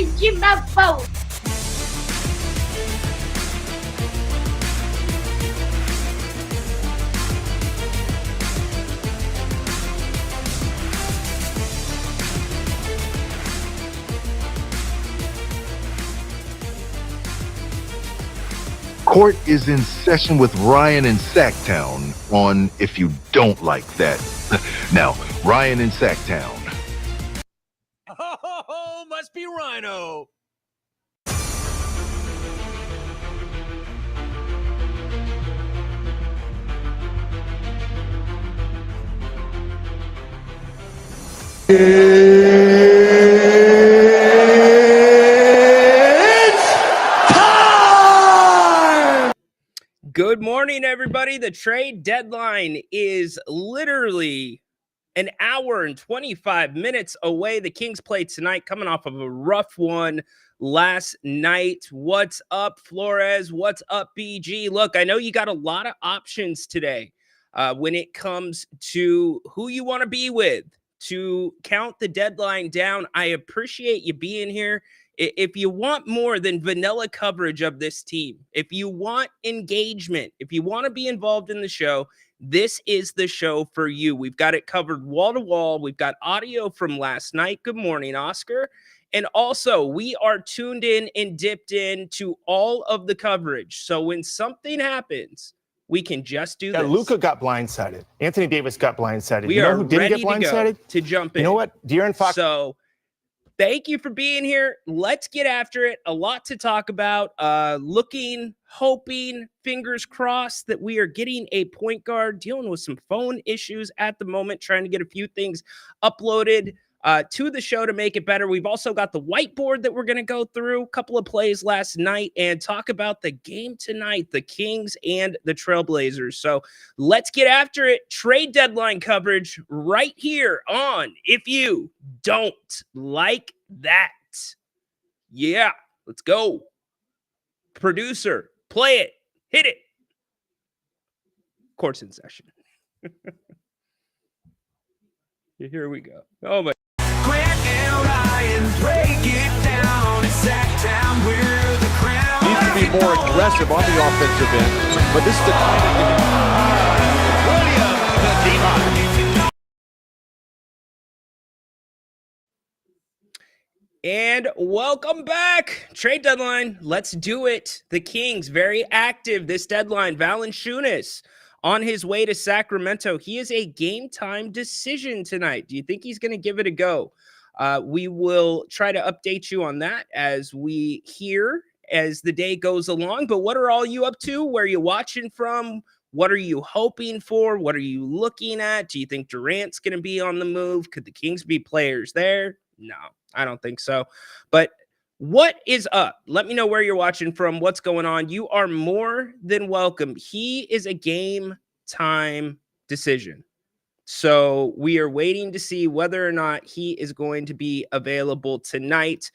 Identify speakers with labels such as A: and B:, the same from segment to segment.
A: de ma faute.
B: Court is in session with Ryan in Sacktown on If You Don't Like That. Now, Ryan in Sacktown.
C: Oh, must be Rhino.
D: Good morning, everybody. The trade deadline is literally an hour and 25 minutes away. The Kings play tonight, coming off of a rough one last night. What's up, Flores? What's up, BG? Look, I know you got a lot of options today when it comes to who you want to be with to count the deadline down. I appreciate you being here. If you want more than vanilla coverage of this team, if you want engagement, if you want to be involved in the show, this is the show for you. We've got it covered wall to wall. We've got audio from last night. Good morning, Oscar. And also, we are tuned in and dipped into all of the coverage. So when something happens, we can just do this.
E: Luka got blindsided. Anthony Davis got blindsided.
D: We
E: you know
D: are
E: who didn't
D: ready
E: get blindsided?
D: to jump in.
E: You know what? De'Aaron Fox.
D: So thank you for being here. Let's get after it. A lot to talk about. Looking, hoping, fingers crossed that we are getting a point guard, dealing with some phone issues at the moment, trying to get a few things uploaded to the show to make it better. We've also got the whiteboard that we're going to go through, a couple of plays last night, and talk about the game tonight, the Kings and the Trailblazers. So let's get after it. Trade deadline coverage right here on If You Don't Like That. Yeah, let's go. Producer, play it. Hit it. Court's in session. Here we go. Oh, my.
C: Grant and Ryan, break it down. It's Sacktown, we're the crown.
F: Needs to be more aggressive on the offensive end, but this is the kind of
D: And welcome back. Trade deadline. Let's do it. The Kings very active this deadline. Valanciunas on his way to Sacramento. He is a game time decision tonight. Do you think he's going to give it a go? We will try to update you on that as we hear as the day goes along. But what are all you up to? Where are you watching from? What are you hoping for? What are you looking at? Do you think Durant's going to be on the move? Could the Kings be players there? No, I don't think so. But what is up? Let me know where you're watching from. What's going on? You are more than welcome. He is a game time decision. So we are waiting to see whether or not he is going to be available tonight.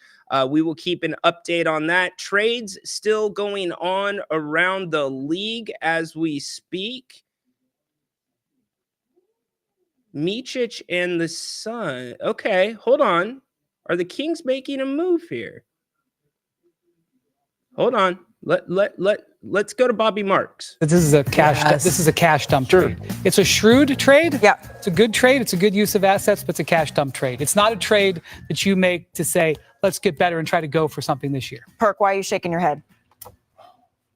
D: We will keep an update on that. Trades still going on around the league as we speak. Micic and the Sun. Okay, hold on. Are the Kings making a move here? Hold on. Let's go to Bobby Marks.
G: This is a cash dump trade. It's a shrewd trade.
H: Yeah.
G: It's a good trade. It's a good use of assets, but it's a cash dump trade. It's not a trade that you make to say, let's get better and try to go for something this year.
H: Perk, why are you shaking your head?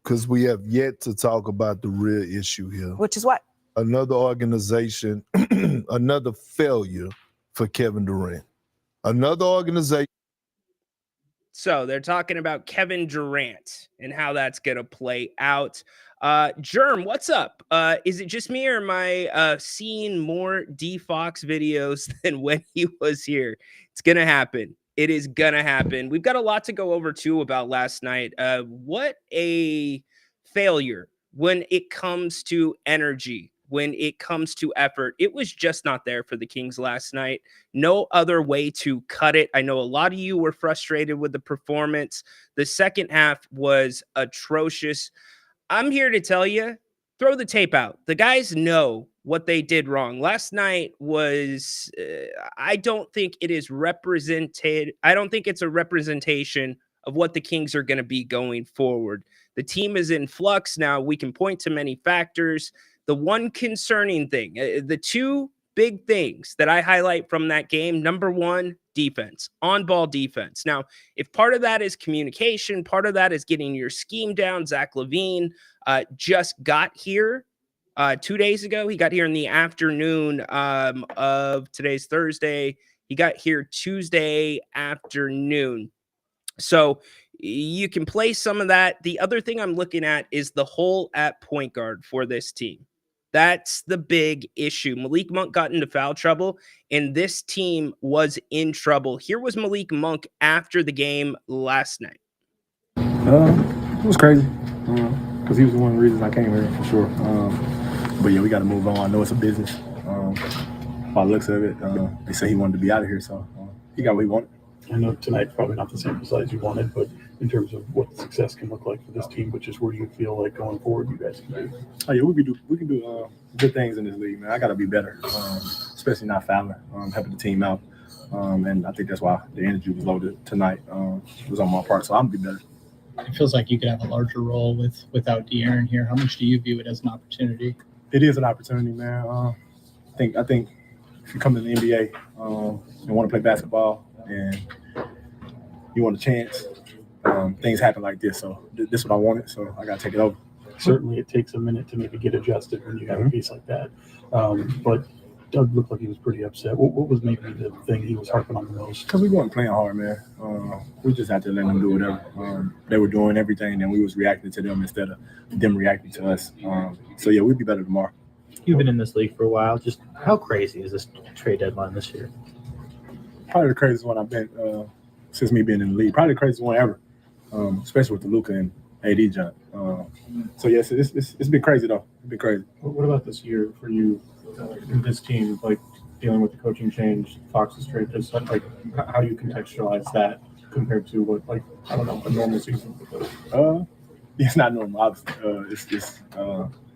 I: Because we have yet to talk about the real issue here.
H: Which is what?
I: Another organization, another failure for Kevin Durant. Another organization.
D: So they're talking about Kevin Durant and how that's going to play out. Germ, what's up? Is it just me, or am I seeing more D Fox videos than when he was here? It's going to happen. It is going to happen. We've got a lot to go over, too, about last night. What a failure when it comes to energy, when it comes to effort. It was just not there for the Kings last night. No other way to cut it. I know a lot of you were frustrated with the performance. The second half was atrocious. I'm here to tell you, throw the tape out. The guys know what they did wrong. Last night was, I don't think it is represented. I don't think it's a representation of what the Kings are going to be going forward. The team is in flux now. We can point to many factors. The one concerning thing, the two big things that I highlight from that game, number one, defense, on-ball defense. Now, if part of that is communication, part of that is getting your scheme down. Zach LaVine just got here 2 days ago. He got here in the afternoon of today's Thursday. He got here Tuesday afternoon. So you can play some of that. The other thing I'm looking at is the hole at point guard for this team. That's the big issue. Malik Monk got into foul trouble, and this team was in trouble. Here was Malik Monk after the game last night.
A: It was crazy because he was one of the reasons I came here for sure. But yeah, we got to move on. I know it's a business. By the looks of it, they say he wanted to be out of here, so he got what he wanted.
H: I know tonight's probably not the sample size you wanted, but in terms of what success can look like for this team, which is where you feel like going forward you guys can do.
A: Oh yeah, we can do good things in this league, man. I got to be better, especially not fouling, helping the team out, and I think that's why the energy was loaded tonight. Was on my part, so I'm gonna be better.
J: It feels like you could have a larger role without De'Aaron here. How much do you view it as an opportunity?
A: It is an opportunity, man. I think if you come to the NBA and want to play basketball and you want a chance, things happen like this. So this is what I wanted, so I got to take it over.
H: Certainly it takes a minute to maybe get adjusted when you have a piece like that. But Doug looked like he was pretty upset. What was maybe the thing he was harping on the most?
A: Because we weren't playing hard, man. We just had to let them do whatever. They were doing everything, and we was reacting to them instead of them reacting to us. So, yeah, we'll be better tomorrow.
K: You've been in this league for a while. Just how crazy is this trade deadline this year?
A: Probably the craziest one I've been since me being in the league. Probably the craziest one ever, especially with the Luka and AD jump. So, yes, it's been crazy, though. It's been crazy.
H: What about this year for you, this team, like dealing with the coaching change, Fox's trade, just like how do you contextualize that compared to what, like, I don't know, a normal season?
A: It's not normal, obviously. It's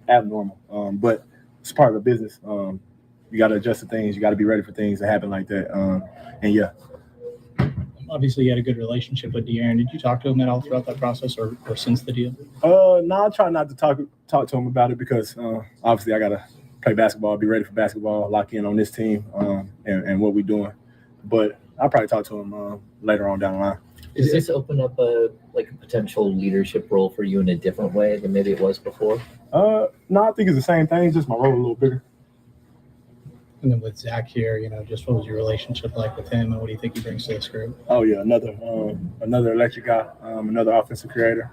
A: abnormal, but it's part of the business. You got to adjust to things. You got to be ready for things to happen like that. And yeah.
J: Obviously, you had a good relationship with De'Aaron. Did you talk to him at all throughout that process or since the deal?
A: No, I try not to talk to him about it because obviously I got to play basketball, be ready for basketball, lock in on this team and what we're doing. But I'll probably talk to him later on down the line.
K: Does this open up a potential leadership role for you in a different way than maybe it was before?
A: No, I think it's the same thing, just my role a little bigger.
J: And then with Zach here, just what was your relationship like with him, and what do you think he brings to this group?
A: Oh yeah, another electric guy, another offensive creator,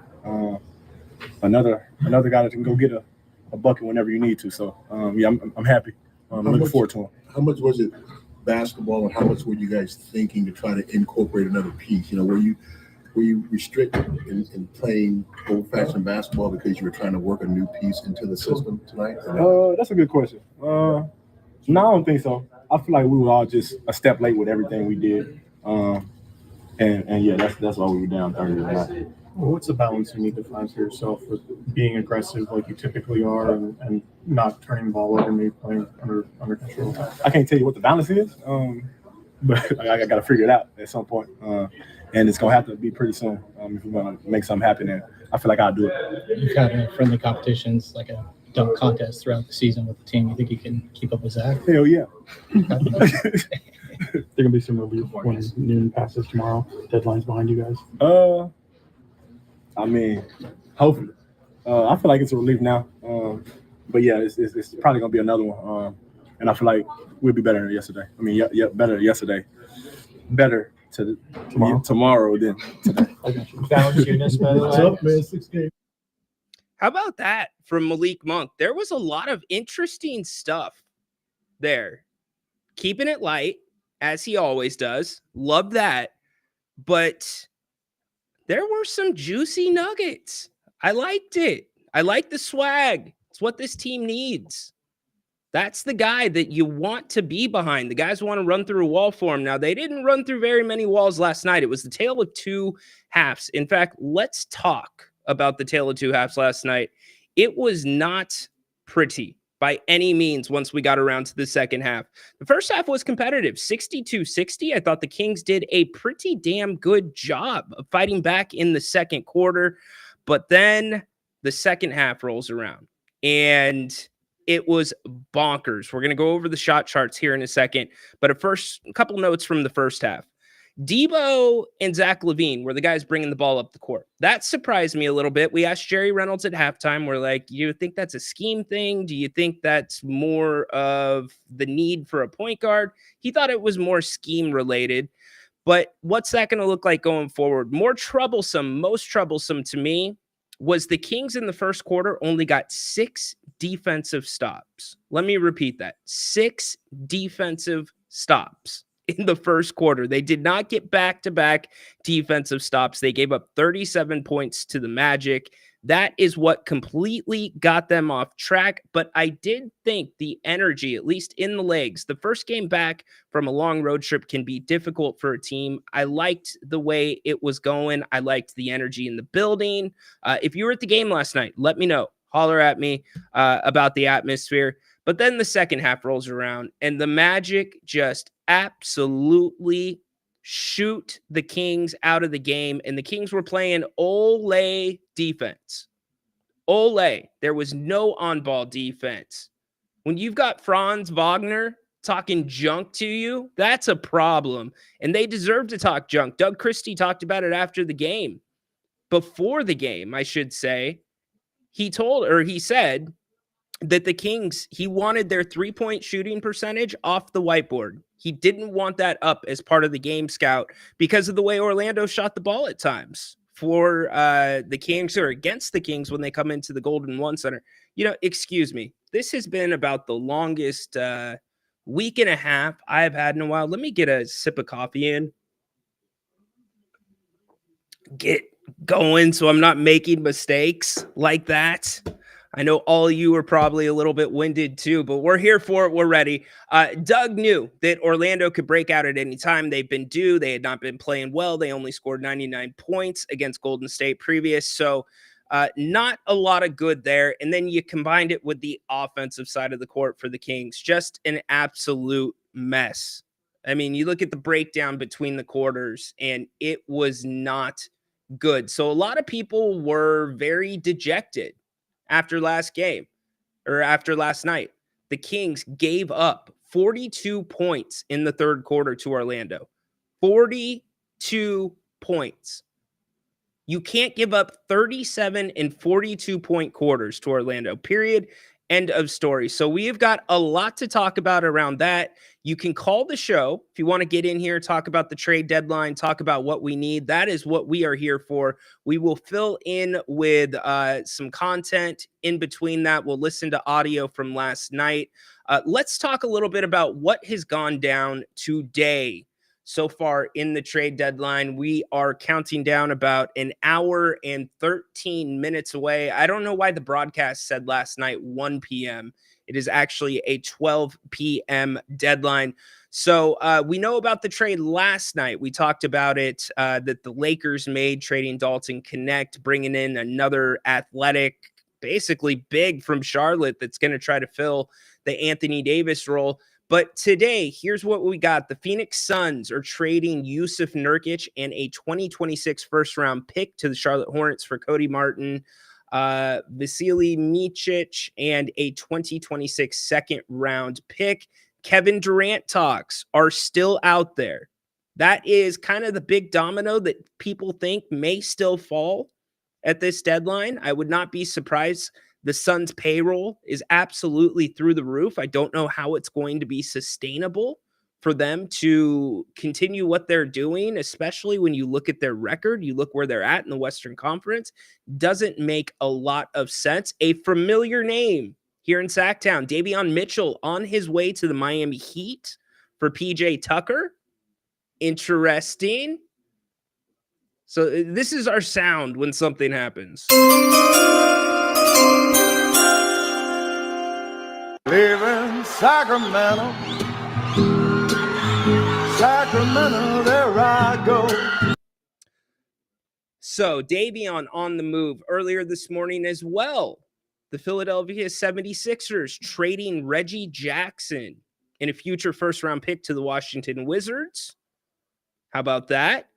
A: another guy that can go get a bucket whenever you need to. So yeah, I'm happy. I'm looking forward to him.
L: How much was it basketball, and how much were you guys thinking to try to incorporate another piece? Were you restricted in playing old-fashioned basketball because you were trying to work a new piece into the system tonight?
A: That's a good question. No, I don't think so. I feel like we were all just a step late with everything we did. And yeah, that's why we were down 30 tonight.
H: Well, what's the balance you need to find for yourself with being aggressive like you typically are and not turning the ball over and maybe playing under control?
A: I can't tell you what the balance is, but I got to figure it out at some point. And it's going to have to be pretty soon if we're going to make something happen. And I feel like I'll do it.
J: You've had friendly competitions, like a dunk contest throughout the season with the team. You think you can keep up with Zach?
A: Hell yeah.
H: There going to be some relief when noon passes tomorrow? Deadline's behind you guys?
A: I mean, hopefully. I feel like it's a relief now. But yeah, it's probably going to be another one. And I feel like we'll be better than yesterday. I mean, yeah, better than yesterday. Better tomorrow than today.
K: Valanciunas, by the way.
H: What's up, man? 6 games.
D: How about that from Malik Monk? There was a lot of interesting stuff there. Keeping it light, as he always does. Love that. But there were some juicy nuggets. I liked it. I like the swag. It's what this team needs. That's the guy that you want to be behind. The guys want to run through a wall for him. Now, they didn't run through very many walls last night. It was the tale of two halves. In fact, let's talk about the tale of two halves last night. It was not pretty. by any means once we got around to the second half. The first half was competitive, 62-60. I thought the Kings did a pretty damn good job of fighting back in the second quarter, but then the second half rolls around and it was bonkers. We're going to go over the shot charts here in a second, but a couple notes from the first half. Debo and Zach LaVine were the guys bringing the ball up the court. That surprised me a little bit. We asked Jerry Reynolds at halftime. We're like, you think that's a scheme thing? Do you think that's more of the need for a point guard? He thought it was more scheme related. But what's that going to look like going forward? Most troublesome to me was the Kings in the first quarter only got 6 defensive stops. Let me repeat that. 6 defensive stops in the first quarter. They did not get back-to-back defensive stops. They gave up 37 points to the Magic. That is what completely got them off track. But I did think the energy, at least in the legs, the first game back from a long road trip can be difficult for a team. I liked the way it was going. I liked the energy in the building. If you were at the game last night, let me know. Holler at me about the atmosphere. But then the second half rolls around and the Magic just absolutely shoot the Kings out of the game. And the Kings were playing Ole defense. Ole. There was no on-ball defense. When you've got Franz Wagner talking junk to you, that's a problem. And they deserve to talk junk. Doug Christie talked about it after the game. Before the game, I should say. He said that the Kings, he wanted their 3-point shooting percentage off the whiteboard. He didn't want that up as part of the game scout because of the way Orlando shot the ball at times for the Kings or against the Kings when they come into the Golden One Center. Excuse me. This has been about the longest week and a half I've had in a while. Let me get a sip of coffee in. Get going so I'm not making mistakes like that. I know all of you are probably a little bit winded too, but we're here for it. We're ready. Doug knew that Orlando could break out at any time. They've been due. They had not been playing well. They only scored 99 points against Golden State previous. So not a lot of good there. And then you combined it with the offensive side of the court for the Kings. Just an absolute mess. I mean, you look at the breakdown between the quarters and it was not good. So a lot of people were very dejected after last night. The Kings gave up 42 points in the third quarter to Orlando. 42 points. You can't give up 37 and 42-point quarters to Orlando, period. End of story. So we have got a lot to talk about around that. You can call the show if you want to get in here, talk about the trade deadline, talk about what we need. That is what we are here for. We will fill in with some content in between that. We'll listen to audio from last night. Let's talk a little bit about what has gone down today so far in the trade deadline. We are counting down about an hour and 13 minutes away. I don't know why the broadcast said last night 1 p.m. It is actually a 12 p.m. deadline. So we know about the trade last night. We talked about it, that the Lakers made, trading Dalton Connect, bringing in another athletic, basically big from Charlotte that's going to try to fill the Anthony Davis role. But today, here's what we got. The Phoenix Suns are trading Yusuf Nurkic and a 2026 first-round pick to the Charlotte Hornets for Cody Martin, Vasily Micic, and a 2026 second-round pick. Kevin Durant talks are still out there. That is kind of the big domino that people think may still fall at this deadline. I would not be surprised. The Suns' payroll is absolutely through the roof. I don't know how it's going to be sustainable for them to continue what they're doing, especially when you look at their record, you look where they're at in the Western Conference. Doesn't make a lot of sense. A familiar name here in Sacktown, Davion Mitchell on his way to the Miami Heat for PJ Tucker. Interesting. So this is our sound when something happens.
C: Live in Sacramento, Sacramento, there I go.
D: So Davion on the move earlier this morning as well. The Philadelphia 76ers trading Reggie Jackson and a future first-round pick to the Washington Wizards. How about that?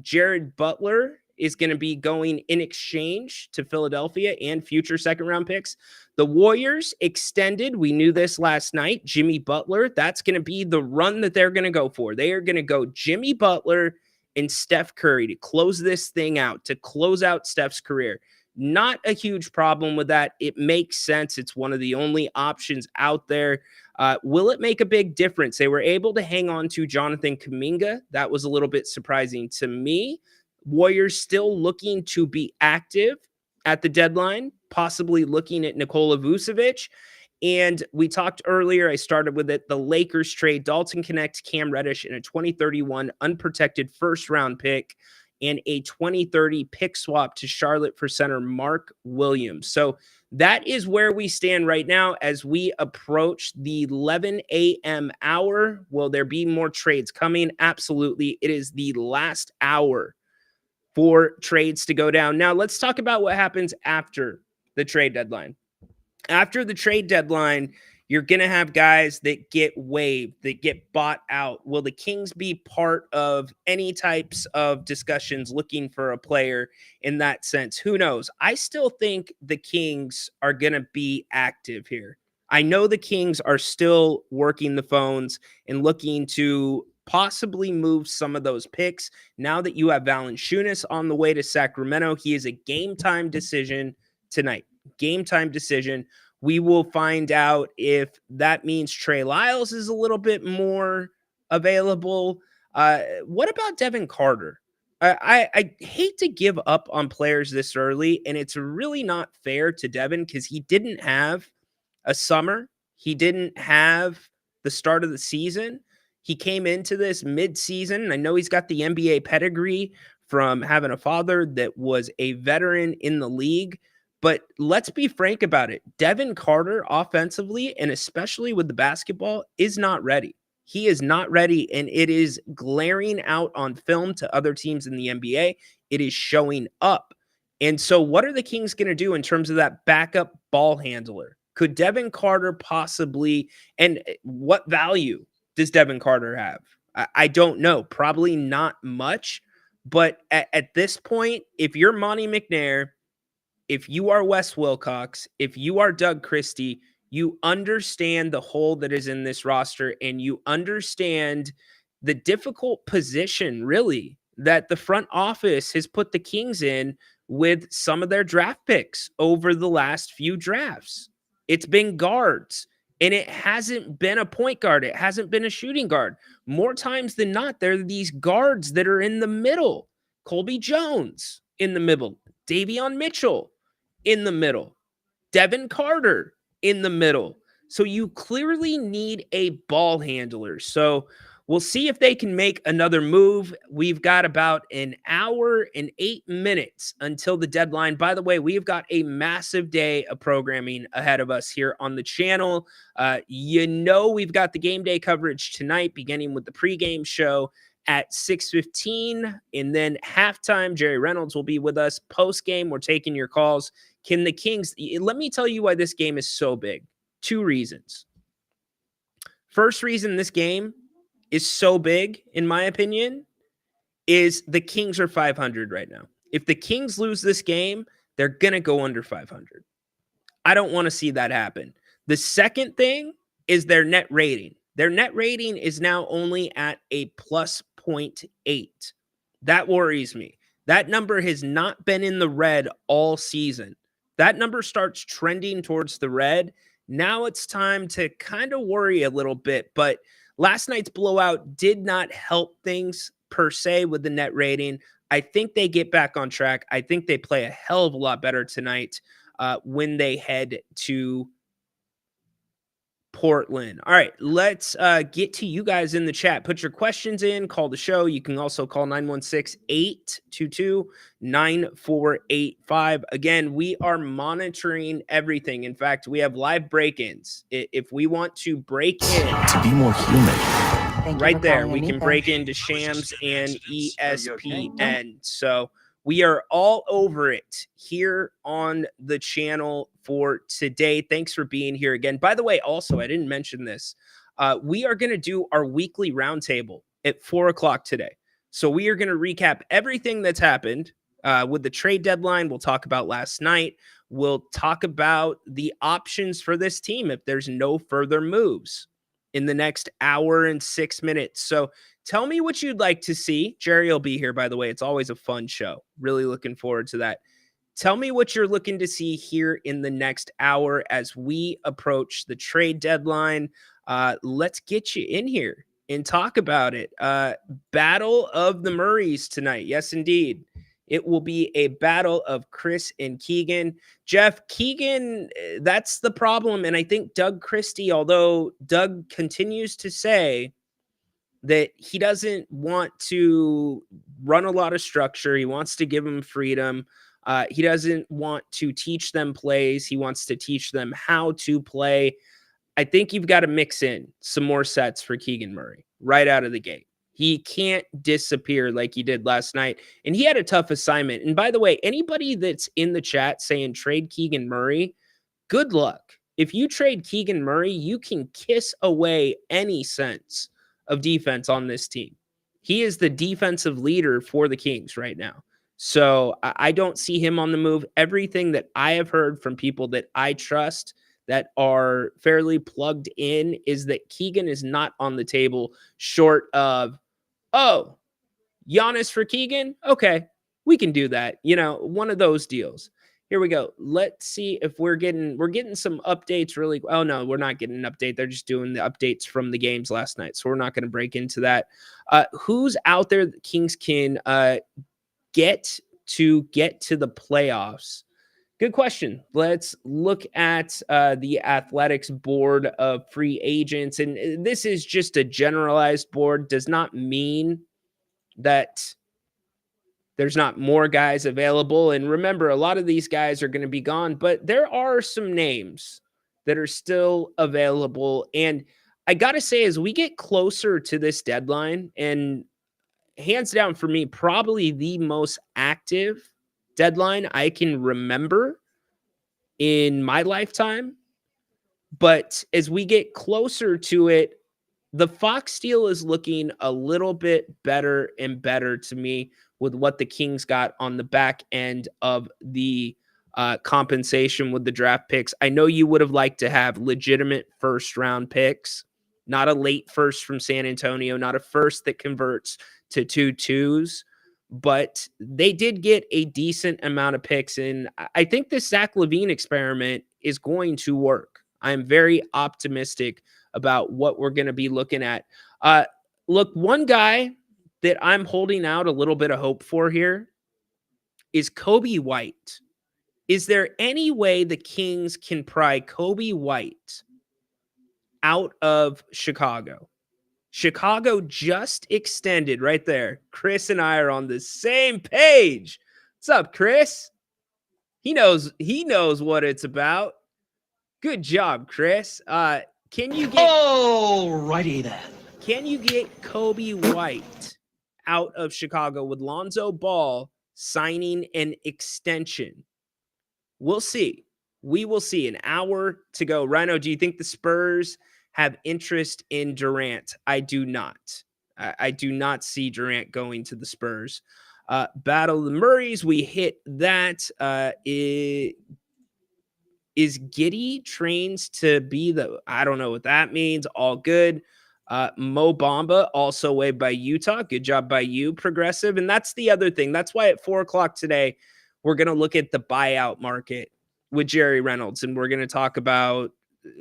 D: Jared Butler is going to be going in exchange to Philadelphia and future second-round picks. The Warriors extended, we knew this last night, Jimmy Butler. That's going to be the run that they're going to go for. They are going to go Jimmy Butler and Steph Curry to close this thing out, to close out Steph's career. Not a huge problem with that. It makes sense. It's one of the only options out there. Will it make a big difference? They were able to hang on to Jonathan Kuminga. That was a little bit surprising to me. Warriors still looking to be active at the deadline, possibly looking at Nikola Vucevic. And we talked earlier, I started with it, the Lakers trade Dalton Connect, Cam Reddish, and a 2031 unprotected first-round pick and a 2030 pick swap to Charlotte for center Mark Williams. So that is where we stand right now as we approach the 11 a.m. hour. Will there be more trades coming? Absolutely. It is the last hour for trades to go down. Now, let's talk about what happens after the trade deadline. After the trade deadline, you're going to have guys that get waived, that get bought out. Will the Kings be part of any types of discussions looking for a player in that sense? Who knows? I still think the Kings are going to be active here. I know the Kings are still working the phones and looking to possibly move some of those picks. Now that you have Valanciunas on the way to Sacramento, he is a game time decision tonight. Game time decision. We will find out if that means Trey Lyles is a little bit more available. What about Devin Carter? I hate to give up on players this early, and it's really not fair to Devin because he didn't have a summer. He didn't have the start of the season. He came into this mid-season. I know he's got the NBA pedigree from having a father that was a veteran in the league. But let's be frank about it. Devin Carter offensively, and especially with the basketball, is not ready. He is not ready, and it is glaring out on film to other teams in the NBA. It is showing up. And so what are the Kings going to do in terms of that backup ball handler? Could Devin Carter possibly, and what value does Devin Carter have? I don't know. Probably not much. But at this point, if you're Monty McNair, if you are Wes Wilcox, if you are Doug Christie, you understand the hole that is in this roster and you understand the difficult position, really, that the front office has put the Kings in with some of their draft picks over the last few drafts. It's been guards, and it hasn't been a point guard. It hasn't been a shooting guard. More times than not, there are these guards that are in the middle. Colby Jones in the middle. Davion Mitchell in the middle. Devin Carter in the middle. So you clearly need a ball handler. So we'll see if they can make another move. We've got about an hour and 8 minutes until the deadline. By the way, we've got a massive day of programming ahead of us here on the channel. We've got the game day coverage tonight, beginning with the pregame show at 6:15, and then halftime, Jerry Reynolds will be with us. Post-game, we're taking your calls. Can the Kings, let me tell you why this game is so big. 2 reasons. First reason this game is so big, in my opinion, is the Kings are 500 right now. If the Kings lose this game, they're going to go under 500. I don't want to see that happen. The second thing is their net rating. Their net rating is now only at a plus 0.8. That worries me. That number has not been in the red all season. That number starts trending towards the red. Now it's time to kind of worry a little bit, but last night's blowout did not help things per se with the net rating. I think they get back on track. I think they play a hell of a lot better tonight when they head to Portland. All right, let's get to you guys in the chat. Put your questions in, call the show. You can also call 916-822-9485. Again, we are monitoring everything. In fact, we have live break-ins. If we want to break in
C: To be more human.
D: right there, we can break into Shams and ESPN. So we are all over it here on the channel for today. Thanks for being here again. By the way, also, I didn't mention this. We are going to do our weekly roundtable at 4 o'clock today. So we are going to recap everything that's happened with the trade deadline. We'll talk about last night. We'll talk about the options for this team if there's no further moves in the next hour and 6 minutes. So tell me what you'd like to see. Jerry will be here, by the way. It's always a fun show. Really looking forward to that. Tell me what you're looking to see here in the next hour as we approach the trade deadline. Let's get you in here and talk about it. Battle of the Murrays tonight. Yes, indeed. It will be a battle of Chris and Keegan. Jeff, Keegan, that's the problem. And I think Doug Christie, although Doug continues to say that he doesn't want to run a lot of structure, he wants to give them freedom. He doesn't want to teach them plays. He wants to teach them how to play. I think you've got to mix in some more sets for Keegan Murray right out of the gate. He can't disappear like he did last night. And he had a tough assignment. And by the way, anybody that's in the chat saying trade Keegan Murray, good luck. If you trade Keegan Murray, you can kiss away any sense of defense on this team. He is the defensive leader for the Kings right now. So I don't see him on the move. Everything that I have heard from people that I trust that are fairly plugged in is that Keegan is not on the table short of, oh, Giannis for Keegan? Okay, we can do that. You know, one of those deals. Here we go. Let's see if we're getting some updates really. Oh, no, we're not getting an update. They're just doing the updates from the games last night. So we're not going to break into that. Who's out there that Kings can get to the playoffs? Good question. Let's look at the Athletics board of free agents. And this is just a generalized board. Does not mean that there's not more guys available. And remember, a lot of these guys are going to be gone, but there are some names that are still available. And I got to say, as we get closer to this deadline, and hands down for me, probably the most active deadline I can remember in my lifetime. But as we get closer to it, the Fox deal is looking a little bit better and better to me with what the Kings got on the back end of the compensation with the draft picks. I know you would have liked to have legitimate first round picks, not a late first from San Antonio, not a first that converts to 2-2s, but they did get a decent amount of picks. And I think this Zach LaVine experiment is going to work. I'm very optimistic about what we're going to be looking at. Look, one guy that I'm holding out a little bit of hope for here is Kobe White. Is there any way the Kings can pry Kobe White out of Chicago? Chicago just extended right there. Chris and I are on the same page. What's up, Chris? He knows what it's about. Good job, Chris. Can you get
C: Alrighty then.
D: Can you get Kobe White out of Chicago with Lonzo Ball signing an extension? We'll see. We will see. An hour to go. Rhino, do you think the Spurs have interest in Durant? I do not. I do not see Durant going to the Spurs. Battle of the Murrays, we hit that. Is Giddey trains to be the, I don't know what that means. All good. Mo Bamba, also waived by Utah. Good job by you, Progressive. And that's the other thing. That's why at 4 o'clock today, we're going to look at the buyout market with Jerry Reynolds. And we're going to talk about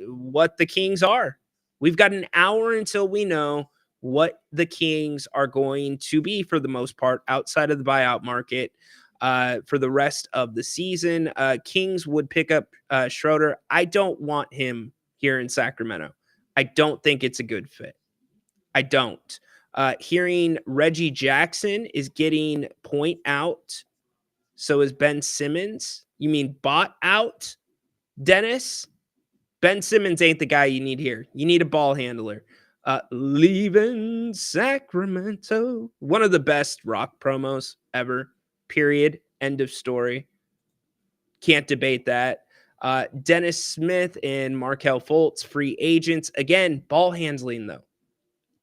D: what the Kings are. We've got an hour until we know what the Kings are going to be for the most part outside of the buyout market. For the rest of the season, Kings would pick up Schroeder. I don't want him here in Sacramento. I don't think it's a good fit. I don't. Hearing Reggie Jackson is getting point out. So is Ben Simmons. You mean bought out, Dennis? Ben Simmons ain't the guy you need here. You need a ball handler. Leaving Sacramento. One of the best rock promos ever. Period. End of story. Can't debate that. Dennis Smith and Markelle Fultz, free agents. Again, ball handling, though.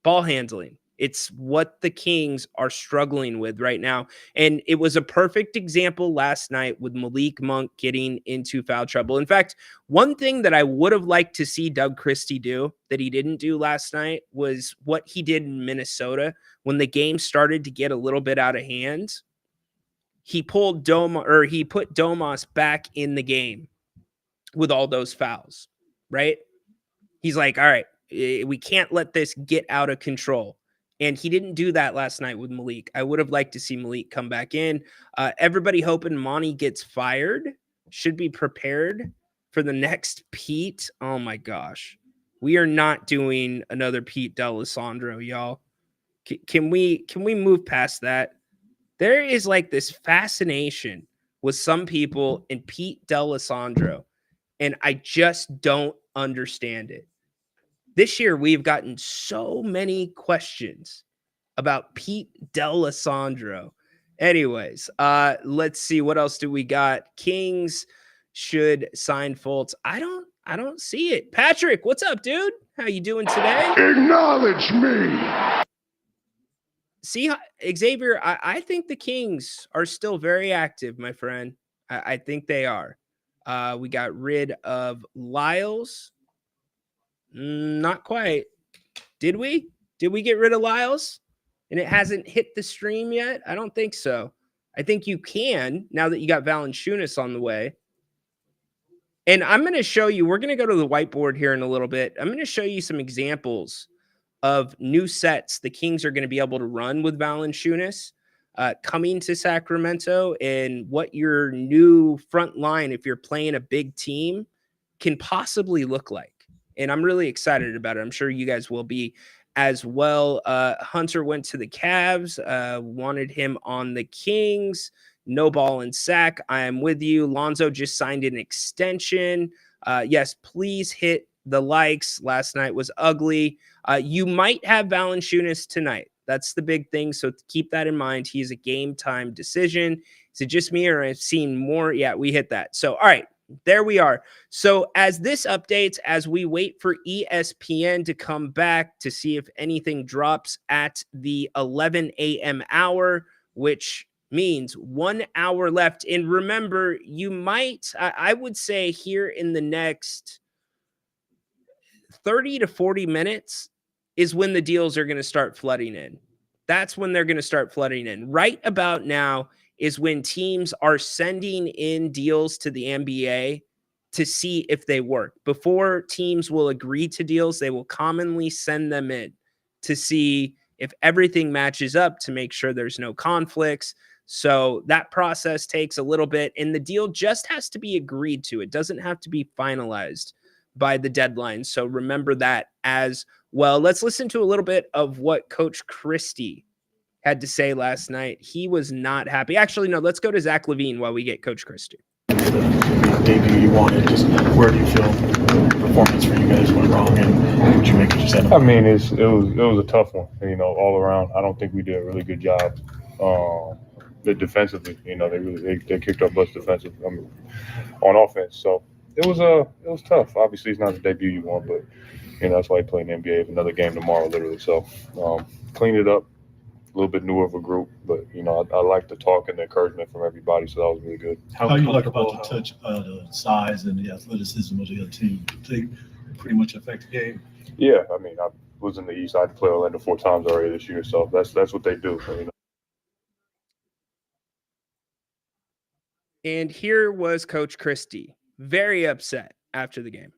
D: Ball handling. It's what the Kings are struggling with right now. And it was a perfect example last night with Malik Monk getting into foul trouble. In fact, one thing that I would have liked to see Doug Christie do that he didn't do last night was what he did in Minnesota when the game started to get a little bit out of hand. He put Domas back in the game with all those fouls, right? He's like, all right, we can't let this get out of control. And he didn't do that last night with Malik. I would have liked to see Malik come back in. Everybody hoping Monty gets fired. Should be prepared for the next Pete. Oh my gosh. We are not doing another Pete D'Alessandro, y'all. Can we move past that? There is like this fascination with some people in Pete D'Alessandro, and I just don't understand it. This year, we've gotten so many questions about Pete D'Alessandro. Anyways, let's see. What else do we got? Kings should sign Fultz. I don't see it. Patrick, what's up, dude? How you doing today?
I: Acknowledge me.
D: See, Xavier, I think the Kings are still very active, my friend. I think they are. We got rid of Lyles. Not quite. Did we? Did we get rid of Lyles? And it hasn't hit the stream yet? I don't think so. I think you can now that you got Valanciunas on the way. And I'm going to show you, we're going to go to the whiteboard here in a little bit. I'm going to show you some examples of new sets the Kings are going to be able to run with Valanciunas coming to Sacramento, and what your new front line, if you're playing a big team, can possibly look like. And I'm really excited about it. I'm sure you guys will be as well. Hunter went to the Cavs, wanted him on the Kings. No ball and sack. I am with you. Lonzo just signed an extension. Yes, please hit the likes. Last night was ugly. You might have Valanciunas tonight. That's the big thing. So keep that in mind. He's a game time decision. Is it just me or I've seen more? Yeah, we hit that. So, all right. There we are. So as this updates, as we wait for ESPN to come back to see if anything drops at the 11 a.m. hour, which means 1 hour left. And remember, you might, I would say here in the next 30 to 40 minutes is when the deals are going to start flooding in. That's when they're going to start flooding in. Right about now is when teams are sending in deals to the NBA to see if they work. Before teams will agree to deals, they will commonly send them in to see if everything matches up, to make sure there's no conflicts. So that process takes a little bit, and the deal just has to be agreed to. It doesn't have to be finalized by the deadline. So remember that as well. Let's listen to a little bit of what Coach Christie had to say last night. He was not happy. Actually, no, let's go to Zach LaVine while we get Coach Christie.
H: Debut you wanted, just where do you feel the performance for you guys went wrong, and what would you make it just
M: I mean, it was a tough one, all around. I don't think we did a really good job defensively. They kicked our butts defensively, on offense. So it was tough. Obviously, it's not the debut you want, but that's why you play in the NBA. It's another game tomorrow, literally. So cleaned it up. A little bit newer of a group, but I like the talk and the encouragement from everybody, so that was really good.
H: How you like about the size and the athleticism of the other team? They pretty much affect the game.
M: Yeah, I mean, I was in the East. I had to play Orlando 4 times already this year, so that's what they do.
D: And here was Coach Christie, very upset after the game.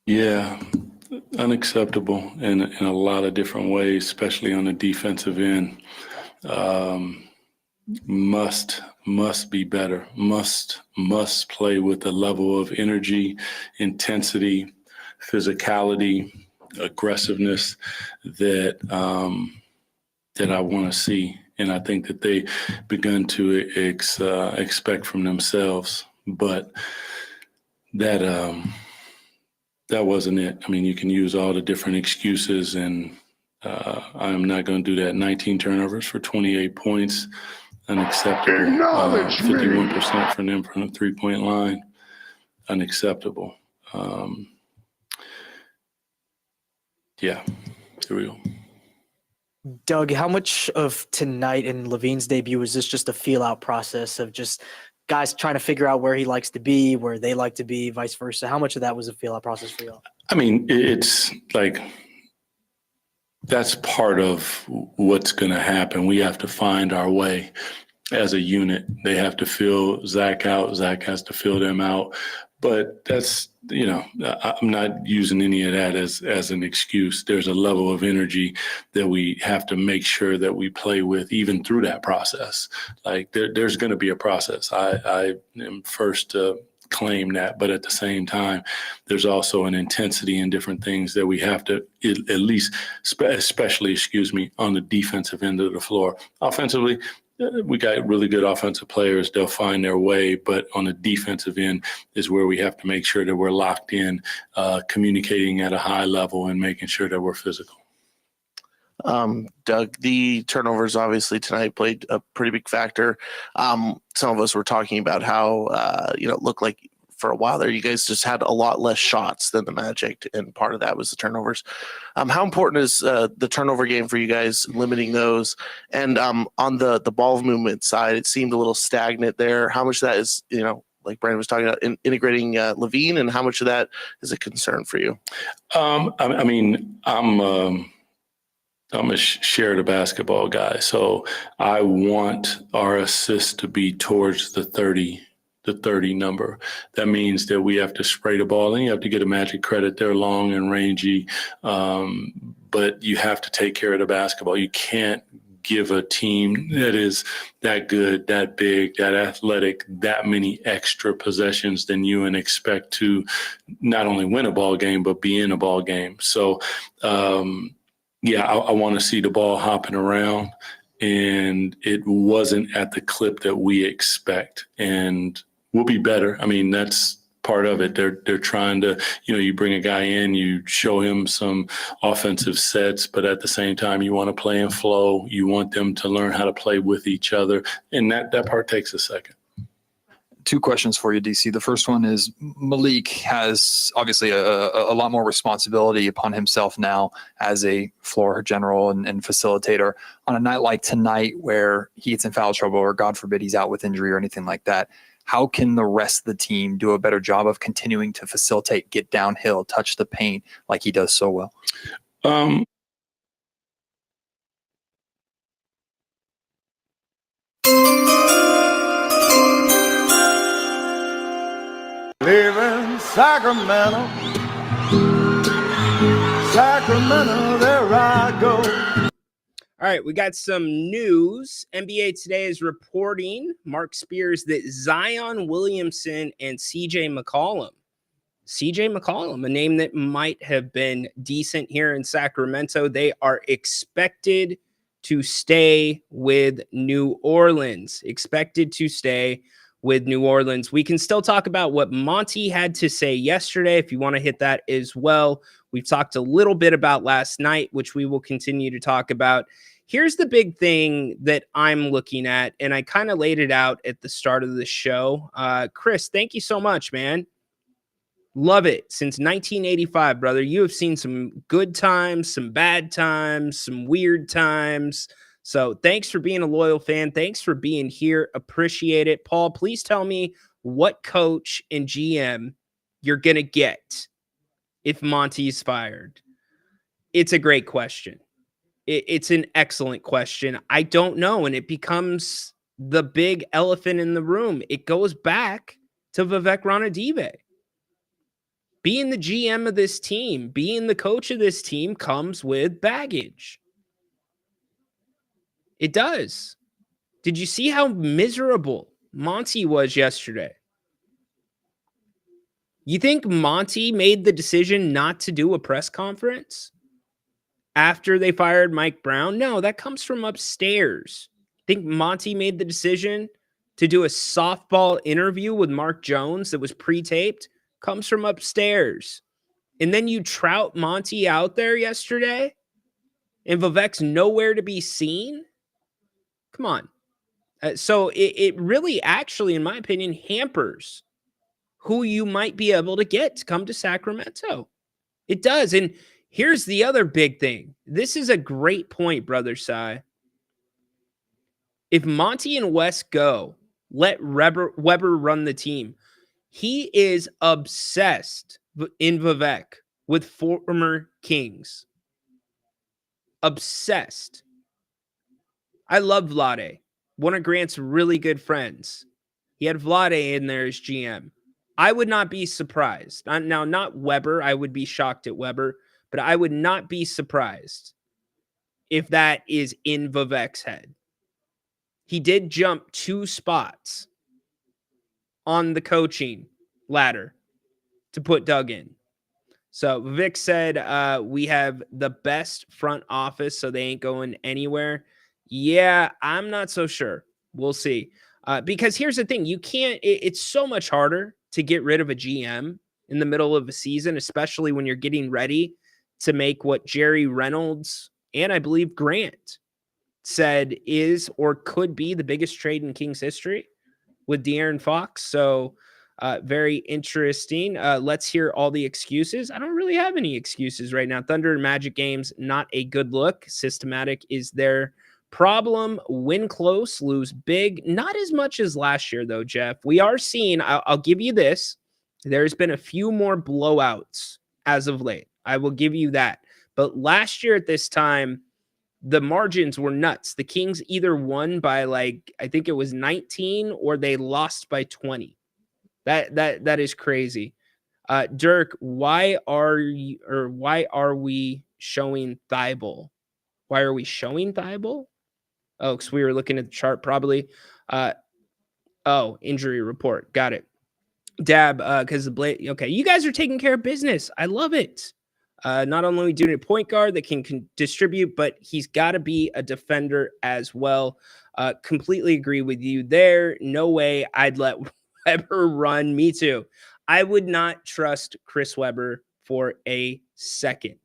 N: Yeah. Unacceptable in a lot of different ways, especially on the defensive end. Must be better. Must play with a level of energy, intensity, physicality, aggressiveness that I want to see, and I think that they begun to expect from themselves. But that wasn't it. I mean, you can use all the different excuses, and I'm not going to do that. 19 turnovers for 28 points. unacceptable.
B: Acknowledge me.
N: 51% from them from the three-point line, unacceptable. Yeah, here we go.
O: Doug, how much of tonight and Levine's debut was this just a feel-out process of just guys trying to figure out where he likes to be, where they like to be, vice versa? How much of that was a feel-out process for y'all?
N: I mean, it's like that's part of what's going to happen. We have to find our way as a unit. They have to fill Zach out. Zach has to fill them out. But that's, you know, I'm not using any of that as an excuse. There's a level of energy that we have to make sure that we play with even through that process. Like there's going to be a process. I am first to claim that, but at the same time, there's also an intensity in different things that we have to at least, especially, on the defensive end of the floor. Offensively, we got really good offensive players. They'll find their way, but on the defensive end is where we have to make sure that we're locked in, communicating at a high level and making sure that we're physical.
P: Doug, the turnovers obviously tonight played a pretty big factor. Some of us were talking about how, it looked like for a while there, you guys just had a lot less shots than the Magic, and part of that was the turnovers. How important is the turnover game for you guys, limiting those? And on the ball movement side, it seemed a little stagnant there. How much of that is, like Brandon was talking about, integrating Levine, and how much of that is a concern for you? I'm a share the basketball guy, so I want our assists to be towards the 30 number. That means that we have to spray the ball, and you have to get a Magic credit. They're long and rangy, but you have to take care of the basketball. You can't give a team that is that good, that big, that athletic, that many extra possessions than you and expect to not only win a ball game, but be in a ball game. So, I want to see the ball hopping around, and it wasn't at the clip that we expect, and we'll be better. I mean, that's part of it. They're trying to, you bring a guy in, you show him some offensive sets, but at the same time, you want to play in flow. You want them to learn how to play with each other, and that part takes a second.
Q: Two questions for you, DC. The first one is Malik has obviously a lot more responsibility upon himself now as a floor general and facilitator. On a night like tonight where he gets in foul trouble or God forbid he's out with injury or anything like that, how can the rest of the team do a better job of continuing to facilitate, get downhill, touch the paint like he does so well?
C: Leaving Sacramento, there I go.
D: All right, we got some news. NBA Today is reporting, Mark Spears, that Zion Williamson and CJ McCollum, a name that might have been decent here in Sacramento, they are expected to stay with New Orleans. We can still talk about what Monty had to say yesterday if you want to hit that as well. We've talked a little bit about last night, which we will continue to talk about. Here's the big thing that I'm looking at, and I kind of laid it out at the start of the show. Chris, thank you so much, man. Love it. Since 1985, brother, you have seen some good times, some bad times, some weird times. So thanks for being a loyal fan. Thanks for being here. Appreciate it. Paul, please tell me what coach and GM you're going to get if Monty's fired. It's a great question. It's an excellent question. I don't know, and it becomes the big elephant in the room. It goes back to Vivek Ranadive. Being the GM of this team, being the coach of this team comes with baggage. It does. Did you see how miserable Monty was yesterday? You think Monty made the decision not to do a press conference after they fired Mike Brown? No, that comes from upstairs. Think Monty made the decision to do a softball interview with Mark Jones that was pre-taped? Comes from upstairs. And then you trout Monty out there yesterday, and Vivek's nowhere to be seen? Come on. So it really actually, in my opinion, hampers who you might be able to get to come to Sacramento. It does. And here's the other big thing. This is a great point, Brother Sai. If Monty and Wes go, let Weber run the team. He is obsessed in Vivek with former Kings. Obsessed. I love Vlade, one of Grant's really good friends. He had Vlade in there as GM. I would not be surprised. Now, not Weber. I would be shocked at Weber, but I would not be surprised if that is in Vivek's head. He did jump 2 spots on the coaching ladder to put Doug in. So Vivek said, we have the best front office, so they ain't going anywhere. Yeah, I'm not so sure. We'll see. Because here's the thing. You can't, it's so much harder to get rid of a GM in the middle of a season, especially when you're getting ready to make what Jerry Reynolds and I believe Grant said is or could be the biggest trade in Kings history with De'Aaron Fox. So very interesting. Let's hear all the excuses. I don't really have any excuses right now. Thunder and Magic games, not a good look. Systematic is their problem. Win close, lose big. Not as much as last year, though, Jeff. We are seeing, I'll give you this. There's been a few more blowouts as of late. I will give you that. But last year at this time, the margins were nuts. The Kings either won by I think it was 19 or they lost by 20. That is crazy. Dirk, why are we showing Thibault? Why are we showing Thibault? Oh, because we were looking at the chart probably. Injury report. Got it. Dab, because okay, you guys are taking care of business. I love it. Not only do we need a point guard that can distribute, but he's got to be a defender as well. Completely agree with you there. No way I'd let Weber run. Me too. I would not trust Chris Weber for a second.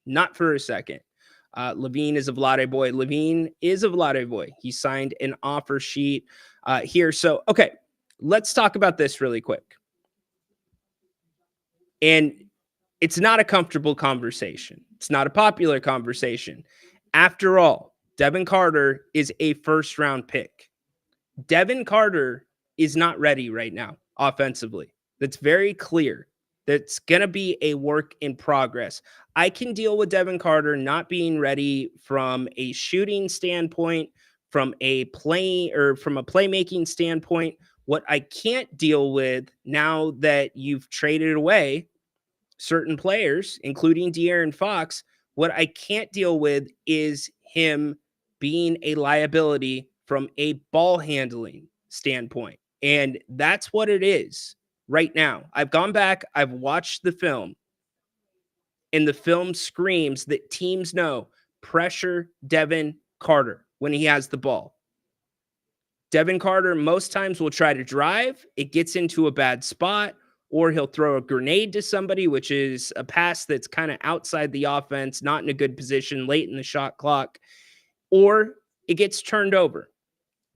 D: Not for a second. Levine is a Vlade boy. Levine is a Vlade boy. He signed an offer sheet here. So, okay, let's talk about this really quick. And it's not a comfortable conversation. It's not a popular conversation. After all, Devin Carter is a first-round pick. Devin Carter is not ready right now offensively. That's very clear. That's going to be a work in progress. I can deal with Devin Carter not being ready from a shooting standpoint, from a playmaking standpoint. What I can't deal with now that you've traded away certain players, including De'Aaron Fox, what I can't deal with is him being a liability from a ball handling standpoint. And that's what it is right now. I've gone back, I've watched the film, and the film screams that teams know pressure Devin Carter when he has the ball. Devin Carter most times will try to drive. It gets into a bad spot, or he'll throw a grenade to somebody, which is a pass that's kind of outside the offense, not in a good position, late in the shot clock, or it gets turned over.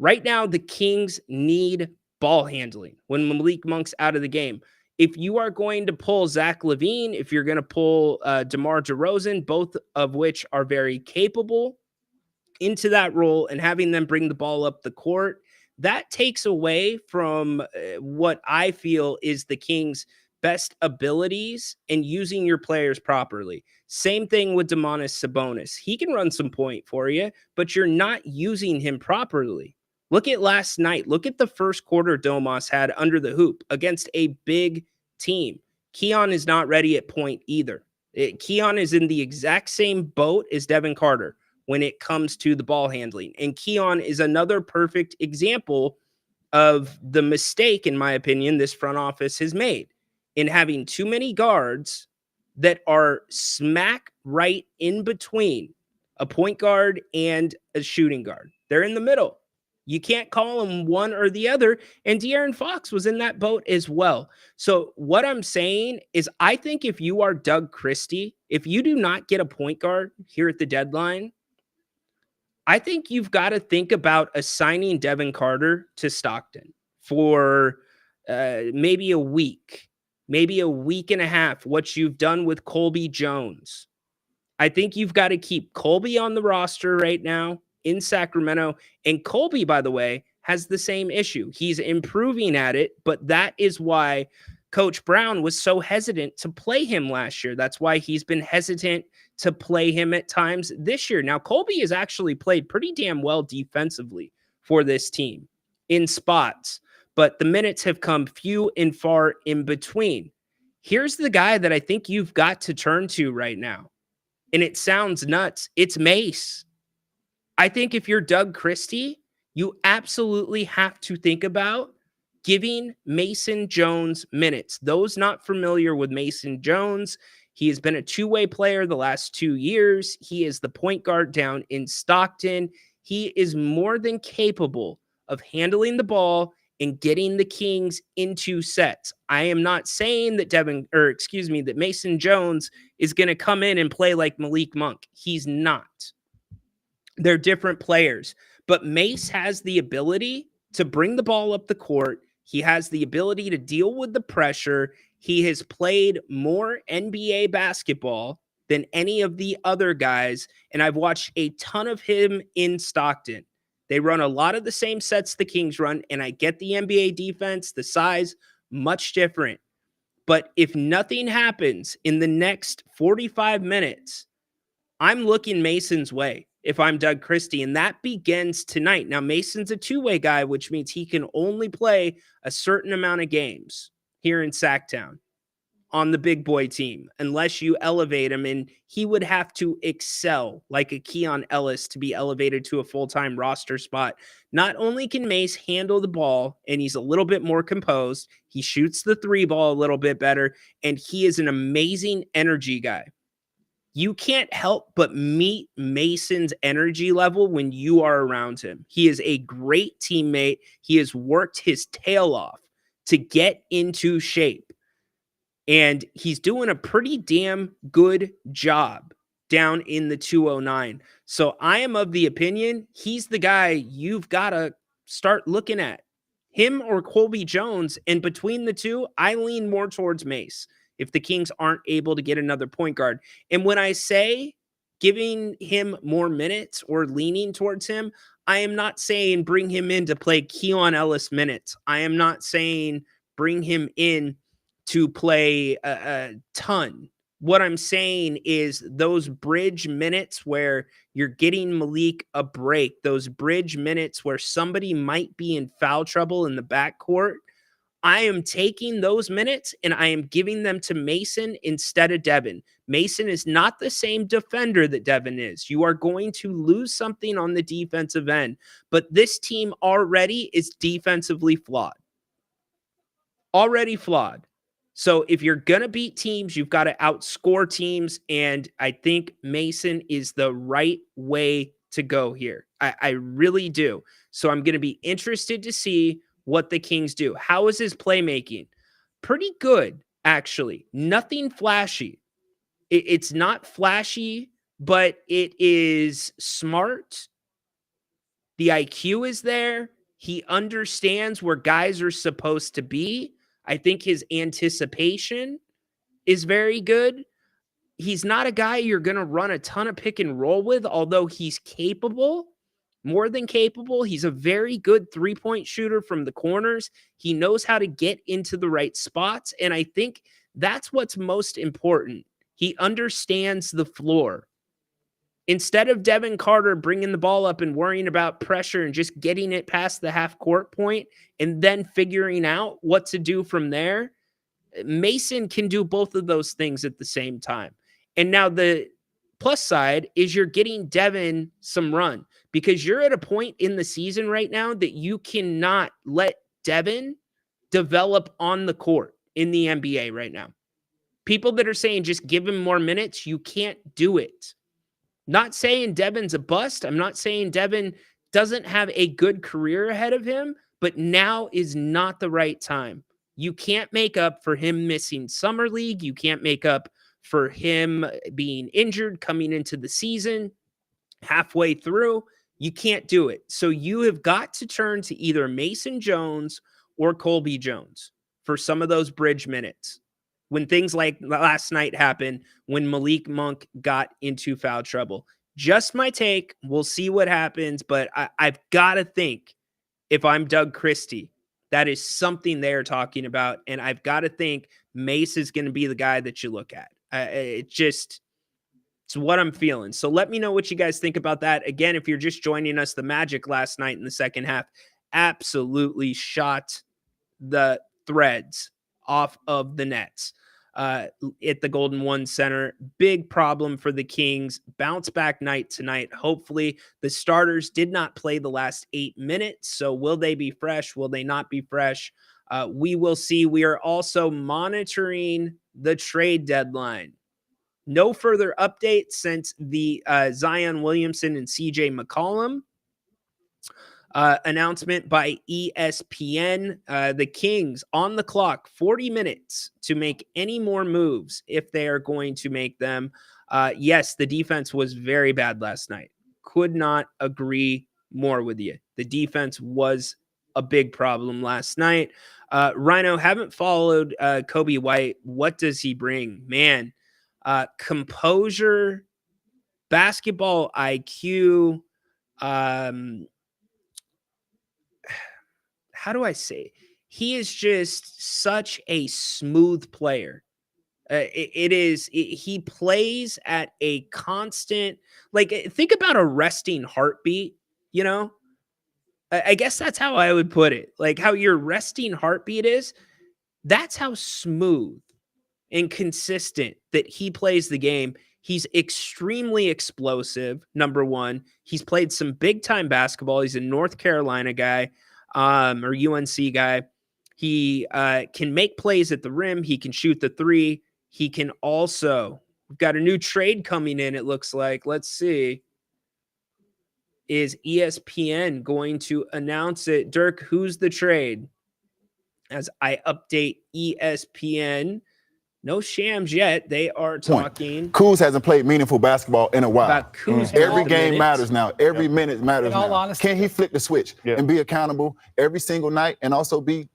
D: Right now, the Kings need ball handling when Malik Monk's out of the game. If you are going to pull Zach LaVine, if you're going to pull DeMar DeRozan, both of which are very capable into that role and having them bring the ball up the court, that takes away from what I feel is the Kings' best abilities and using your players properly. Same thing with Domantas Sabonis. He can run some point for you, but you're not using him properly. Look at last night. Look at the first quarter Domas had under the hoop against a big team. Keon is not ready at point either. Keon is in the exact same boat as Devin Carter when it comes to the ball handling. And Keon is another perfect example of the mistake, in my opinion, this front office has made in having too many guards that are smack right in between a point guard and a shooting guard. They're in the middle. You can't call them one or the other. And De'Aaron Fox was in that boat as well. So what I'm saying is I think if you are Doug Christie, if you do not get a point guard here at the deadline, I think you've got to think about assigning Devin Carter to Stockton for maybe a week and a half, what you've done with Colby Jones. I think you've got to keep Colby on the roster right now in Sacramento. And Colby, by the way, has the same issue. He's improving at it, but that is why Coach Brown was so hesitant to play him last year. That's why he's been hesitant to play him at times this year. Now, Colby has actually played pretty damn well defensively for this team in spots, but the minutes have come few and far in between. Here's the guy that I think you've got to turn to right now. And it sounds nuts. It's Mace. I think if you're Doug Christie, you absolutely have to think about giving Mason Jones minutes. Those not familiar with Mason Jones, he has been a two-way player the last 2 years. He is the point guard down in Stockton. He is more than capable of handling the ball and getting the Kings into sets. I am not saying that that Mason Jones is going to come in and play like Malik Monk. He's not. They're different players. But Mace has the ability to bring the ball up the court. He has the ability to deal with the pressure. He has played more NBA basketball than any of the other guys, and I've watched a ton of him in Stockton. They run a lot of the same sets the Kings run, and I get the NBA defense, the size, much different. But if nothing happens in the next 45 minutes, I'm looking Mason's way if I'm Doug Christie, and that begins tonight. Now, Mason's a two-way guy, which means he can only play a certain amount of games here in Sacktown on the big boy team, unless you elevate him, and he would have to excel like a Keon Ellis to be elevated to a full-time roster spot. Not only can Mace handle the ball, and he's a little bit more composed, he shoots the three ball a little bit better, and he is an amazing energy guy. You can't help but meet Mason's energy level when you are around him. He is a great teammate. He has worked his tail off to get into shape. And he's doing a pretty damn good job down in the 209. So I am of the opinion he's the guy you've got to start looking at. Him or Colby Jones. And between the two, I lean more towards Mace if the Kings aren't able to get another point guard. And when I say giving him more minutes or leaning towards him, I am not saying bring him in to play Keon Ellis minutes. I am not saying bring him in to play a ton. What I'm saying is those bridge minutes where you're getting Malik a break, those bridge minutes where somebody might be in foul trouble in the backcourt, I am taking those minutes and I am giving them to Mason instead of Devin. Mason is not the same defender that Devin is. You are going to lose something on the defensive end, but this team already is defensively flawed. Already flawed. So if you're going to beat teams, you've got to outscore teams, and I think Mason is the right way to go here. I really do. So I'm going to be interested to see what the Kings do. How is his playmaking? Pretty good, actually. Nothing flashy. It's not flashy, but it is smart. The IQ is there. He understands where guys are supposed to be. I think his anticipation is very good. He's not a guy you're going to run a ton of pick and roll with, although he's capable. More than capable. He's a very good three-point shooter from the corners. He knows how to get into the right spots, and I think that's what's most important. He understands the floor. Instead of Devin Carter bringing the ball up and worrying about pressure and just getting it past the half-court point and then figuring out what to do from there, Mason can do both of those things at the same time. And now the plus side is you're getting Devin some run, because you're at a point in the season right now that you cannot let Devin develop on the court in the NBA right now. People that are saying just give him more minutes, you can't do it. Not saying Devin's a bust. I'm not saying Devin doesn't have a good career ahead of him, but now is not the right time. You can't make up for him missing summer league. You can't make up for him being injured coming into the season halfway through. You can't do it. So you have got to turn to either Mason Jones or Colby Jones for some of those bridge minutes. When things like last night happened, when Malik Monk got into foul trouble. Just my take. We'll see what happens, but I've got to think, if I'm Doug Christie, that is something they are talking about, and I've got to think Mace is going to be the guy that you look at. It's what I'm feeling. So let me know what you guys think about that. Again, if you're just joining us, the Magic last night in the second half absolutely shot the threads off of the nets at the Golden One Center. Big problem for the Kings. Bounce back night tonight. Hopefully the starters did not play the last 8 minutes. So will they be fresh? Will they not be fresh? We will see. We are also monitoring the trade deadline. No further updates since the Zion Williamson and CJ McCollum announcement by ESPN. The Kings on the clock, 40 minutes to make any more moves if they are going to make them. Yes, the defense was very bad last night. Could not agree more with you. The defense was a big problem last night. Rhino, haven't followed Kobe White. What does he bring? Man, composure, basketball IQ, how do I say? He is just such a smooth player. He plays at a constant, like, think about a resting heartbeat, you know? I guess that's how I would put it. Like how your resting heartbeat is, that's how smooth and consistent that he plays the game. He's extremely explosive, number one. He's played some big-time basketball. He's a North Carolina guy, or UNC guy. He can make plays at the rim. He can shoot the three. He can also, we've got a new trade coming in, it looks like. Let's see. Is ESPN going to announce it? Dirk, who's the trade? As I update ESPN. No shams yet. They are talking.
R: Kuz hasn't played meaningful basketball in a while.
D: About Kuz
R: Every game matters now. Every minute matters
G: In all
R: now.
G: honesty.
R: Can he flip the switch and be accountable every single night and also be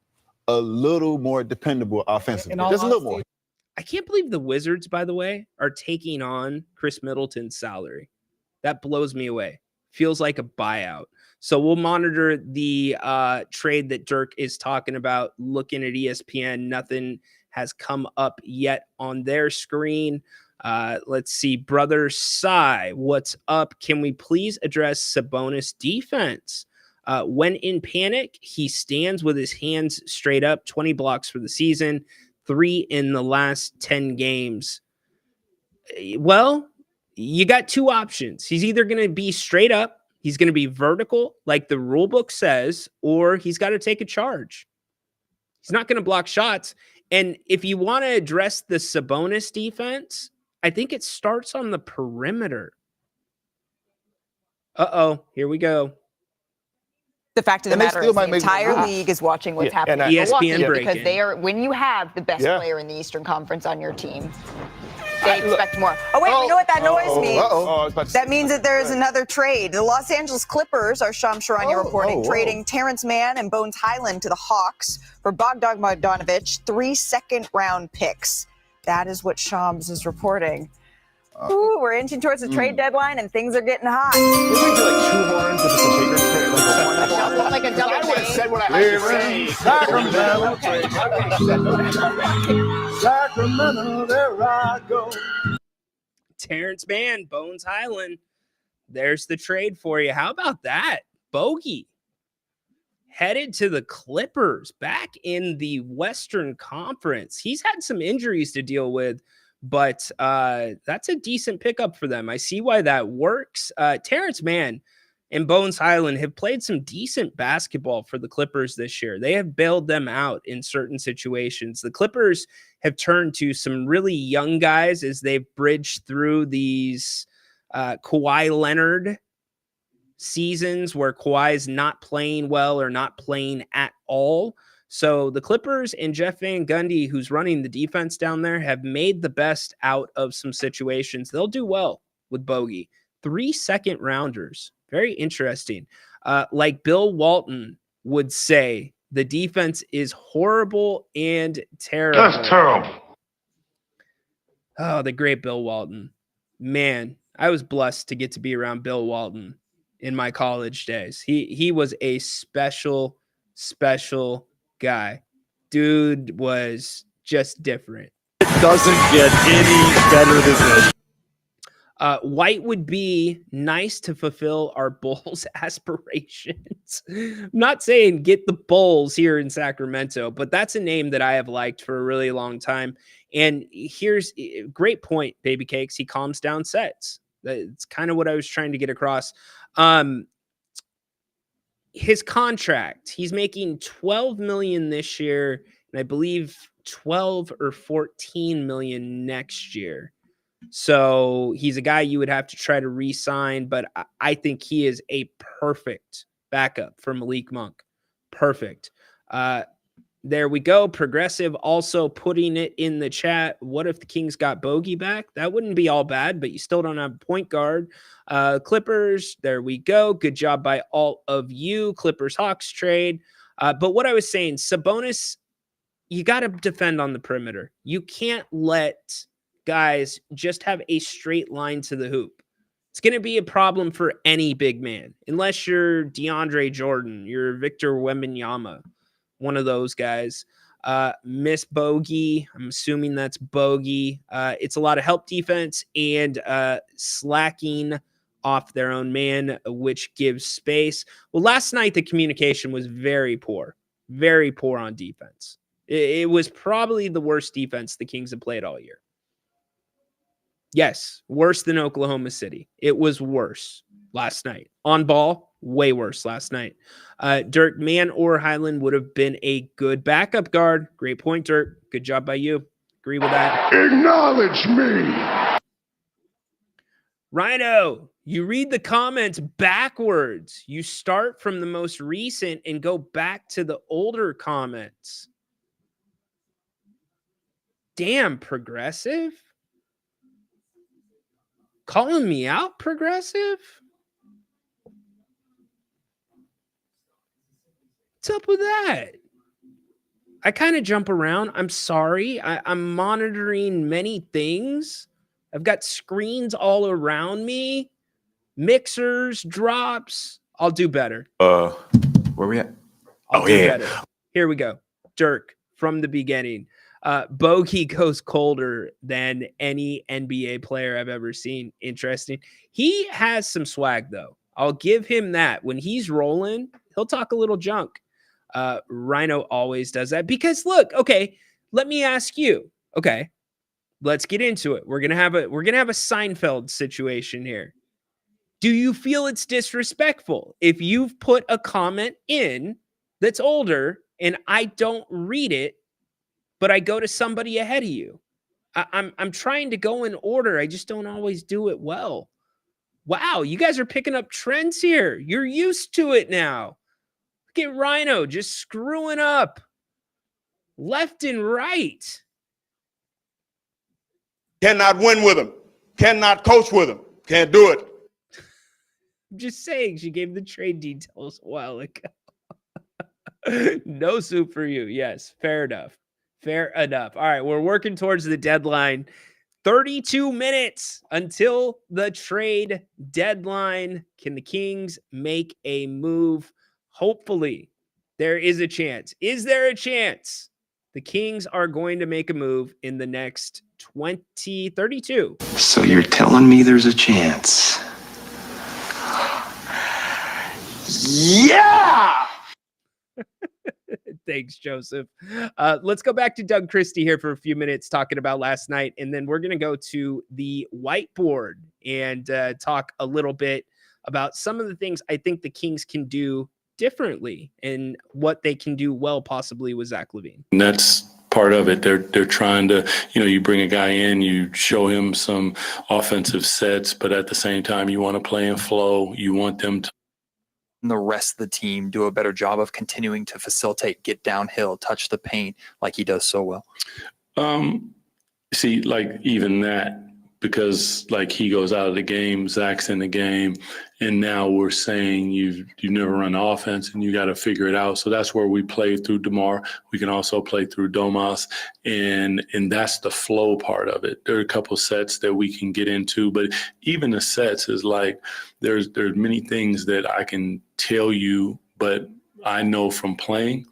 R: a little more dependable offensively? Just a little more.
D: I can't believe the Wizards, by the way, are taking on Chris Middleton's salary. That blows me away. Feels like a buyout. So we'll monitor the trade that Dirk is talking about. Looking at ESPN, nothing has come up yet on their screen. Let's see. Brother Sai, what's up? Can we please address Sabonis' defense? When in panic, he stands with his hands straight up. 20 blocks for the season. 3 in the last 10 games. Well, you got two options. He's either going to be straight up, he's going to be vertical like the rule book says, or he's got to take a charge. He's not going to block shots. And if you want to address the Sabonis defense, I think it starts on the perimeter. Uh-oh, here we go.
S: The fact of the matter is the entire league is watching what's happening in
D: ESPN
S: Milwaukee
D: breaking.
S: because when you have the best player in the Eastern Conference on your team, they expect more. Oh, wait, you know what that noise means? That means that there's another trade. The Los Angeles Clippers, our Shams Charania reporting, trading Terrence Mann and Bones Highland to the Hawks for Bogdanovic, 3 second-round picks. That is what Shams is reporting. Ooh, we're inching towards the trade deadline, and things are getting hot.
E: We do like 2 horns if it's a bigger trade,
S: Like a double
E: I would have
S: trade.
E: said what I had to say.
C: Sacramento, there I go.
D: Terrence Mann, Bones Highland. There's the trade for you. How about that? Bogey headed to the Clippers back in the Western Conference. He's had some injuries to deal with, but that's a decent pickup for them. I see why that works. Terrence Mann and Bones Highland have played some decent basketball for the Clippers this year. They have bailed them out in certain situations. The Clippers have turned to some really young guys as they've bridged through these Kawhi Leonard seasons where Kawhi's not playing well or not playing at all. So the Clippers and Jeff Van Gundy, who's running the defense down there, have made the best out of some situations. They'll do well with Bogey. 3 second rounders. Very interesting. Like Bill Walton would say, the defense is horrible and terrible.
C: That's terrible.
D: Oh, the great Bill Walton. Man, I was blessed to get to be around Bill Walton in my college days. He was a special guy. Dude was just different.
F: It doesn't get any better than this.
D: White would be nice to fulfill our Bulls aspirations. I'm not saying get the Bulls here in Sacramento, but that's a name that I have liked for a really long time. And here's a great point, Baby Cakes. He calms down sets. That's kind of what I was trying to get across. His contract, he's making $12 million this year, and I believe 12 or 14 million next year. So he's a guy you would have to try to re-sign, but I think he is a perfect backup for Malik Monk. Perfect. There we go. Progressive also putting it in the chat. What if the Kings got Bogey back? That wouldn't be all bad, but you still don't have a point guard. Clippers, there we go. Good job by all of you. Clippers Hawks trade. But what I was saying, Sabonis, you got to defend on the perimeter. You can't let guys just have a straight line to the hoop. It's going to be a problem for any big man, unless you're DeAndre Jordan, you're Victor Wembanyama, one of those guys. Miss Bogey, I'm assuming that's Bogey. It's a lot of help defense and slacking off their own man, which gives space. Well, last night, the communication was very poor on defense. It was probably the worst defense the Kings have played all year. Yes, worse than Oklahoma City. It was worse last night. On ball, way worse last night. Dirk, Mann or Highland would have been a good backup guard. Great point, Dirk. Good job by you. Agree with that.
C: Acknowledge me.
D: Rhino, you read the comments backwards. You start from the most recent and go back to the older comments. Damn, Progressive. Calling me out, Progressive? What's up with that? I kind of jump around. I'm sorry. I'm monitoring many things. I've got screens all around me, mixers, drops. I'll do better.
F: Where we at?
D: I'll do better. Here we go. Dirk from the beginning. Bogey goes colder than any NBA player I've ever seen. Interesting. He has some swag, though. I'll give him that. When he's rolling, he'll talk a little junk. Rhino always does that because look, okay, let me ask you. Okay, let's get into it. We're gonna have a Seinfeld situation here. Do you feel it's disrespectful if you've put a comment in that's older and I don't read it, but I go to somebody ahead of you? I'm trying to go in order. I just don't always do it well. Wow, you guys are picking up trends here. You're used to it now. Look at Rhino just screwing up left and right.
F: Cannot win with him. Cannot coach with him. Can't do it.
D: I'm just saying, she gave the trade details a while ago. No soup for you. Yes, fair enough. Fair enough. All right, we're working towards the deadline. 32 minutes until the trade deadline. Can the Kings make a move? Hopefully, there is a chance. Is there a chance the Kings are going to make a move in the next 32?
C: So you're telling me there's a chance? Yeah!
D: Thanks, Joseph. Let's go back to Doug Christie here for a few minutes talking about last night, and then we're going to go to the whiteboard and talk a little bit about some of the things I think the Kings can do differently and what they can do well possibly with Zach LaVine.
P: And that's part of it. They're trying to, you bring a guy in, you show him some offensive sets, but at the same time, you want to play in flow. You want them to.
Q: And the rest of the team do a better job of continuing to facilitate, get downhill, touch the paint like he does so well.
P: See, like even that, because like he goes out of the game, Zach's in the game, and now we're saying you never run offense and you got to figure it out. So that's where we play through DeMar. We can also play through Domas, and that's the flow part of it. There are a couple sets that we can get into, but even the sets is like there's many things that I can tell you, but I know from playing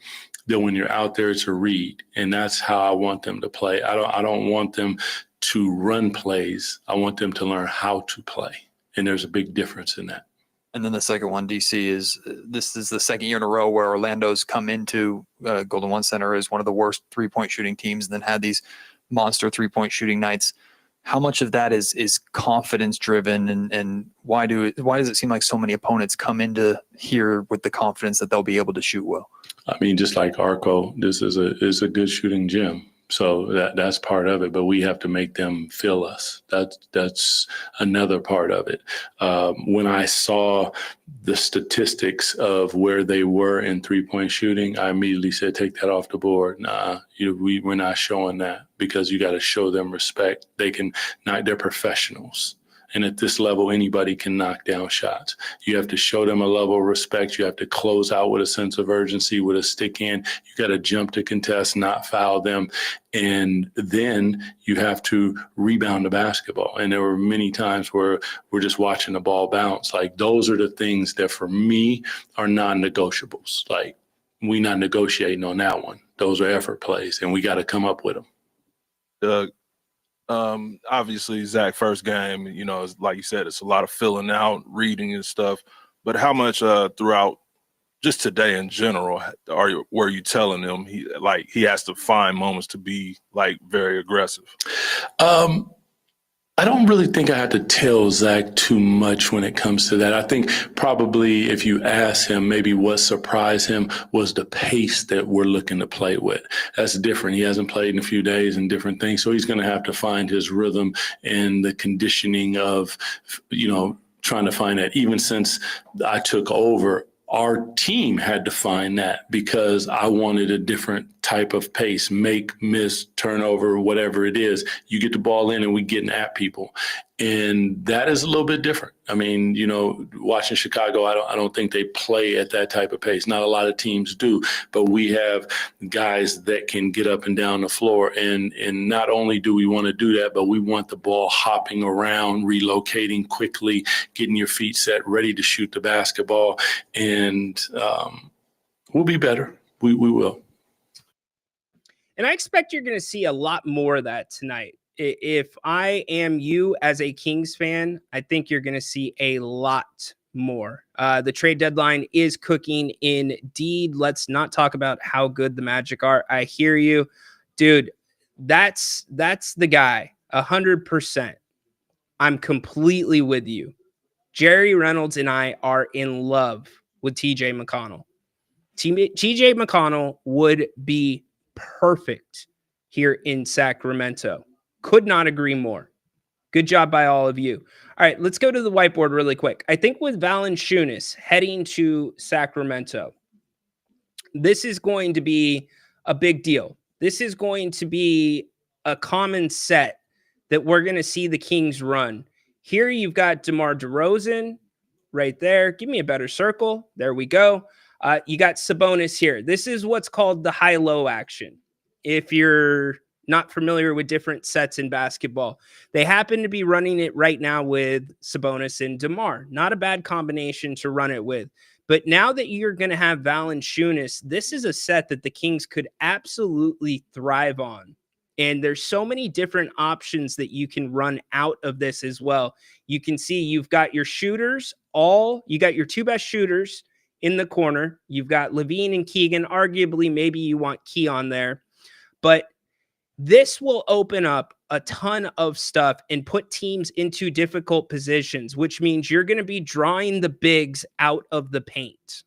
P: that when you're out there, it's a read, and that's how I want them to play. I don't want them to run plays. I want them to learn how to play. And there's a big difference in that.
Q: And then the second one, DC, is this is the second year in a row where Orlando's come into Golden One Center as one of the worst three-point shooting teams and then had these monster three-point shooting nights. How much of that is confidence driven, and why does it seem like so many opponents come into here with the confidence that they'll be able to shoot well?
P: I mean, just like Arco, this is a good shooting gym. So that's part of it, but we have to make them feel us. That's another part of it. When I saw the statistics of where they were in three-point shooting, I immediately said, take that off the board. Nah, we're not showing that, because you got to show them respect. They're professionals. And at this level, anybody can knock down shots. You have to show them a level of respect. You have to close out with a sense of urgency, with a stick in. You got to jump to contest, not foul them. And then you have to rebound the basketball. And there were many times where we're just watching the ball bounce. Like, those are the things that for me are non-negotiables. Like, we not negotiating on that one. Those are effort plays, and we got to come up with them.
T: Doug, obviously Zach first game, like you said, it's a lot of filling out, reading and stuff, but how much throughout just today in general were you telling him he has to find moments to be like very aggressive?
P: I don't really think I have to tell Zach too much when it comes to that. I think probably if you ask him, maybe what surprised him was the pace that we're looking to play with. That's different. He hasn't played in a few days and different things. So he's going to have to find his rhythm and the conditioning of, trying to find that. Even since I took over, our team had to find that, because I wanted a different type of pace, make, miss, turnover, whatever it is. You get the ball in and we getting at people. And that is a little bit different. I mean, watching Chicago, I don't think they play at that type of pace. Not a lot of teams do, but we have guys that can get up and down the floor. And not only do we want to do that, but we want the ball hopping around, relocating quickly, getting your feet set, ready to shoot the basketball. And we'll be better. We will.
D: And I expect you're going to see a lot more of that tonight. If I am you as a Kings fan, I think you're going to see a lot more. The trade deadline is cooking indeed. Let's not talk about how good the Magic are. I hear you, dude. That's the guy. 100%. I'm completely with you. Jerry Reynolds and I are in love with TJ McConnell. TJ McConnell would be perfect here in Sacramento. Could not agree more. Good job by all of you. All right, let's go to the whiteboard really quick. I think with Valanciunas heading to Sacramento, this is going to be a big deal. This is going to be a common set that we're going to see the Kings run. Here you've got DeMar DeRozan right there. Give me a better circle. There we go. You got Sabonis here. This is what's called the high-low action. If you're not familiar with different sets in basketball, they happen to be running it right now with Sabonis and DeMar. Not a bad combination to run it with. But now that you're going to have Valanciunas, this is a set that the Kings could absolutely thrive on. And there's so many different options that you can run out of this as well. You can see you've got your shooters, you got your two best shooters in the corner. You've got Levine and Keegan. Arguably, maybe you want Key on there. But this will open up a ton of stuff and put teams into difficult positions, which means you're going to be drawing the bigs out of the paint.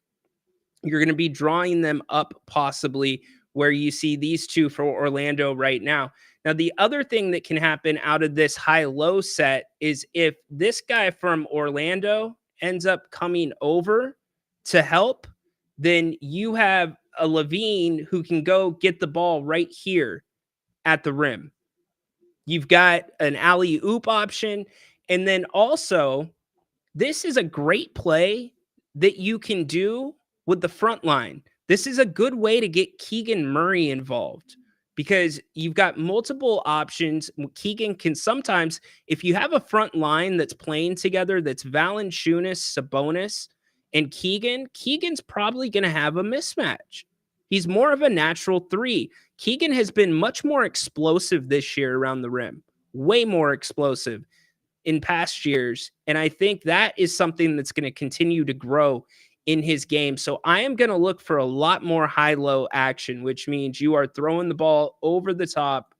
D: You're going to be drawing them up possibly where you see these two for Orlando right now. Now, the other thing that can happen out of this high-low set is if this guy from Orlando ends up coming over to help, then you have a Levine who can go get the ball right here at the rim. You've got an alley-oop option. And then also, this is a great play that you can do with the front line. This is a good way to get Keegan Murray involved because you've got multiple options. Keegan can sometimes, if you have a front line that's playing together, that's Valanciunas, Sabonis, and Keegan's probably going to have a mismatch. He's more of a natural 3. Keegan has been much more explosive this year around the rim, way more explosive in past years. And I think that is something that's going to continue to grow in his game. So I am going to look for a lot more high-low action, which means you are throwing the ball over the top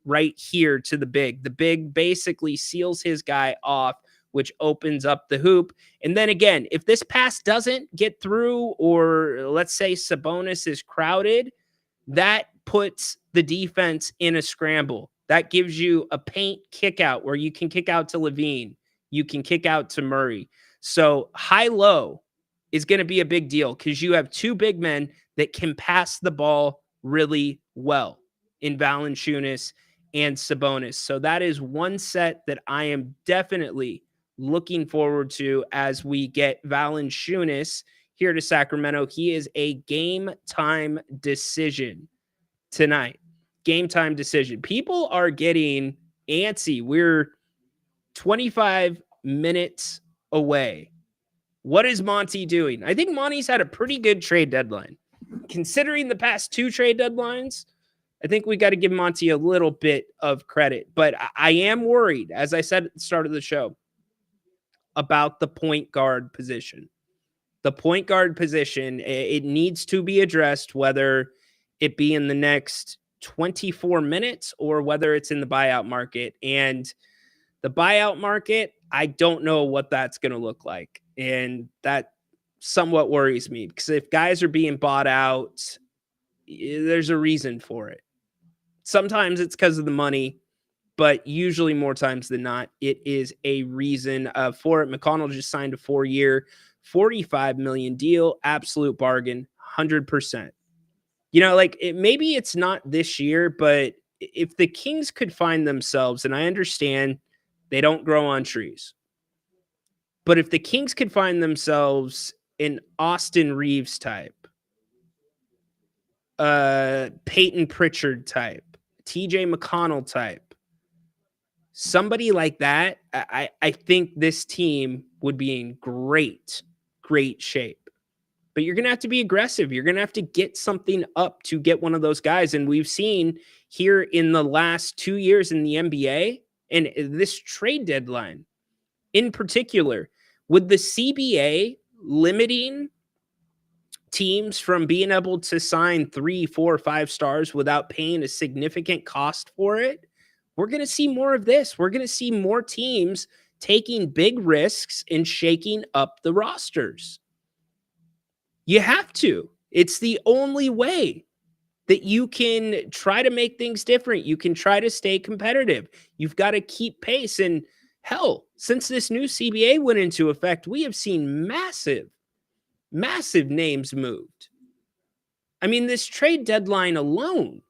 D: right here to the big. The big basically seals his guy off, which opens up the hoop. And then again, if this pass doesn't get through, or let's say Sabonis is crowded, that puts the defense in a scramble. That gives you a paint kick out where you can kick out to Levine. You can kick out to Murray. So high-low is going to be a big deal because you have 2 big men that can pass the ball really well in Valanciunas and Sabonis. So that is one set that I am definitely looking forward to as we get Valanciunas here to Sacramento. He is a game time decision tonight. Game time decision. People are getting antsy. We're 25 minutes away. What is Monty doing? I think Monty's had a pretty good trade deadline. Considering the past 2 trade deadlines, I think we got to give Monty a little bit of credit. But I am worried, as I said at the start of the show, about the point guard position. The point guard position, it needs to be addressed, whether it be in the next 24 minutes or whether it's in the buyout market. And the buyout market, I don't know what that's going to look like. And that somewhat worries me because if guys are being bought out, there's a reason for it. Sometimes it's because of the money, but usually more times than not, it is a reason for it. McConnell just signed a 4-year, $45 million deal, absolute bargain, 100%. You know, like maybe it's not this year, but if the Kings could find themselves, and I understand they don't grow on trees, but if the Kings could find themselves an Austin Reeves type, Peyton Pritchard type, TJ McConnell type, somebody like that, I think this team would be in great shape. But you're going to have to be aggressive. You're going to have to get something up to get one of those guys. And we've seen here in the last 2 years in the NBA and this trade deadline in particular, with the CBA limiting teams from being able to sign 3, 4, 5 stars without paying a significant cost for it, we're going to see more of this. We're going to see more teams taking big risks and shaking up the rosters. You have to. It's the only way that you can try to make things different. You can try to stay competitive. You've got to keep pace. And hell, since this new CBA went into effect, we have seen massive names moved. I mean, this trade deadline alone,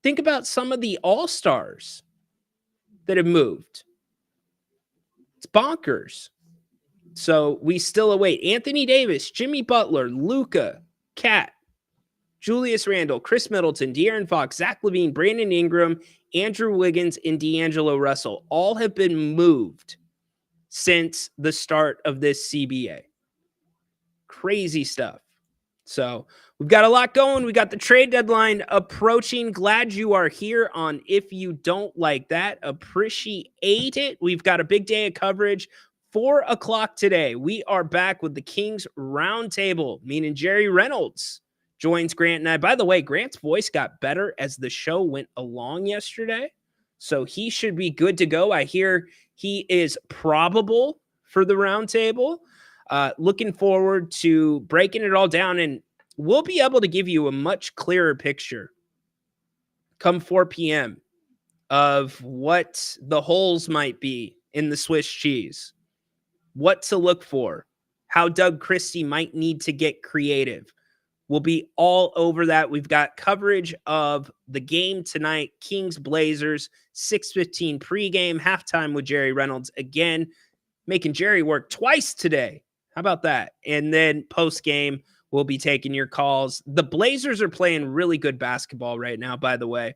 D: think about some of the all-stars that have moved. It's bonkers. So we still await Anthony Davis, Jimmy Butler, Luka, Cat, Julius Randle, Chris Middleton, De'Aaron Fox, Zach LaVine, Brandon Ingram, Andrew Wiggins, and D'Angelo Russell. All have been moved since the start of this CBA. Crazy stuff. So we've got a lot going. We got the trade deadline approaching. Glad you are here on If You Don't Like That. Appreciate it. We've got a big day of coverage. 4 o'clock today, we are back with the Kings Roundtable, meaning Jerry Reynolds joins Grant and I. By the way, Grant's voice got better as the show went along yesterday, so he should be good to go. I hear he is probable for the Roundtable. Looking forward to breaking it all down, and we'll be able to give you a much clearer picture come 4 p.m. of what the holes might be in the Swiss cheese, what to look for, how Doug Christie might need to get creative, We'll be all over that. We've got coverage of the game tonight, Kings Blazers, 6:15 pregame, halftime with Jerry Reynolds again, making Jerry work twice today. How about that? And then postgame, we'll be taking your calls. The Blazers are playing really good basketball right now, by the way.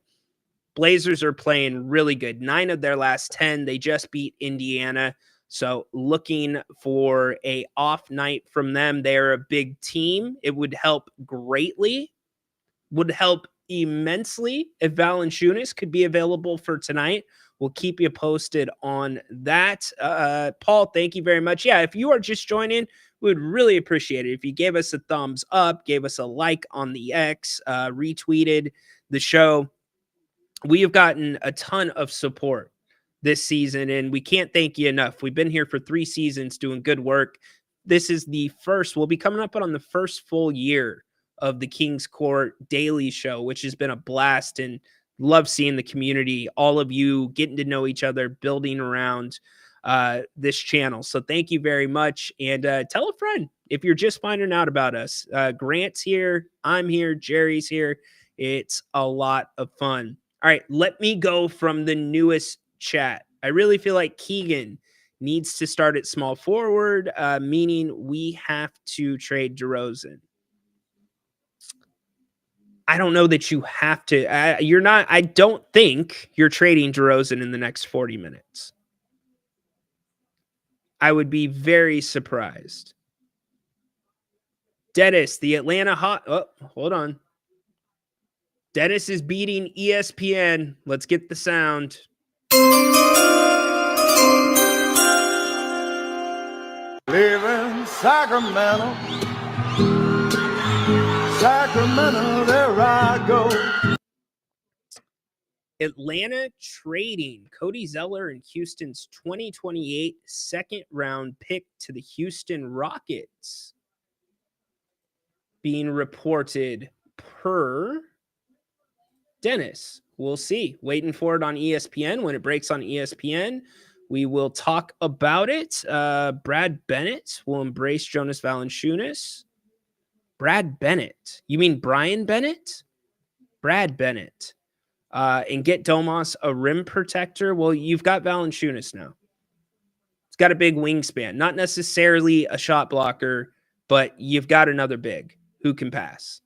D: Blazers are playing really good. 9 of their last 10. They just beat Indiana. So looking for a off night from them. They're a big team. It would help greatly, would help immensely if Valanciunas could be available for tonight. We'll keep you posted on that. Paul, thank you very much. Yeah, if you are just joining, we would really appreciate it if you gave us a thumbs up, gave us a like on the X, retweeted the show. We have gotten a ton of support this season, and we can't thank you enough. We've been here for 3 seasons doing good work. This is the first, we'll be coming up on the first full year of the Kings Court Daily Show, which has been a blast, and love seeing the community, all of you getting to know each other, building around this channel. So thank you very much, and tell a friend if you're just finding out about us. Grant's here, I'm here, Jerry's here. It's a lot of fun. All right, let me go from the newest chat. I really feel like Keegan needs to start at small forward, meaning we have to trade DeRozan. I don't know that you have to. I don't think you're trading DeRozan in the next 40 minutes. I would be very surprised. Dennis, the Atlanta Hawks. Oh, hold on. Dennis is beating ESPN. Let's get the sound.
C: Live in Sacramento, Sacramento, there I go.
D: Atlanta trading Cody Zeller and Houston's 2028 second-round pick to the Houston Rockets. Being reported per Dennis. We'll see. Waiting for it on ESPN. When it breaks on ESPN, we will talk about it. Brad Bennett will embrace Jonas Valanciunas. Brad Bennett. You mean Brian Bennett? Brad Bennett. And get Domas a rim protector. Well, you've got Valanciunas now. It's got a big wingspan. Not necessarily a shot blocker, but you've got another big who can pass.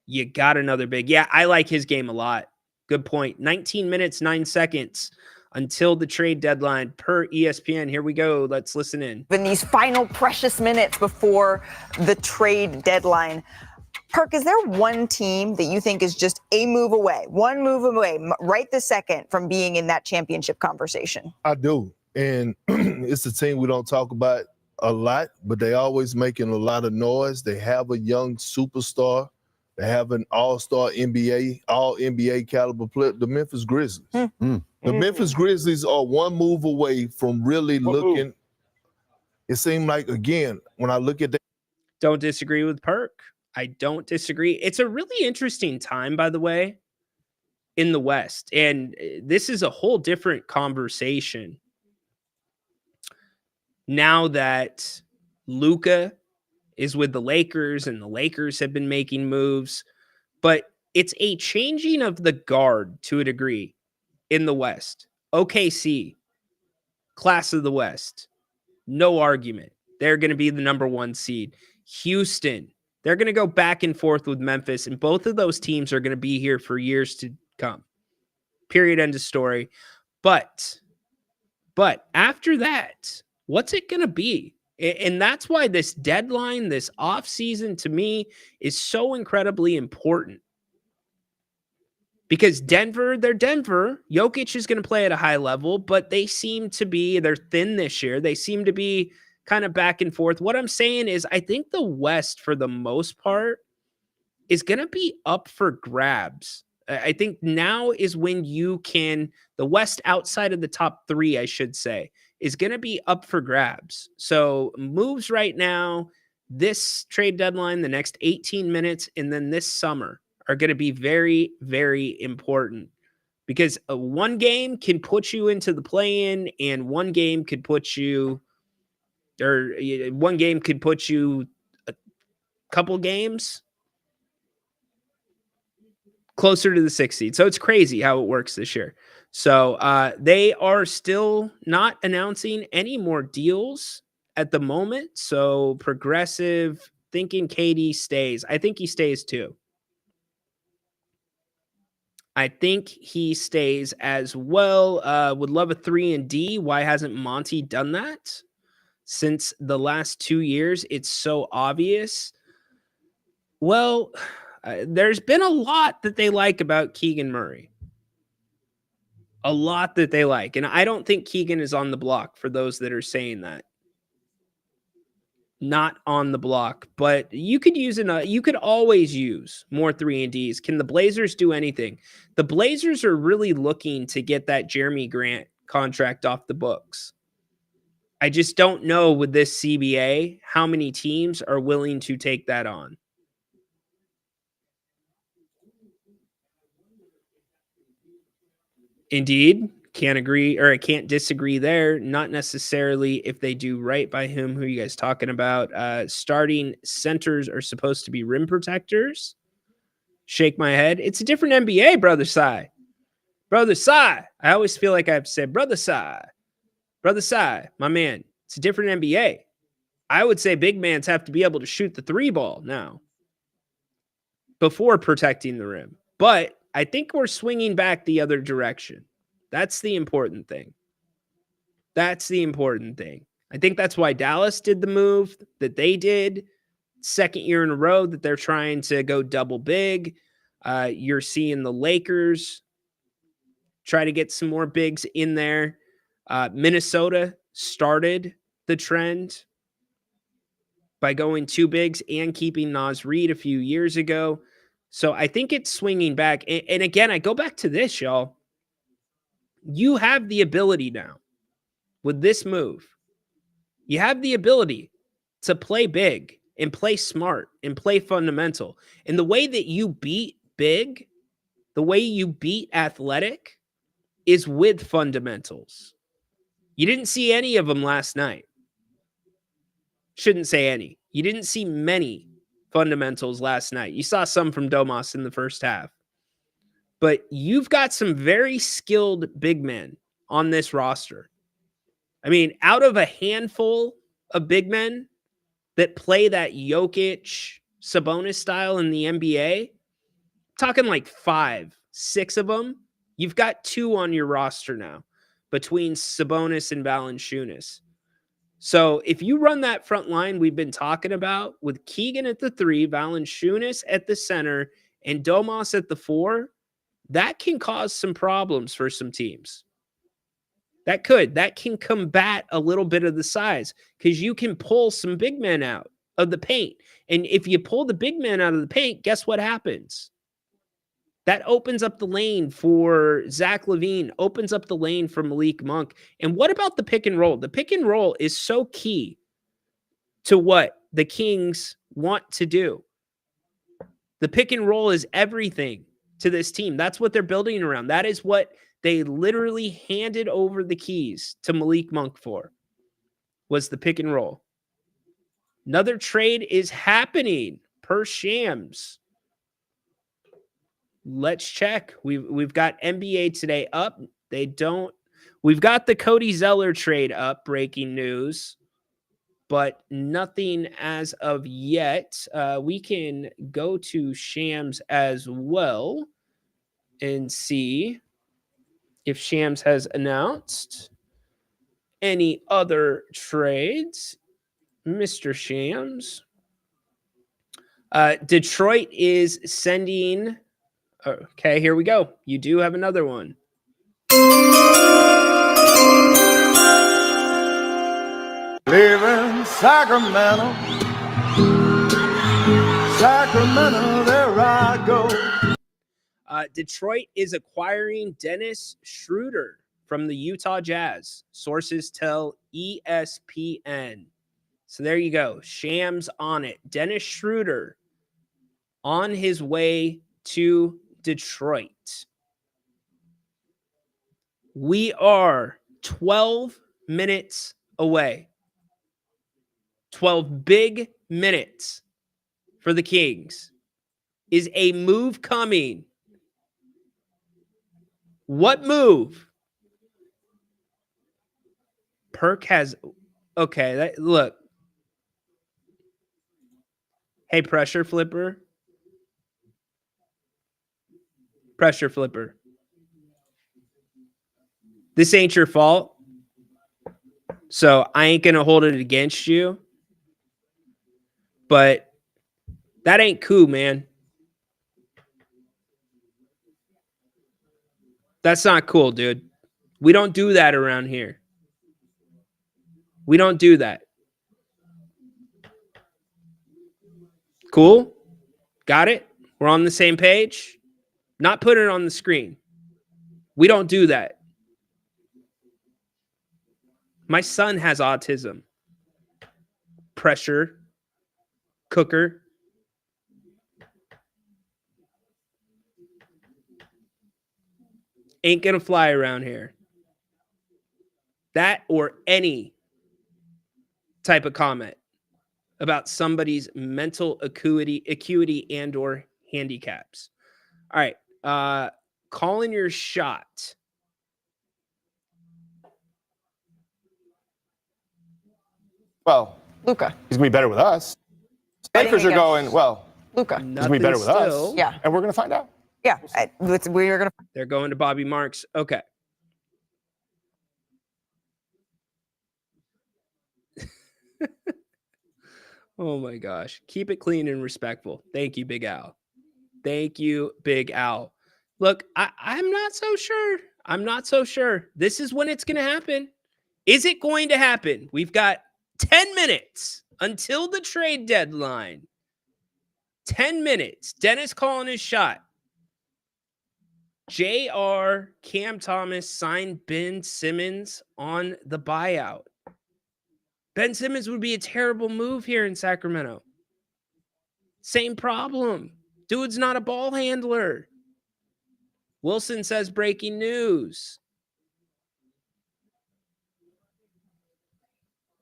D: You got another big. Yeah, I like his game a lot. Good point. 19 minutes, 9 seconds until the trade deadline per ESPN. Here we go. Let's listen in.
S: In these final precious minutes before the trade deadline, Perk, is there one team that you think is just one move away, right this second from being in that championship conversation?
I: I do. And it's a team we don't talk about a lot, but they always making a lot of noise. They have a young superstar. They have an all-star NBA, all-NBA caliber player, the Memphis Grizzlies. The Memphis Grizzlies are one move away from really looking. It seemed like, again, when I look at that.
D: Don't disagree with Perk. I don't disagree. It's a really interesting time, by the way, in the West. And this is a whole different conversation now that Luka is with the Lakers and the Lakers have been making moves, but it's a changing of the guard to a degree in the West. OKC, class of the West, no argument. They're going to be the number 1 seed. Houston, they're going to go back and forth with Memphis, and both of those teams are going to be here for years to come. Period. End of story. But after that, what's it going to be? And that's why this deadline, this offseason, to me, is so incredibly important. Because Denver, they're Denver. Jokic is going to play at a high level, but they're thin this year. They seem to be kind of back and forth. What I'm saying is I think the West, for the most part, is going to be up for grabs. I think now is when the West outside of the top 3, I should say, is going to be up for grabs. So moves right now, this trade deadline, the next 18 minutes, and then this summer are going to be very, very important because one game can put you into the play-in and one game could put you a couple games closer to the 6th seed. So it's crazy how it works this year. So they are still not announcing any more deals at the moment. So Progressive thinking KD stays. I think he stays too. I think he stays as well. Would love a 3-and-D. Why hasn't Monty done that? Since the last 2 years, it's so obvious. Well, there's been a lot that they like about Keegan Murray. A lot that they like. And I don't think Keegan is on the block for those that are saying that. Not on the block, but you could always use more 3-and-Ds. Can the Blazers do anything? The Blazers are really looking to get that Jeremy Grant contract off the books. I just don't know with this CBA how many teams are willing to take that on. Indeed. Can't agree, or I can't disagree there. Not necessarily if they do right by him. Who are you guys talking about? Starting centers are supposed to be rim protectors. Shake my head. It's a different NBA, Brother Sai. Brother Sai. I always feel like I have to say, Brother Sai. Brother Sai, my man. It's a different NBA. I would say big mans have to be able to shoot the 3 ball now before protecting the rim. But I think we're swinging back the other direction. That's the important thing. That's the important thing. I think that's why Dallas did the move that they did. Second year in a row that they're trying to go double big. You're seeing the Lakers try to get some more bigs in there. Minnesota started the trend by going 2 bigs and keeping Naz Reid a few years ago. So I think it's swinging back. And again, I go back to this, y'all. You have the ability now with this move. You have the ability to play big and play smart and play fundamental. And the way that you beat big, the way you beat athletic is with fundamentals. You didn't see any of them last night. Shouldn't say any. You didn't see many fundamentals last night. You saw some from Domas in the first half. But you've got some very skilled big men on this roster. I mean, out of a handful of big men that play that Jokic, Sabonis style in the NBA, talking like 5, 6 of them, you've got 2 on your roster now between Sabonis and Valanciunas. So if you run that front line we've been talking about with Keegan at the 3, Valanciunas at the center, and Domas at the 4, that can cause some problems for some teams. That can combat a little bit of the size because you can pull some big men out of the paint. And if you pull the big men out of the paint, guess what happens? That opens up the lane for Zach LaVine, opens up the lane for Malik Monk. And what about the pick and roll? The pick and roll is so key to what the Kings want to do. The pick and roll is everything to this team. That's what they're building around. That is what they literally handed over the keys to Malik Monk for, was the pick and roll. Another trade is happening per Shams. Let's check. We've got NBA Today up. We've got the Cody Zeller trade up, breaking news, but nothing as of yet. We can go to Shams as well and see if Shams has announced any other trades. Mr. Shams. Detroit is sending... Okay, here we go. You do have another one.
C: Live in Sacramento, Sacramento, there I go.
D: Detroit is acquiring Dennis Schroeder from the Utah Jazz. Sources tell ESPN. So there you go. Shams on it. Dennis Schroeder on his way to Detroit. We are 12 minutes away. 12 big minutes for the Kings. Is a move coming What move? Perk has. Okay, look. Hey, pressure flipper. Pressure flipper. This ain't your fault. So I ain't going to hold it against you. But that ain't cool, man. That's not cool, dude. We don't do that around here. We don't do that. Cool? Got it? We're on the same page? Not put it on the screen. We don't do that. My son has autism. Pressure. Cooker. Ain't gonna fly around here. That or any type of comment about somebody's mental acuity and or handicaps. All right. Calling your shot.
E: Well,
S: Luka.
E: He's gonna be better with us. Lakers are going well.
S: Luka.
E: He's gonna be better with us.
S: Yeah.
E: And we're gonna find out.
S: Yeah. We're gonna.
D: They're going to Bobby Marks. Okay. Oh my gosh. Keep it clean and respectful. Thank you, Big Al. Thank you, Big Al. Look, I'm not so sure. I'm not so sure. This is when it's going to happen. Is it going to happen? We've got 10 minutes until the trade deadline. 10 minutes. Dennis calling his shot. JR, Cam Thomas signed Ben Simmons on the buyout. Ben Simmons would be a terrible move here in Sacramento. Same problem. Dude's not a ball handler. Wilson says breaking news.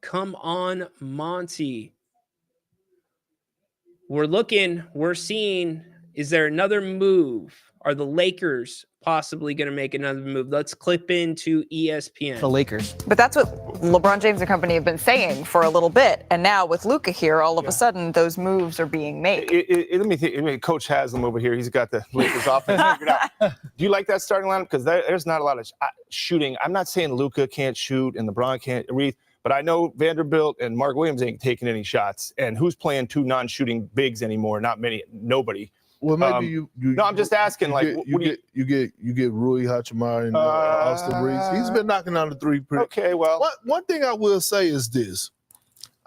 D: Come on, Monty. We're seeing, is there another move? Are the Lakers possibly going to make another move? Let's clip into ESPN.
U: The Lakers.
S: But that's what LeBron James and company have been saying for a little bit. And now with Luka here, all of a sudden, those moves are being made.
E: Let me think. I mean, Coach Haslam over here. He's got the Lakers offense figured out. Do you like that starting lineup? Because there's not a lot of shooting. I'm not saying Luka can't shoot and LeBron can't read, but I know Vanderbilt and Mark Williams ain't taking any shots. And who's playing two non-shooting bigs anymore? Not many. Nobody.
I: Well, maybe you.
E: No, I'm just asking.
I: You get Rui Hachimura and Austin Reeves. He's been knocking on the three.
E: Okay, well,
I: one thing I will say is this: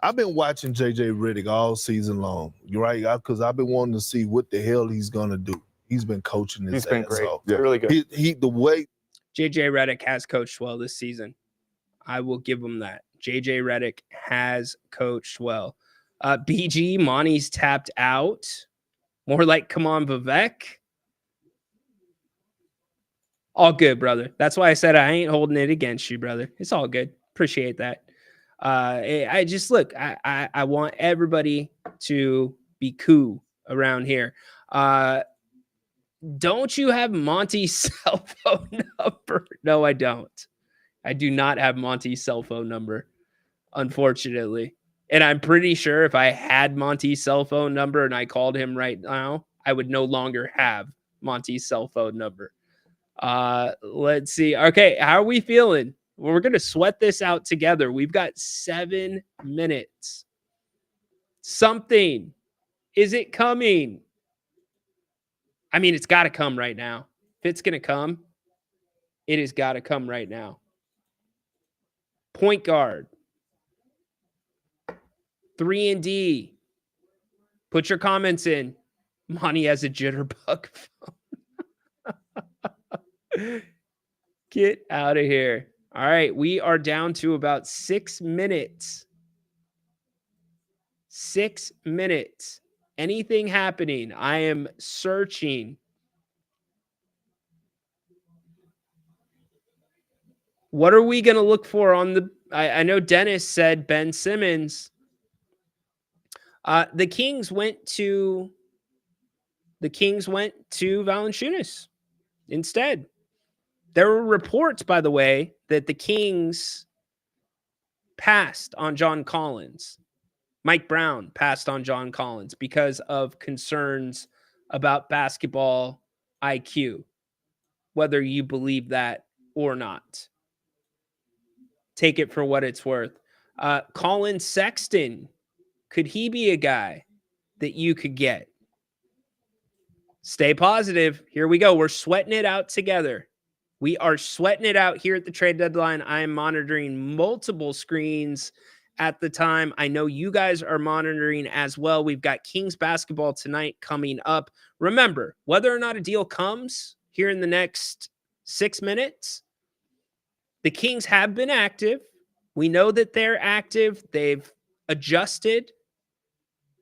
I: I've been watching JJ Redick all season long, right? Because I've been wanting to see what the hell he's gonna do. He's been coaching his
E: He's been
I: ass
E: great.
I: off.
E: Yeah. Really good.
I: He the way
D: JJ Redick has coached well this season. I will give him that. JJ Redick has coached well. BG Monty's tapped out. More like, come on, Vivek. All good, brother. That's why I said I ain't holding it against you, brother. It's all good. Appreciate that. I just, look, I want everybody to be cool around here. Don't you have Monty's cell phone number? No, I don't. I do not have Monty's cell phone number, unfortunately. And I'm pretty sure if I had Monty's cell phone number and I called him right now, I would no longer have Monty's cell phone number. Let's see. Okay, how are we feeling? Well, we're going to sweat this out together. We've got 7 minutes. Something. Is it coming? I mean, it's got to come right now. If it's going to come, it has got to come right now. Point guard. 3-and-D. Put your comments in. Monty has a jitterbug phone. Get out of here. All right, we are down to about 6 minutes. 6 minutes. Anything happening? I am searching. What are we going to look for on the... I know Dennis said Ben Simmons. The Kings went to Valanciunas instead. There were reports, by the way, that the Kings passed on John Collins. Mike Brown passed on John Collins because of concerns about basketball IQ, whether you believe that or not. Take it for what it's worth. Colin Sexton, could he be a guy that you could get? Stay positive. Here we go. We're sweating it out together. We are sweating it out here at the trade deadline. I am monitoring multiple screens at the time. I know you guys are monitoring as well. We've got Kings basketball tonight coming up. Remember, whether or not a deal comes here in the next 6 minutes, the Kings have been active. We know that they're active. They've adjusted.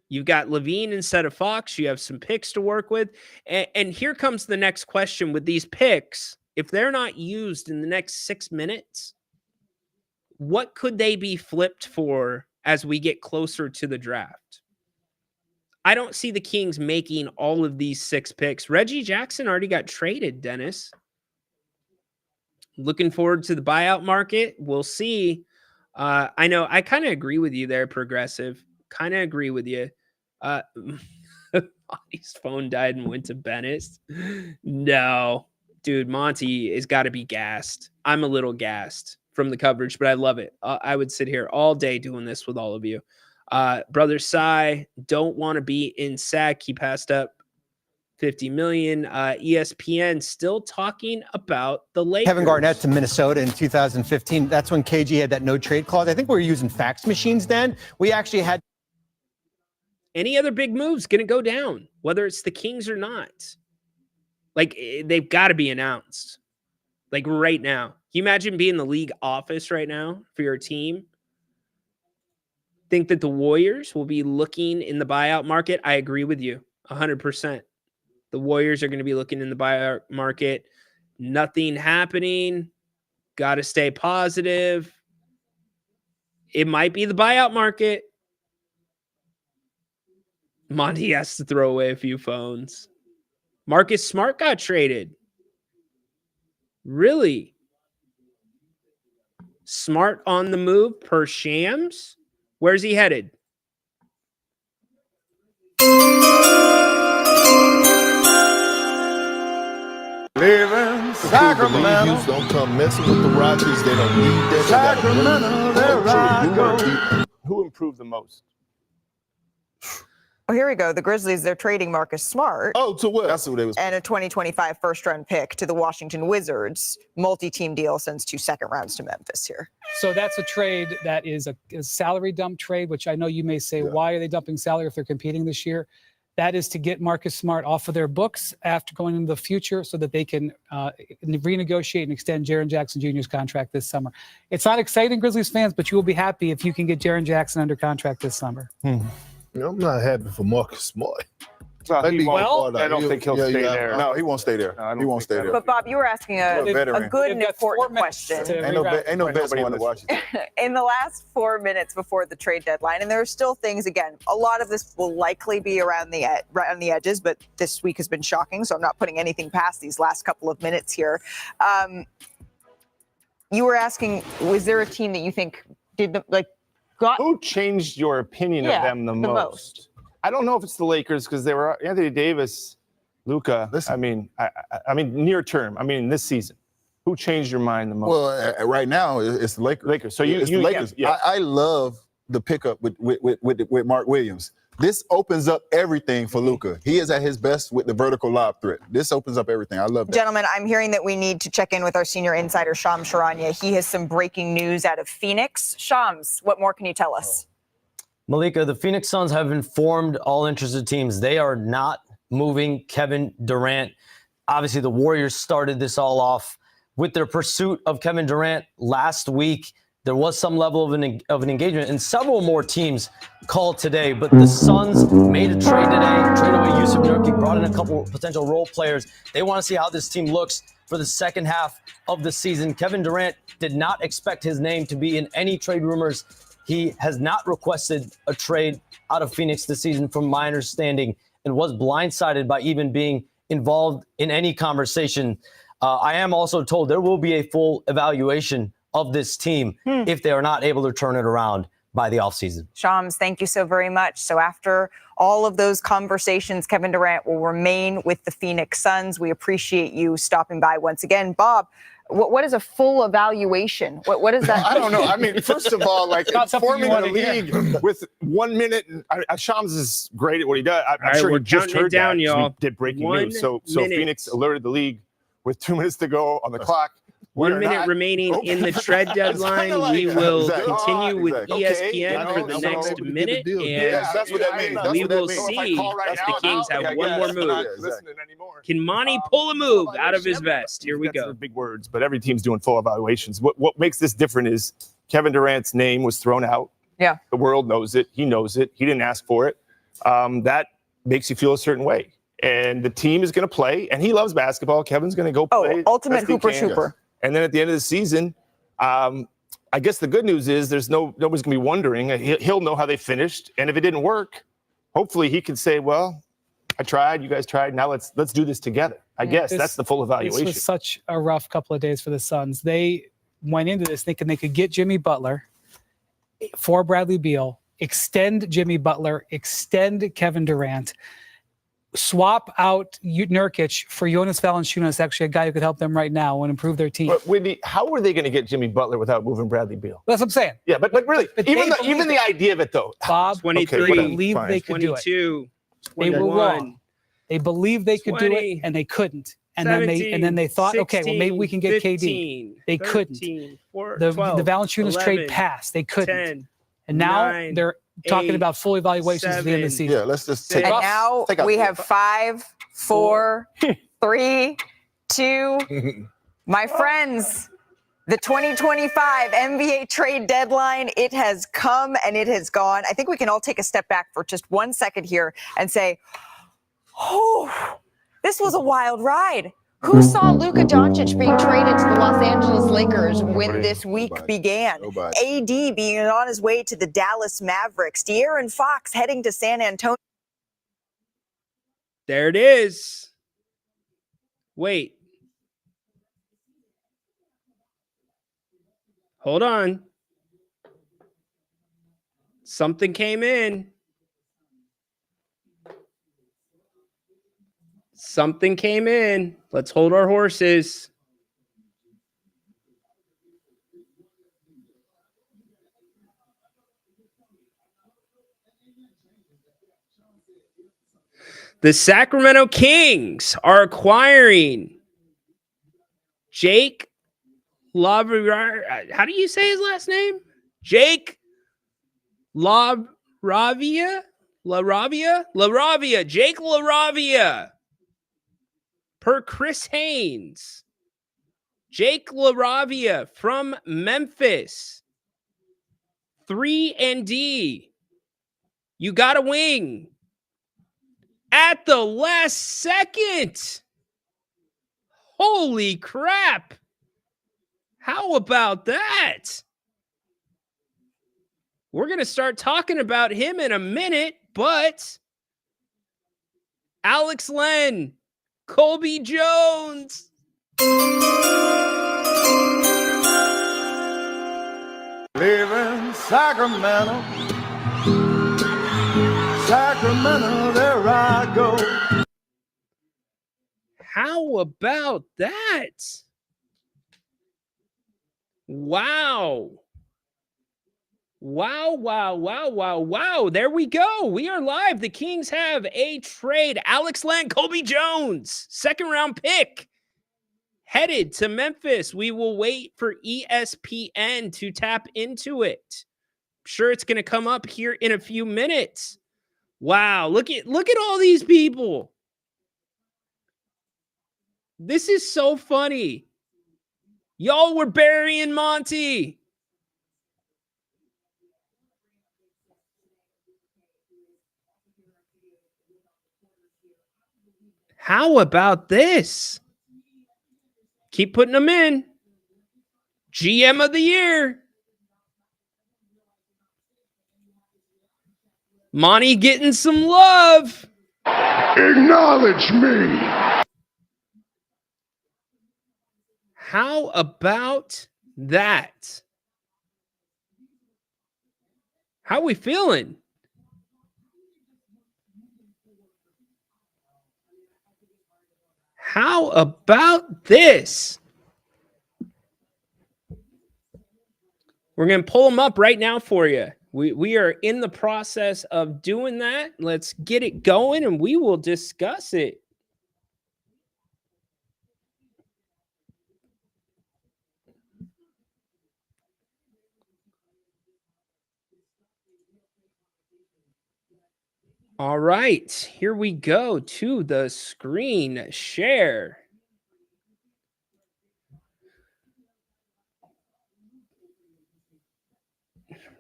D: You've got LaVine instead of Fox. You have some picks to work with. And here comes the next question with these picks. If they're not used in the next 6 minutes, what could they be flipped for as we get closer to the draft? I don't see the Kings making all of these 6 picks. Reggie Jackson already got traded, Dennis. Looking forward to the buyout market. We'll see. I know I kind of agree with you there, Progressive. Kind of agree with you. Monty's phone died and went to Bennis. No, dude, Monty has got to be gassed. I'm a little gassed from the coverage, but I love it. I would sit here all day doing this with all of you. Brother Cy, don't want to be in SAC. He passed up $50 million. ESPN still talking about the Lakers.
U: Kevin Garnett to Minnesota in 2015. That's when KG had that no trade clause. I think we were using fax machines then. We actually had.
D: Any other big moves going to go down, whether it's the Kings or not. Like, they've got to be announced. Like, right now. Can you imagine being in the league office right now for your team? Think that the Warriors will be looking in the buyout market? I agree with you 100%. The Warriors are going to be looking in the buyout market. Nothing happening. Got to stay positive. It might be the buyout market. Monty has to throw away a few phones. Marcus Smart got traded. Really? Smart on the move per Shams? Where's he headed?
I: Live in Sacramento. Don't come messing with the Rockies. They don't need that.
E: Sacramento, there I go. Who improved the most?
S: Oh, here we go. The Grizzlies, they're trading Marcus Smart.
I: Oh, to what? That's what they was.
S: And a 2025 first-round pick to the Washington Wizards. Multi-team deal sends 2 second rounds to Memphis here.
G: So that's a trade that is a salary dump trade, which I know you may say, why are they dumping salary if they're competing this year? That is to get Marcus Smart off of their books after going into the future so that they can renegotiate and extend Jaren Jackson Jr.'s contract this summer. It's not exciting, Grizzlies fans, but you will be happy if you can get Jaren Jackson under contract this summer.
I: I'm not happy for Marcus Smart.
E: I don't think he'll stay there.
R: No, he won't stay there. He won't stay there.
S: But, Bob, you were asking a good and important question.
R: Ain't no best one to watch it.
S: In the last 4 minutes before the trade deadline, and there are still things, again, a lot of this will likely be around on the edges, but this week has been shocking, so I'm not putting anything past these last couple of minutes here. You were asking, was there a team that you think
E: who changed your opinion of them the most? I don't know if it's the Lakers because they were Anthony Davis, Luka. I mean, near term. I mean, this season, who changed your mind the most?
R: Well, right now it's the Lakers.
E: So
R: it's the Lakers.
E: Yeah.
R: I love the pickup with Mark Williams. This opens up everything for Luka. He is at his best with the vertical lob threat. This opens up everything. I love that.
S: Gentlemen, I'm hearing that we need to check in with our senior insider, Shams Charania. He has some breaking news out of Phoenix. Shams, what more can you tell us?
V: Malika, the Phoenix Suns have informed all interested teams they are not moving Kevin Durant. Obviously, the Warriors started this all off with their pursuit of Kevin Durant last week. There was some level of an engagement, and several more teams called today. But the Suns made a trade today, traded away Yusuf Nurkic, brought in a couple potential role players. They want to see how this team looks for the second half of the season. Kevin Durant did not expect his name to be in any trade rumors. He has not requested a trade out of Phoenix this season, from my understanding, and was blindsided by even being involved in any conversation. I am also told there will be a full evaluation of this team if they are not able to turn it around by the offseason.
S: Shams, thank you so very much. So after all of those conversations, Kevin Durant will remain with the Phoenix Suns. We appreciate you stopping by once again. Bob, what is a full evaluation? What is that?
E: I don't know. I mean, first of all, like
G: Not something
E: forming
G: you
E: a
G: wanna hear.
E: league with 1 minute. Shams is great at what he does. I'm
D: right,
E: sure
D: we're
E: you just
D: counting it
E: heard
D: down,
E: that 'cause
D: y'all.
E: we did breaking
D: 1
E: news. So
D: minute.
E: Phoenix alerted the league with 2 minutes to go on the clock.
D: 1 minute remaining in the trade deadline. We will continue with ESPN for the next minute, and
E: that's what that means.
D: we will see if the Kings have one more move. Can Monty pull a move out of his vest? Here we go.
E: Big words, but every team's doing full evaluations. What makes this different is Kevin Durant's name was thrown out.
S: Yeah.
E: The world knows it. He knows it. He didn't ask for it. That makes you feel a certain way. And the team is going to play, and he loves basketball. Kevin's going to go play.
S: Ultimate
E: best he
S: hooper
E: can.
S: shooper.
E: And then at the end of the season, I guess the good news is nobody's going to be wondering. He'll know how they finished, and if it didn't work, hopefully he can say, "Well, I tried. You guys tried. Now let's do this together." I guess that's the full evaluation.
G: This was such a rough couple of days for the Suns. They went into this thinking they could get Jimmy Butler for Bradley Beal, extend Jimmy Butler, extend Kevin Durant, swap out Nurkic for Jonas Valanciunas, actually a guy who could help them right now and improve their team.
E: But Whitney, how are they going to get Jimmy Butler without moving Bradley Beal?
G: That's what I'm saying.
E: Yeah, but really,
G: But
E: even
G: they
E: the
G: believe
E: idea of it though.
G: Bob,
D: 23,
G: they believed they could do it.
D: 22,
G: They were
D: 21,
G: wrong. They believed they could do
D: 20,
G: it, and they couldn't. And
D: 17,
G: then they thought, okay, well maybe we can get
D: 15,
G: KD. They
D: 13,
G: couldn't.
D: 4,
G: The
D: 12,
G: Valanciunas trade
D: 11,
G: passed. They couldn't.
D: 10,
G: and now
D: 9,
G: they're talking
D: 8,
G: about full evaluations at the end of the
D: 7,
G: season.
R: Yeah, let's just take
S: And
R: off.
S: now
R: Take out
S: we
R: the-
S: have 5, 4, 3, 2. My friends, the 2025 NBA trade deadline, it has come and it has gone. I think we can all take a step back for just 1 second here and say, oh, this was a wild ride. Who saw Luka Doncic being traded to the Los Angeles Lakers when this week began? AD being on his way to the Dallas Mavericks. De'Aaron Fox heading to San Antonio.
D: There it is. Wait. Hold on. Something came in. Something came in. Let's hold our horses. The Sacramento Kings are acquiring Jake LaRavia. How do you say his last name? Jake LaRavia? LaRavia. Jake LaRavia. Per Chris Haynes. Jake LaRavia from Memphis. 3-and-D. You got a wing. At the last second. Holy crap. How about that? We're going to start talking about him in a minute, but Alex Len, Colby Jones.
C: Live in Sacramento. Sacramento, there I go.
D: How about that? Wow. Wow. There we go. We are live. The Kings have a trade. Alex Len, Colby Jones, second round pick, headed to Memphis. We will wait for ESPN to tap into it. I'm sure it's going to come up here in a few minutes. Wow, look at all these people. This is so funny. Y'all were burying Monty. How about this? Keep putting them in. GM of the year. Monty getting some love.
C: Acknowledge me.
D: How about that? How we feeling? How about this? We're going to pull them up right now for you. We are in the process of doing that. Let's get it going and we will discuss it. All right, here we go to the screen share.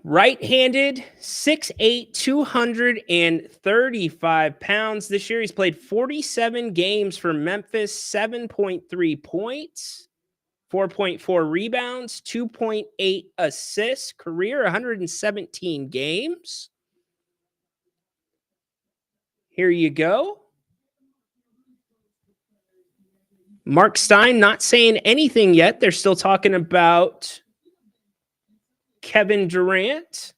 D: Right-handed, 6'8", 235 pounds. This year he's played 47 games for Memphis, 7.3 points, 4.4 rebounds, 2.8 assists, career 117 games. Here you go. Mark Stein not saying anything yet. They're still talking about Kevin Durant.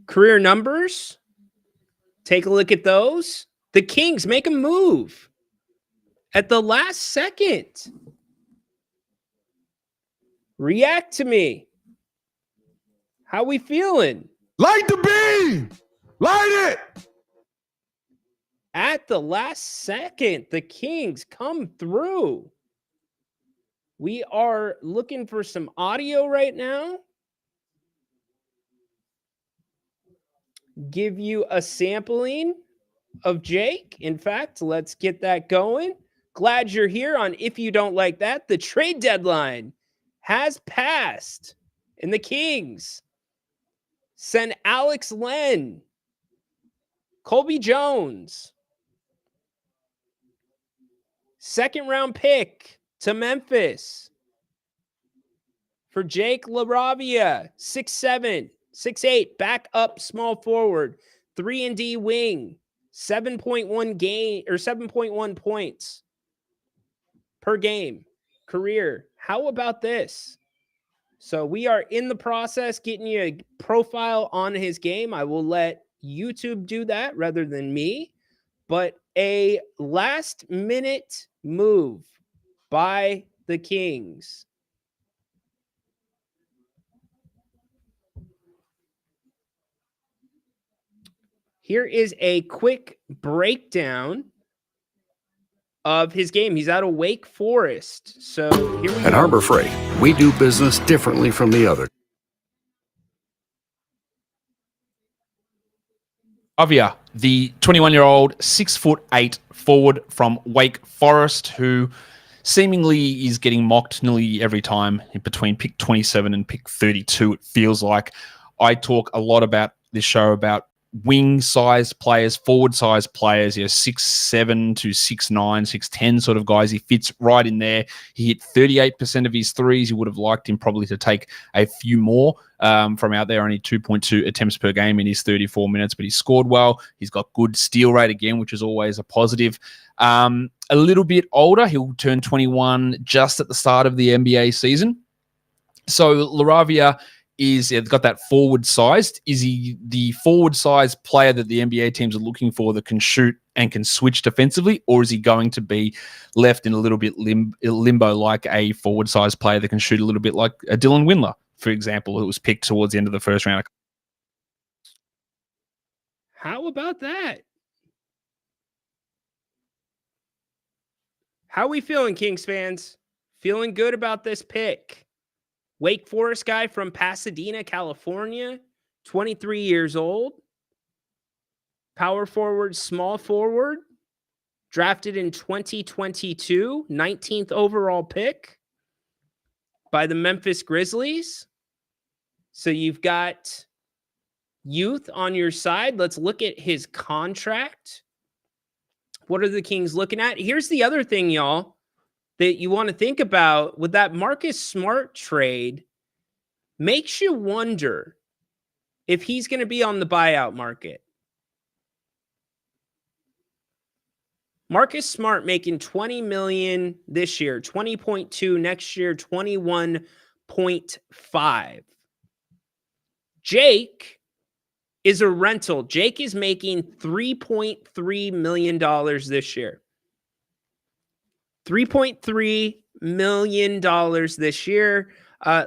D: Career numbers. Take a look at those. The Kings make a move at the last second. React to me. How we feeling?
C: Light the beam! Light it!
D: At the last second, the Kings come through. We are looking for some audio right now. Give you a sampling of Jake. In fact, let's get that going. Glad you're here on If You Don't Like That. The trade deadline has passed, and the Kings send Alex Len, Colby Jones, second-round pick to Memphis for Jake LaRavia, 6'7", 6'8", back up small forward, 3-and-D wing, 7.1 points per game, career. How about this? So we are in the process getting you a profile on his game. I will let YouTube do that rather than me, but a last-minute move by the Kings. Here is a quick breakdown of his game. He's out of Wake Forest. So here we go.
J: At Harbor Freight, we do business differently from the others.
L: LaRavia, the 21-year-old, 6'8" forward from Wake Forest, who seemingly is getting mocked nearly every time in between pick 27 and pick 32. It feels like. I talk a lot about this show about wing-sized players, forward-sized players, 6'7" to 6'9", 6'10" sort of guys. He fits right in there. He hit 38% of his threes. You would have liked him probably to take a few more from out there. Only 2.2 attempts per game in his 34 minutes, but he scored well. He's got good steal rate again, which is always a positive. A little bit older. He'll turn 21 just at the start of the NBA season. So LaRavia is got that forward sized. Is he the forward sized player that the NBA teams are looking for that can shoot and can switch defensively, or is he going to be left in a little bit limbo like a forward sized player that can shoot a little bit like a Dylan Windler, for example, who was picked towards the end of the first round?
D: How about that? How are we feeling, Kings fans? Feeling good about this pick. Wake Forest guy from Pasadena, California, 23 years old. Power forward, small forward. Drafted in 2022, 19th overall pick by the Memphis Grizzlies. So you've got youth on your side. Let's look at his contract. What are the Kings looking at? Here's the other thing, y'all, that you want to think about with that Marcus Smart trade. Makes you wonder if he's going to be on the buyout market. Marcus Smart making $20 million this year, 20.2 next year, 21.5. Jake is a rental. Jake is making $3.3 million this year. $3.3 million this year.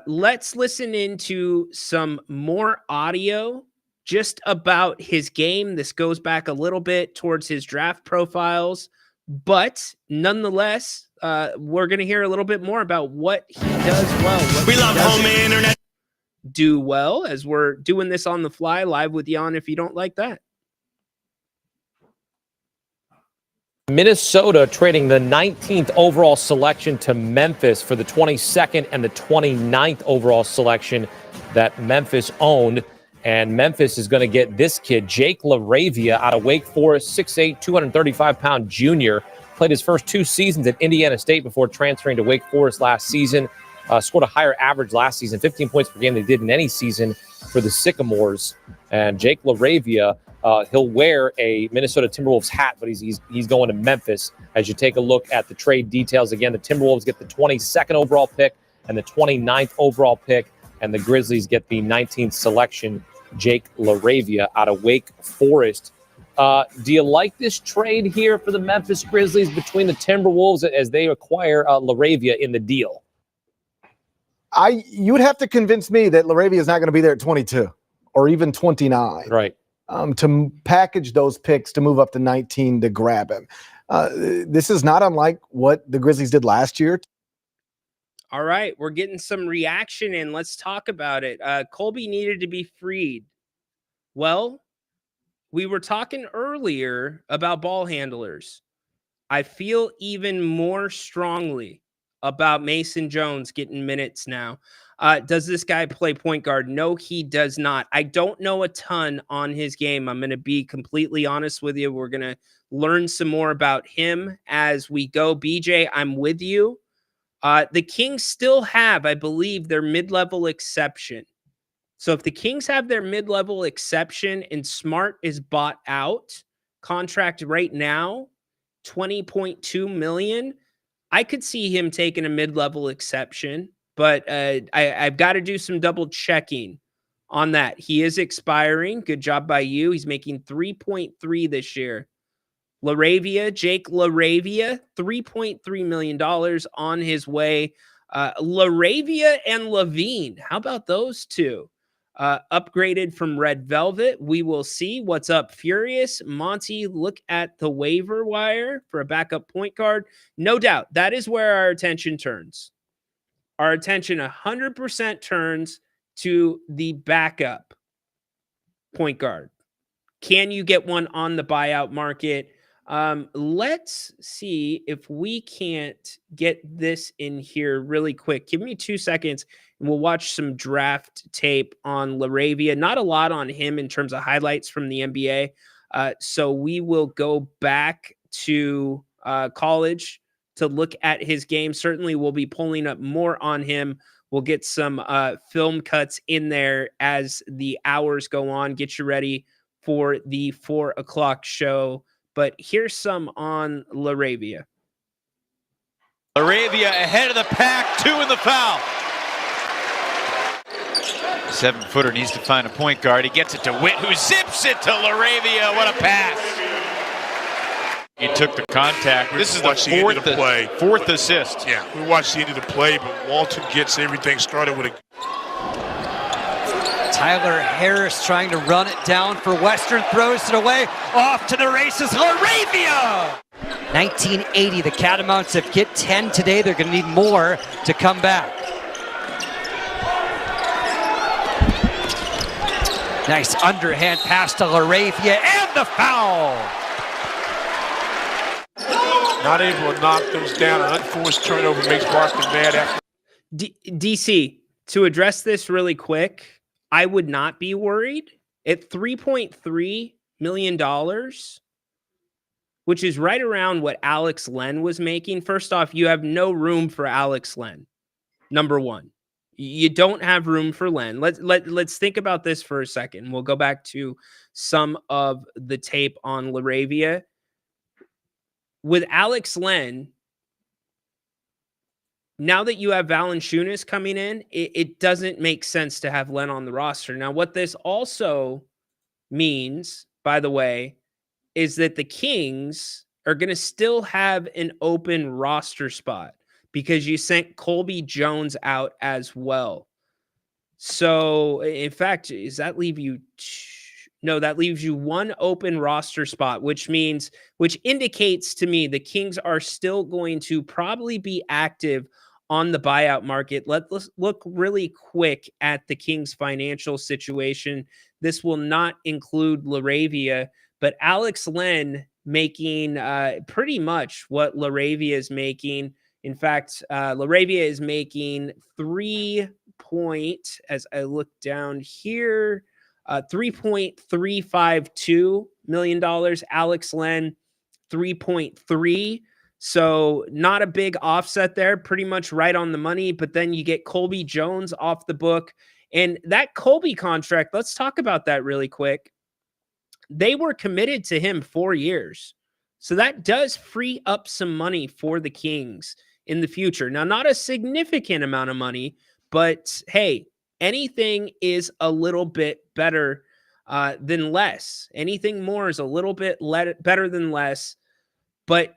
D: Let's listen into some more audio just about his game. This goes back a little bit towards his draft profiles, but nonetheless, we're going to hear a little bit more about what he does well. We love home internet. Do well, as we're doing this on the fly live with Jan if you don't like that.
A: Minnesota trading the 19th overall selection to Memphis for the 22nd and the 29th overall selection that Memphis owned. And Memphis is going to get this kid, Jake LaRavia, out of Wake Forest, 6'8", 235-pound junior. Played his first 2 seasons at Indiana State before transferring to Wake Forest last season. Scored a higher average last season, 15 points per game than he did in any season for the Sycamores. And Jake LaRavia, he'll wear a Minnesota Timberwolves hat, but he's going to Memphis. As you take a look at the trade details, again, the Timberwolves get the 22nd overall pick and the 29th overall pick, and the Grizzlies get the 19th selection, Jake LaRavia out of Wake Forest. Do you like this trade here for the Memphis Grizzlies between the Timberwolves as they acquire LaRavia in the deal?
K: You would have to convince me that LaRavia is not going to be there at 22 or even 29.
A: Right.
K: To package those picks to move up to 19 to grab him. This is not unlike what the Grizzlies did last year.
D: All right, we're getting some reaction in. Let's talk about it. Colby needed to be freed. Well, we were talking earlier about ball handlers. I feel even more strongly about Mason Jones getting minutes now. Does this guy play point guard? No, he does not. I don't know a ton on his game. I'm going to be completely honest with you. We're going to learn some more about him as we go. BJ, I'm with you. The Kings still have, I believe, their mid-level exception. So if the Kings have their mid-level exception and Smart is bought out, contract right now, $20.2 million, I could see him taking a mid-level exception, but I've got to do some double checking on that. He is expiring. Good job by you. He's making 3.3 this year. LaRavia, Jake LaRavia, $3.3 million on his way. LaRavia and Levine, how about those two? Upgraded from Red Velvet. We will see what's up. Furious. Monty, look at the waiver wire for a backup point guard. No doubt, that is where our attention turns. Our attention 100% turns to the backup point guard. Can you get one on the buyout market? Let's see if we can't get this in here really quick. Give me 2 seconds and we'll watch some draft tape on LaRavia. Not a lot on him in terms of highlights from the NBA. So we will go back to college to look at his game. Certainly we'll be pulling up more on him. We'll get some film cuts in there as the hours go on. Get you ready for the 4 o'clock show. But here's some on LaRavia.
W: LaRavia ahead of the pack, 2 in the foul. 7-footer needs to find a point guard. He gets it to Witt, who zips it to LaRavia. What a pass. He took the contact.
X: This is the
W: fourth assist.
X: Yeah, we watched the end of the play, but Walton gets everything started with a...
Y: Tyler Harris trying to run it down for Western, throws it away, off to the races, LaRavia! 1980, the Catamounts have hit 10 today. They're going to need more to come back. Nice underhand pass to LaRavia, and the foul!
X: Not able to knock those down. An unforced turnover makes Barkley mad after.
D: DC, to address this really quick, I would not be worried at $3.3 million, which is right around what Alex Len was making. First off, you have no room for Alex Len. Number one, you don't have room for Len. Let's think about this for a second. We'll go back to some of the tape on LaRavia. with Alex Len, now that you have Valanciunas coming in, it doesn't make sense to have Len on the roster. Now, what this also means, by the way, is that the Kings are going to still have an open roster spot because you sent Colby Jones out as well. So, in fact, does that leave you? No, that leaves you one open roster spot, which indicates to me the Kings are still going to probably be active on the buyout market. Let's look really quick at the Kings' financial situation. This will not include LaRavia, but Alex Len making pretty much what LaRavia is making. In fact, LaRavia is making as I look down here, $3.352 million. Alex Len, 3.3. So not a big offset there, pretty much right on the money. But then you get Colby Jones off the book. And that Colby contract, let's talk about that really quick. They were committed to him 4 years. So that does free up some money for the Kings in the future. Now, not a significant amount of money, but hey, anything is a little bit better than less. Anything more is a little bit better than less. But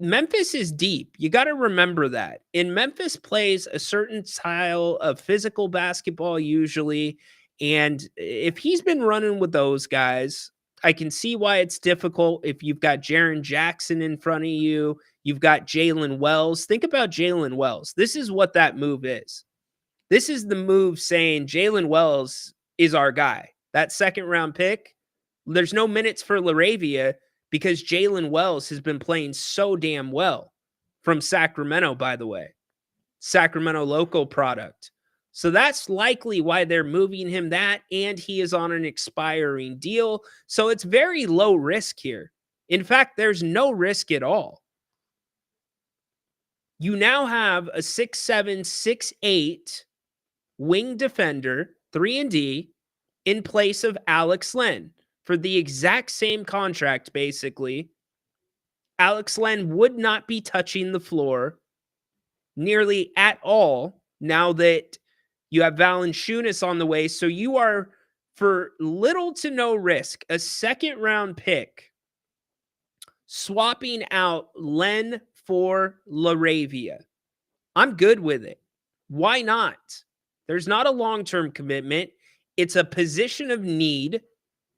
D: Memphis is deep. You got to remember that. And Memphis plays a certain style of physical basketball usually. And if he's been running with those guys, I can see why it's difficult if you've got Jaren Jackson in front of you. You've got Jalen Wells. Think about Jalen Wells. This is what that move is. This is the move saying Jalen Wells is our guy. That second round pick, there's no minutes for LaRavia because Jalen Wells has been playing so damn well from Sacramento, by the way. Sacramento local product. So that's likely why they're moving him that, and he is on an expiring deal. So it's very low risk here. In fact, there's no risk at all. You now have a 6'7", 6'8", wing defender, 3-and-D, in place of Alex Len for the exact same contract, basically. Alex Len would not be touching the floor nearly at all now that you have Valanciunas on the way. So you are, for little to no risk, a second-round pick, swapping out Len for LaRavia. I'm good with it. Why not? There's not a long-term commitment. It's a position of need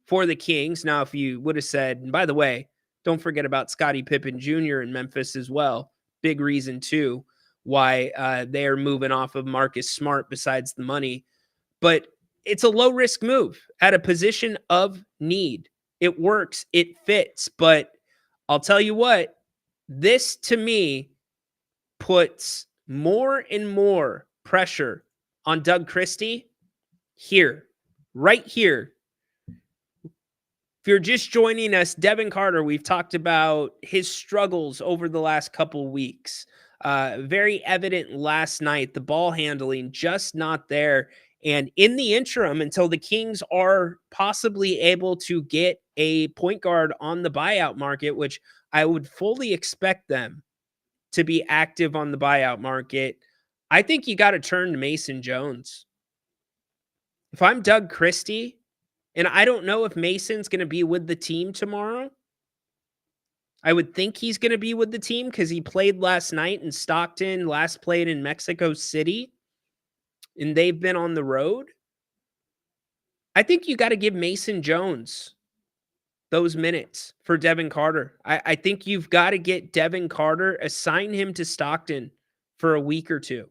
D: for the Kings. Now, if you would have said, and by the way, don't forget about Scottie Pippen Jr. in Memphis as well. Big reason, too, why they are moving off of Marcus Smart besides the money. But it's a low-risk move at a position of need. It works. It fits. But I'll tell you what, this, to me, puts more and more pressure on Doug Christie here, right here. If you're just joining us, Devin Carter, we've talked about his struggles over the last couple weeks. Very evident last night, the ball handling just not there. And in the interim, until the Kings are possibly able to get a point guard on the buyout market, which I would fully expect them to be active on the buyout market, I think you got to turn to Mason Jones. If I'm Doug Christie, and I don't know if Mason's going to be with the team tomorrow. I would think he's going to be with the team because he played last night in Stockton, last played in Mexico City, and they've been on the road. I think you got to give Mason Jones those minutes for Devin Carter. I think you've got to get Devin Carter, assign him to Stockton for a week or two.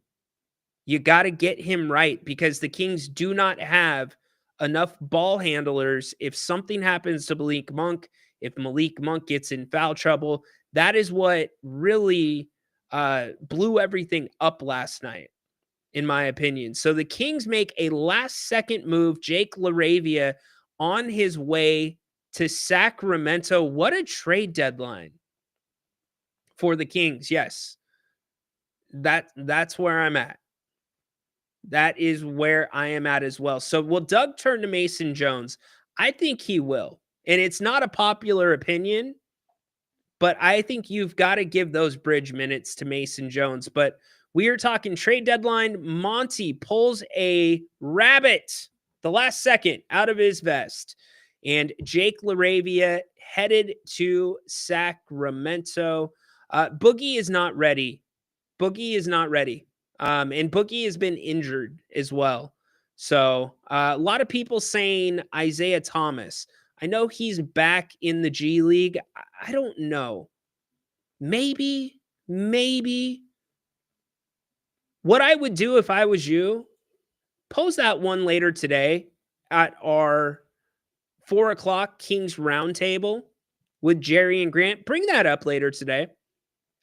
D: You got to get him right because the Kings do not have enough ball handlers. If something happens to Malik Monk, if Malik Monk gets in foul trouble, that is what really blew everything up last night, in my opinion. So the Kings make a last-second move. Jake LaRavia on his way to Sacramento. What a trade deadline for the Kings. Yes, that's where I'm at. That is where I am at as well. So will Doug turn to Mason Jones? I think he will. And it's not a popular opinion, but I think you've got to give those bridge minutes to Mason Jones. But we are talking trade deadline. Monty pulls a rabbit the last second out of his vest, and Jake LaRavia headed to Sacramento. Boogie is not ready. Boogie is not ready. And Boogie has been injured as well. So a lot of people saying Isaiah Thomas. I know he's back in the G League. I don't know. Maybe. What I would do if I was you, post that one later today at our 4 o'clock Kings Roundtable with Jerry and Grant. Bring that up later today.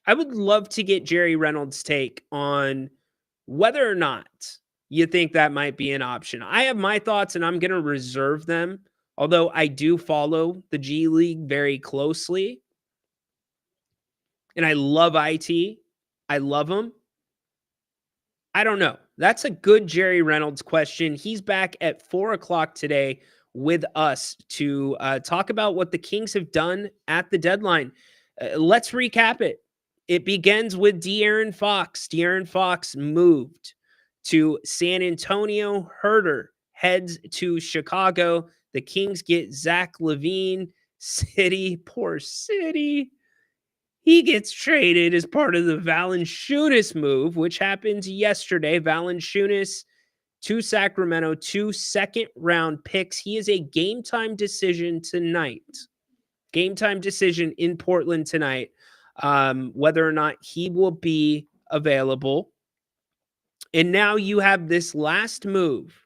D: I would love to get Jerry Reynolds' take on whether or not you think that might be an option. I have my thoughts, and I'm going to reserve them, although I do follow the G League very closely. And I love IT. I love him. I don't know. That's a good Jerry Reynolds question. He's back at 4 o'clock today with us to talk about what the Kings have done at the deadline. Let's recap it. It begins with De'Aaron Fox. De'Aaron Fox moved to San Antonio. Herter heads to Chicago. The Kings get Zach LaVine. City, poor City. He gets traded as part of the Valanciunas move, which happened yesterday. Valanciunas to Sacramento, 2 second-round picks. He is a game-time decision tonight. Game-time decision in Portland tonight, whether or not he will be available. And now you have this last move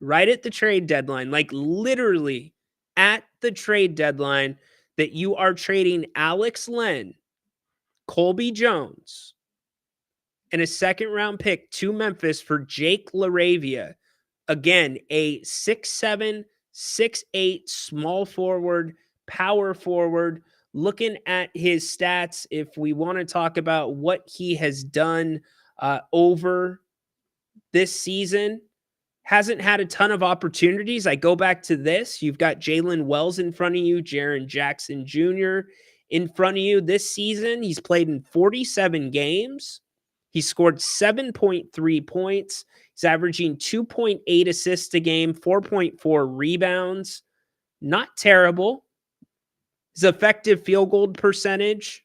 D: right at the trade deadline, like literally at the trade deadline, that you are trading Alex Len, Colby Jones, and a second-round pick to Memphis for Jake LaRavia. Again, a 6'7", 6'8", small forward, power forward. Looking at his stats, if we want to talk about what he has done over this season, hasn't had a ton of opportunities. I go back to this. You've got Jalen Wells in front of you, Jaren Jackson Jr. in front of you. This season, he's played in 47 games. He scored 7.3 points. He's averaging 2.8 assists a game, 4.4 rebounds. Not terrible. His effective field goal percentage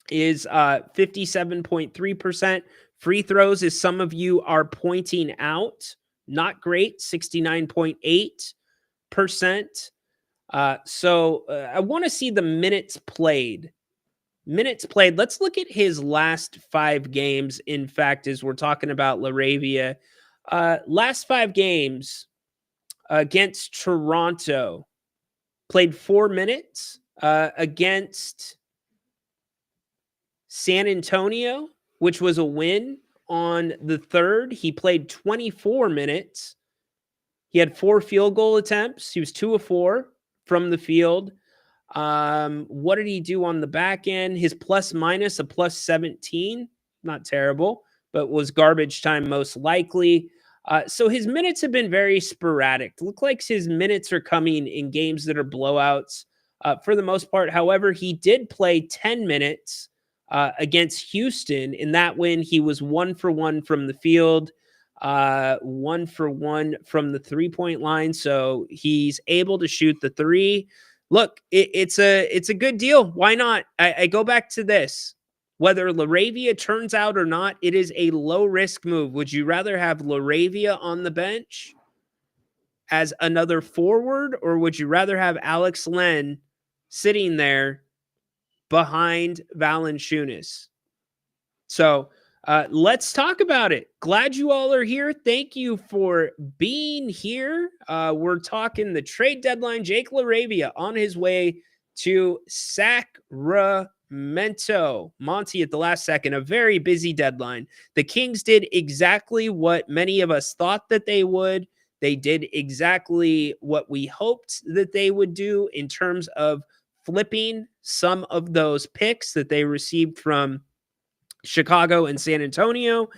D: is 57.3%. Free throws, as some of you are pointing out, not great, 69.8%. So I want to see the minutes played. Minutes played. Let's look at his last 5 games. In fact, as we're talking about LaRavia, last 5 games against Toronto, played 4 minutes. Against San Antonio, which was a win on the 3rd, he played 24 minutes. He had 4 field goal attempts. He was 2 of 4 from the field. What did he do on the back end? His plus minus a plus 17. Not terrible, but was garbage time most likely. So his minutes have been very sporadic. Look like his minutes are coming in games that are blowouts for the most part. However, he did play 10 minutes against Houston. In that win, he was 1 for 1 from the field, 1 for 1 from the 3-point line. So he's able to shoot the 3. Look, it's a good deal. Why not? I go back to this. Whether LaRavia turns out or not, it is a low-risk move. Would you rather have LaRavia on the bench as another forward, or would you rather have Alex Len sitting there behind Valanciunas? So let's talk about it. Glad you all are here. Thank you for being here. We're talking the trade deadline. Jake LaRavia on his way to Sacramento. Monty at the last second, a very busy deadline. The Kings did exactly what many of us thought that they would. They did exactly what we hoped that they would do in terms of flipping some of those picks that they received from Chicago and San Antonio.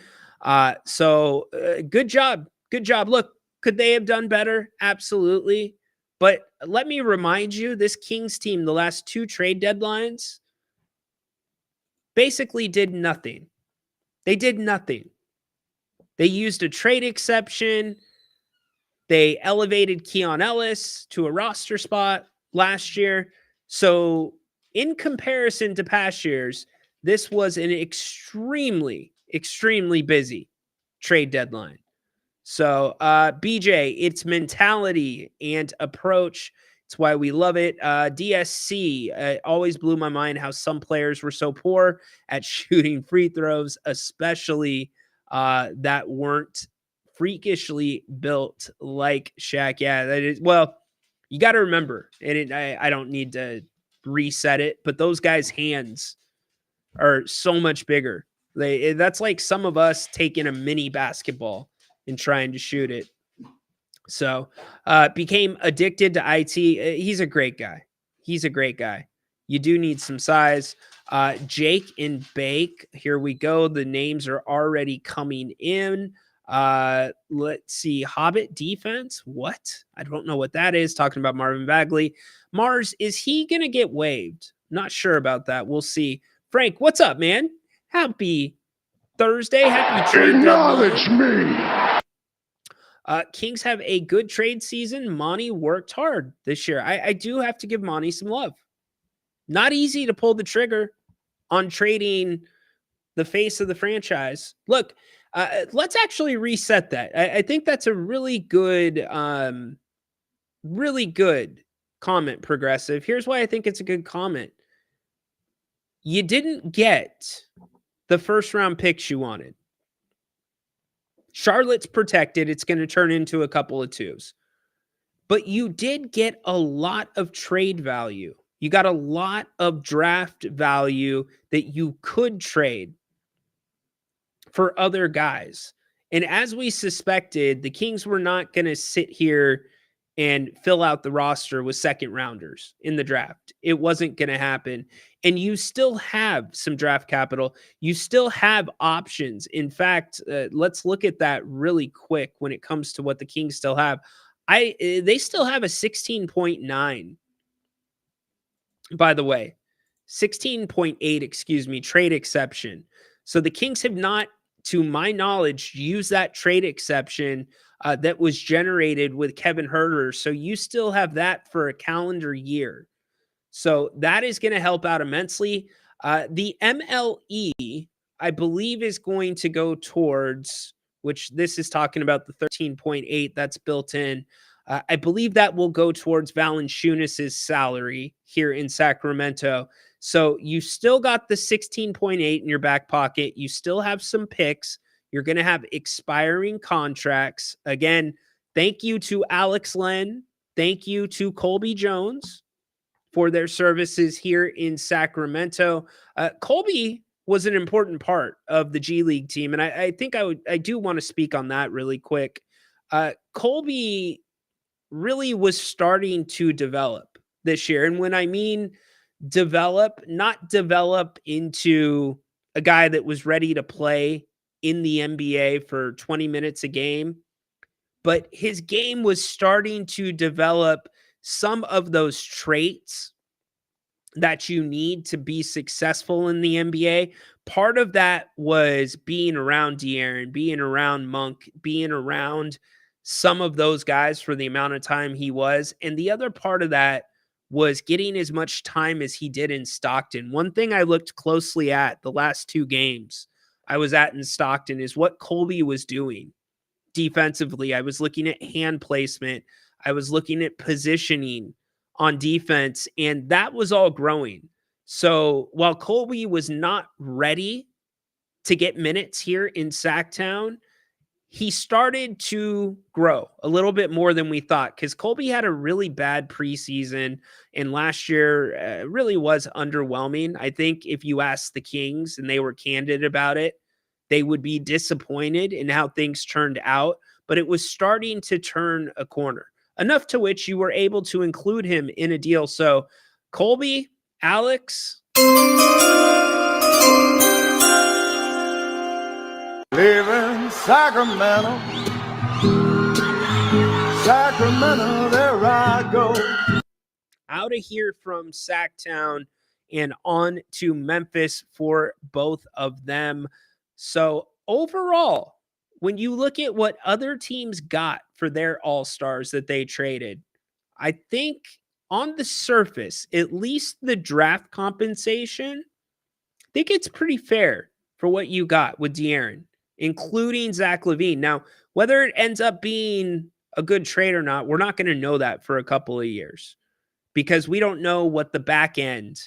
D: So good job. Good job. Look, could they have done better? Absolutely. But let me remind you, this Kings team, the last 2 trade deadlines, basically did nothing. They did nothing. They used a trade exception. They elevated Keon Ellis to a roster spot last year. So in comparison to past years, this was an extremely, extremely busy trade deadline. So BJ, it's mentality and approach. It's why we love it. DSC, always blew my mind how some players were so poor at shooting free throws, especially that weren't freakishly built like Shaq. Yeah, that is. Well, you got to remember, and I don't need to reset it, but those guys' hands are so much bigger. That's like some of us taking a mini basketball and trying to shoot it. So became addicted to IT. He's a great guy. He's a great guy. You do need some size. Jake and Bake. Here we go. The names are already coming in. Let's see. Hobbit defense. What? I don't know what that is. Talking about Marvin Bagley. Mars, is he going to get waived? Not sure about that. We'll see. Frank, what's up, man? Happy Thursday. Happy trade
C: Acknowledge me.
D: Kings have a good trade season. Monty worked hard this year. I do have to give Monty some love. Not easy to pull the trigger on trading the face of the franchise. Look, let's actually reset that. I think that's a really good comment, Progressive. Here's why I think it's a good comment. You didn't get the first round picks you wanted. Charlotte's protected. It's going to turn into a couple of 2s. But you did get a lot of trade value. You got a lot of draft value that you could trade for other guys. And as we suspected, the Kings were not going to sit here and fill out the roster with second rounders in the draft. It wasn't going to happen. And you still have some draft capital. You still have options. In fact, let's look at that really quick when it comes to what the Kings still have. They still have a 16.9, by the way, 16.8, trade exception. So the Kings have not, to my knowledge, used that trade exception that was generated with Kevin Huerter. So you still have that for a calendar year. So that is going to help out immensely. The MLE, I believe, is going to go towards, which this is talking about the 13.8 that's built in. I believe that will go towards Valanciunas' salary here in Sacramento. So you still got the 16.8 in your back pocket. You still have some picks. You're going to have expiring contracts. Again, thank you to Alex Len. Thank you to Colby Jones for their services here in Sacramento. Colby was an important part of the G League team, and I think I do want to speak on that really quick. Colby really was starting to develop this year, and when I mean develop, not develop into a guy that was ready to play in the NBA for 20 minutes a game, but his game was starting to develop some of those traits that you need to be successful in the NBA. Part of that was being around De'Aaron, being around Monk, being around some of those guys for the amount of time he was. And the other part of that was getting as much time as he did in Stockton. One thing I looked closely at the last 2 games I was at in Stockton is what Colby was doing defensively. I was looking at hand placement. I was looking at positioning on defense, and that was all growing. So while Colby was not ready to get minutes here in Sacktown, he started to grow a little bit more than we thought, because Colby had a really bad preseason, and last year really was underwhelming. I think if you asked the Kings and they were candid about it, they would be disappointed in how things turned out, but it was starting to turn a corner, enough to which you were able to include him in a deal. So Colby, Alex.
C: Live in Sacramento, Sacramento. Sacramento, there I go.
D: Out of here from Sacktown and on to Memphis for both of them. So overall, when you look at what other teams got for their all-stars that they traded, I think on the surface, at least the draft compensation, I think it's pretty fair for what you got with De'Aaron, including Zach LaVine. Now, whether it ends up being a good trade or not, we're not going to know that for a couple of years because we don't know what the back end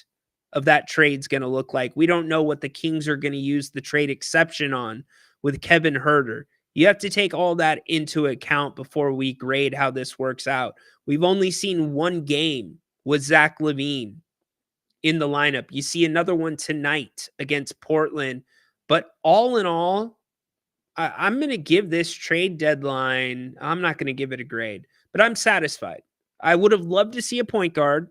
D: of that trade's going to look like. We don't know what the Kings are going to use the trade exception on with Kevin Huerter. You have to take all that into account before we grade how this works out. We've only seen one game with Zach LaVine in the lineup. You see another one tonight against Portland. But all in all, I'm going to give this trade deadline, I'm not going to give it a grade, but I'm satisfied. I would have loved to see a point guard.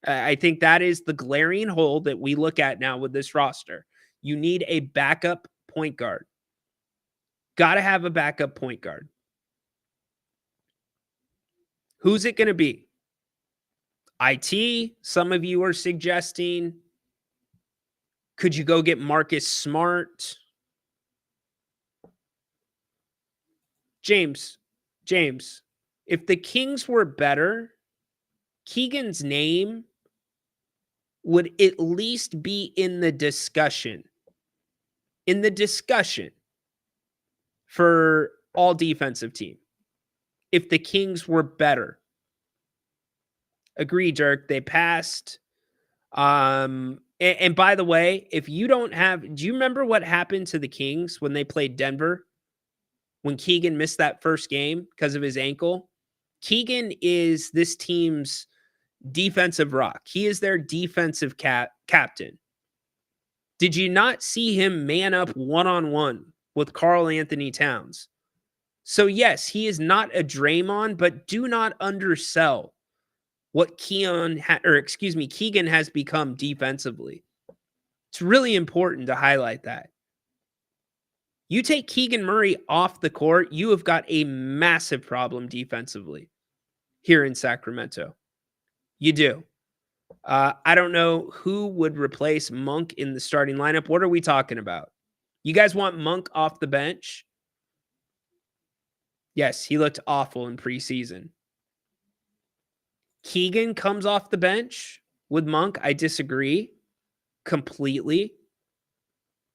D: I think that is the glaring hole that we look at now with this roster. You need a backup point guard. Got to have a backup point guard. Who's it going to be? IT, some of you are suggesting. Could you go get Marcus Smart? James, if the Kings were better, Keegan's name would at least be in the discussion. In the discussion for all defensive team. If the Kings were better. Agree, Dirk. They passed. And by the way, if you don't have, do you remember what happened to the Kings when they played Denver? When Keegan missed that first game because of his ankle? Keegan is this team's defensive rock. He is their defensive captain. Did you not see him man up one-on-one with Karl Anthony Towns? So yes, he is not a Draymond, but do not undersell what Keegan has become defensively. It's really important to highlight that. You take Keegan Murray off the court, you have got a massive problem defensively here in Sacramento. You do. I don't know who would replace Monk in the starting lineup. What are we talking about? You guys want Monk off the bench? Yes, he looked awful in preseason. Keegan comes off the bench with Monk. I disagree completely.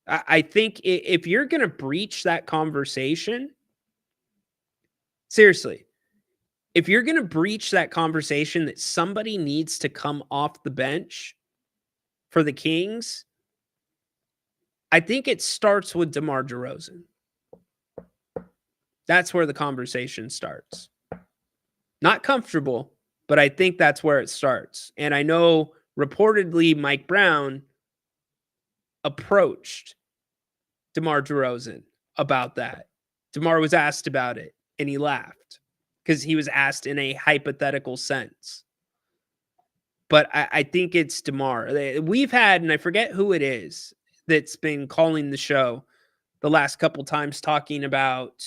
D: I think if you're going to breach that conversation, seriously, if you're going to breach that conversation that somebody needs to come off the bench for the Kings, I think it starts with DeMar DeRozan. That's where the conversation starts. Not comfortable, but I think that's where it starts. And I know reportedly Mike Brown approached DeMar DeRozan about that. DeMar was asked about it, and he laughed because he was asked in a hypothetical sense. But I think it's DeMar. We've had, and I forget who it is that's been calling the show the last couple times talking about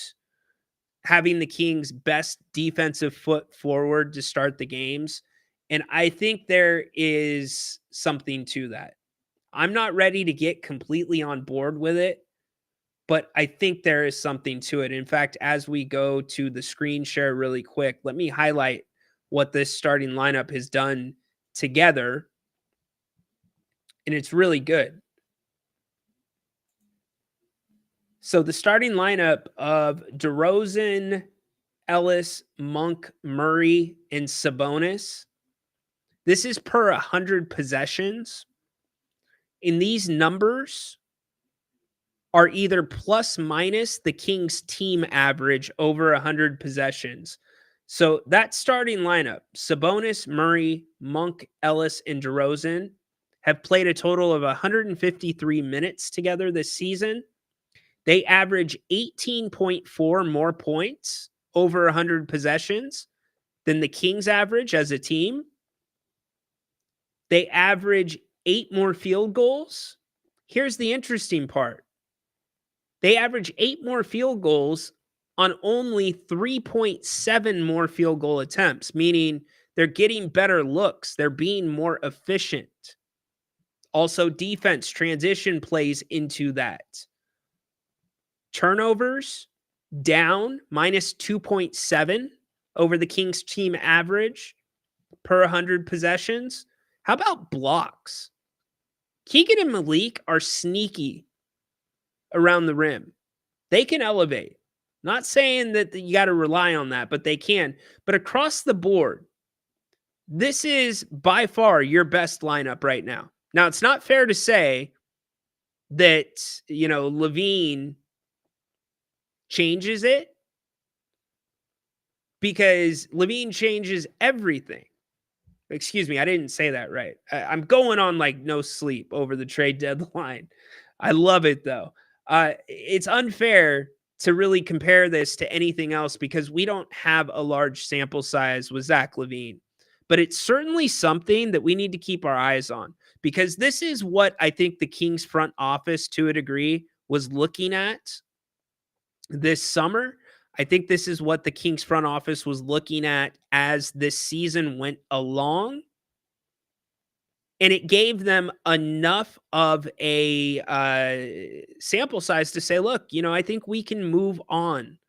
D: having the Kings' best defensive foot forward to start the games. And I think there is something to that. I'm not ready to get completely on board with it, but I think there is something to it. In fact, as we go to the screen share really quick, let me highlight what this starting lineup has done together. And it's really good. So the starting lineup of DeRozan, Ellis, Monk, Murray, and Sabonis. This is per 100 possessions. In these numbers are either plus minus the Kings team average over 100 possessions. So that starting lineup, Sabonis, Murray, Monk, Ellis, and DeRozan have played a total of 153 minutes together this season. They average 18.4 more points over 100 possessions than the Kings average as a team. They average 8 more field goals. Here's the interesting part. They average 8 more field goals on only 3.7 more field goal attempts, meaning they're getting better looks. They're being more efficient. Also, defense transition plays into that. Turnovers down minus 2.7 over the Kings team average per 100 possessions. How about blocks? Keegan and Malik are sneaky around the rim. They can elevate. Not saying that you got to rely on that, but they can. But across the board, this is by far your best lineup right now. Now, it's not fair to say that, Levine changes it, because Levine changes everything. Excuse me, I didn't say that right. I'm going on like no sleep over the trade deadline. I love it, though. It's unfair to really compare this to anything else because we don't have a large sample size with Zach LaVine. But it's certainly something that we need to keep our eyes on, because this is what I think the Kings front office, to a degree, was looking at this summer. I think this is what the Kings front office was looking at as this season went along. And it gave them enough of a sample size to say, look, I think we can move on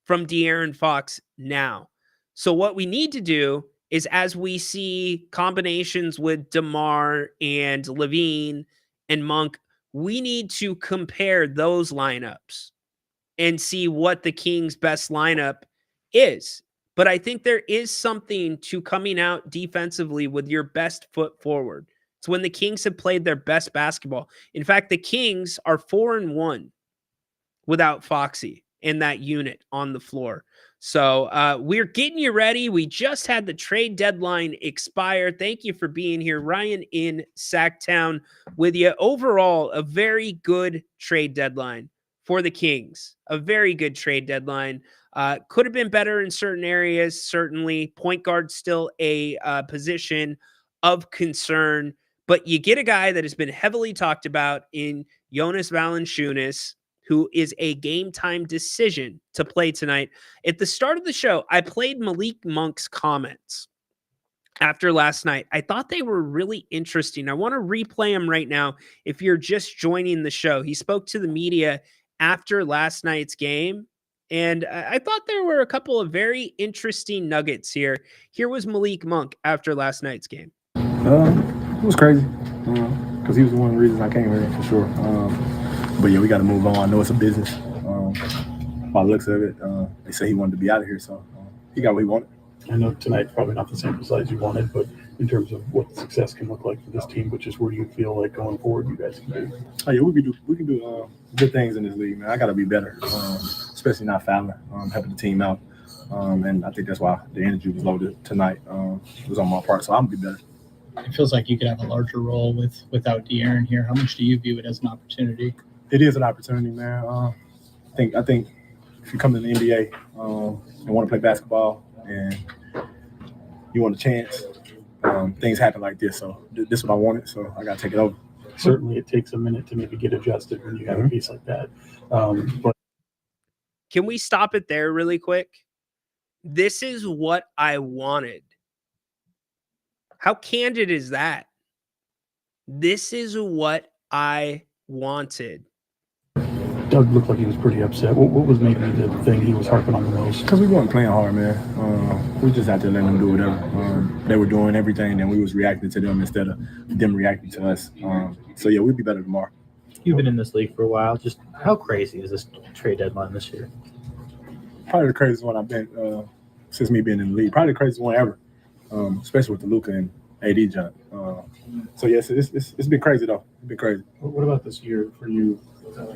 D: from De'Aaron Fox now. So what we need to do is, as we see combinations with DeMar and Levine and Monk, we need to compare those lineups and see what the Kings' best lineup is. But I think there is something to coming out defensively with your best foot forward. It's when the Kings have played their best basketball. In fact, the Kings are 4-1 without Foxy in that unit on the floor. So we're getting you ready. We just had the trade deadline expire. Thank you for being here. Ryan in Sacktown with you. Overall, a very good trade deadline for the Kings. A very good trade deadline. Could have been better in certain areas, certainly. Point guard still a position of concern. But you get a guy that has been heavily talked about in Jonas Valanciunas, who is a game-time decision to play tonight. At the start of the show, I played Malik Monk's comments after last night. I thought they were really interesting. I want to replay them right now if you're just joining the show. He spoke to the media after last night's game, and I thought there were a couple of very interesting nuggets here. Here was Malik Monk after last night's game.
B: It was crazy because he was one of the reasons I came here, for sure. But yeah, we got to move on. I know it's a business. By the looks of it, they say he wanted to be out of here, so he got what he wanted.
H: I know tonight's probably not the sample size you wanted, but in terms of what success can look like for this team, which is where you feel like going forward you guys can do.
B: Oh yeah, we can do good things in this league, man. I got to be better, especially not fouling, helping the team out, and I think that's why the energy was loaded tonight. It was on my part, so I'm gonna be better.
M: It feels like you could have a larger role without De'Aaron here. How much do you view it as an opportunity?
B: It is an opportunity, man. I think if you come to the NBA and want to play basketball and you want a chance, things happen like this. So this is what I wanted, so I got to take it over.
H: Certainly it takes a minute to maybe get adjusted when you have a piece like that. But
D: can we stop it there really quick? This is what I wanted. How candid is that? This is what I wanted.
H: Doug looked like he was pretty upset. What was maybe the thing he was harping on the most?
B: Because we weren't playing hard, man. We just had to let them do whatever. They were doing everything, and we was reacting to them instead of them reacting to us. So, yeah, we'll be better tomorrow.
M: You've been in this league for a while. Just how crazy is this trade deadline this year?
B: Probably the craziest one I've been since me being in the league. Probably the craziest one ever, especially with the Luka and AD jump. So, yes, it's been crazy, though. It's been crazy.
H: What about this year for you?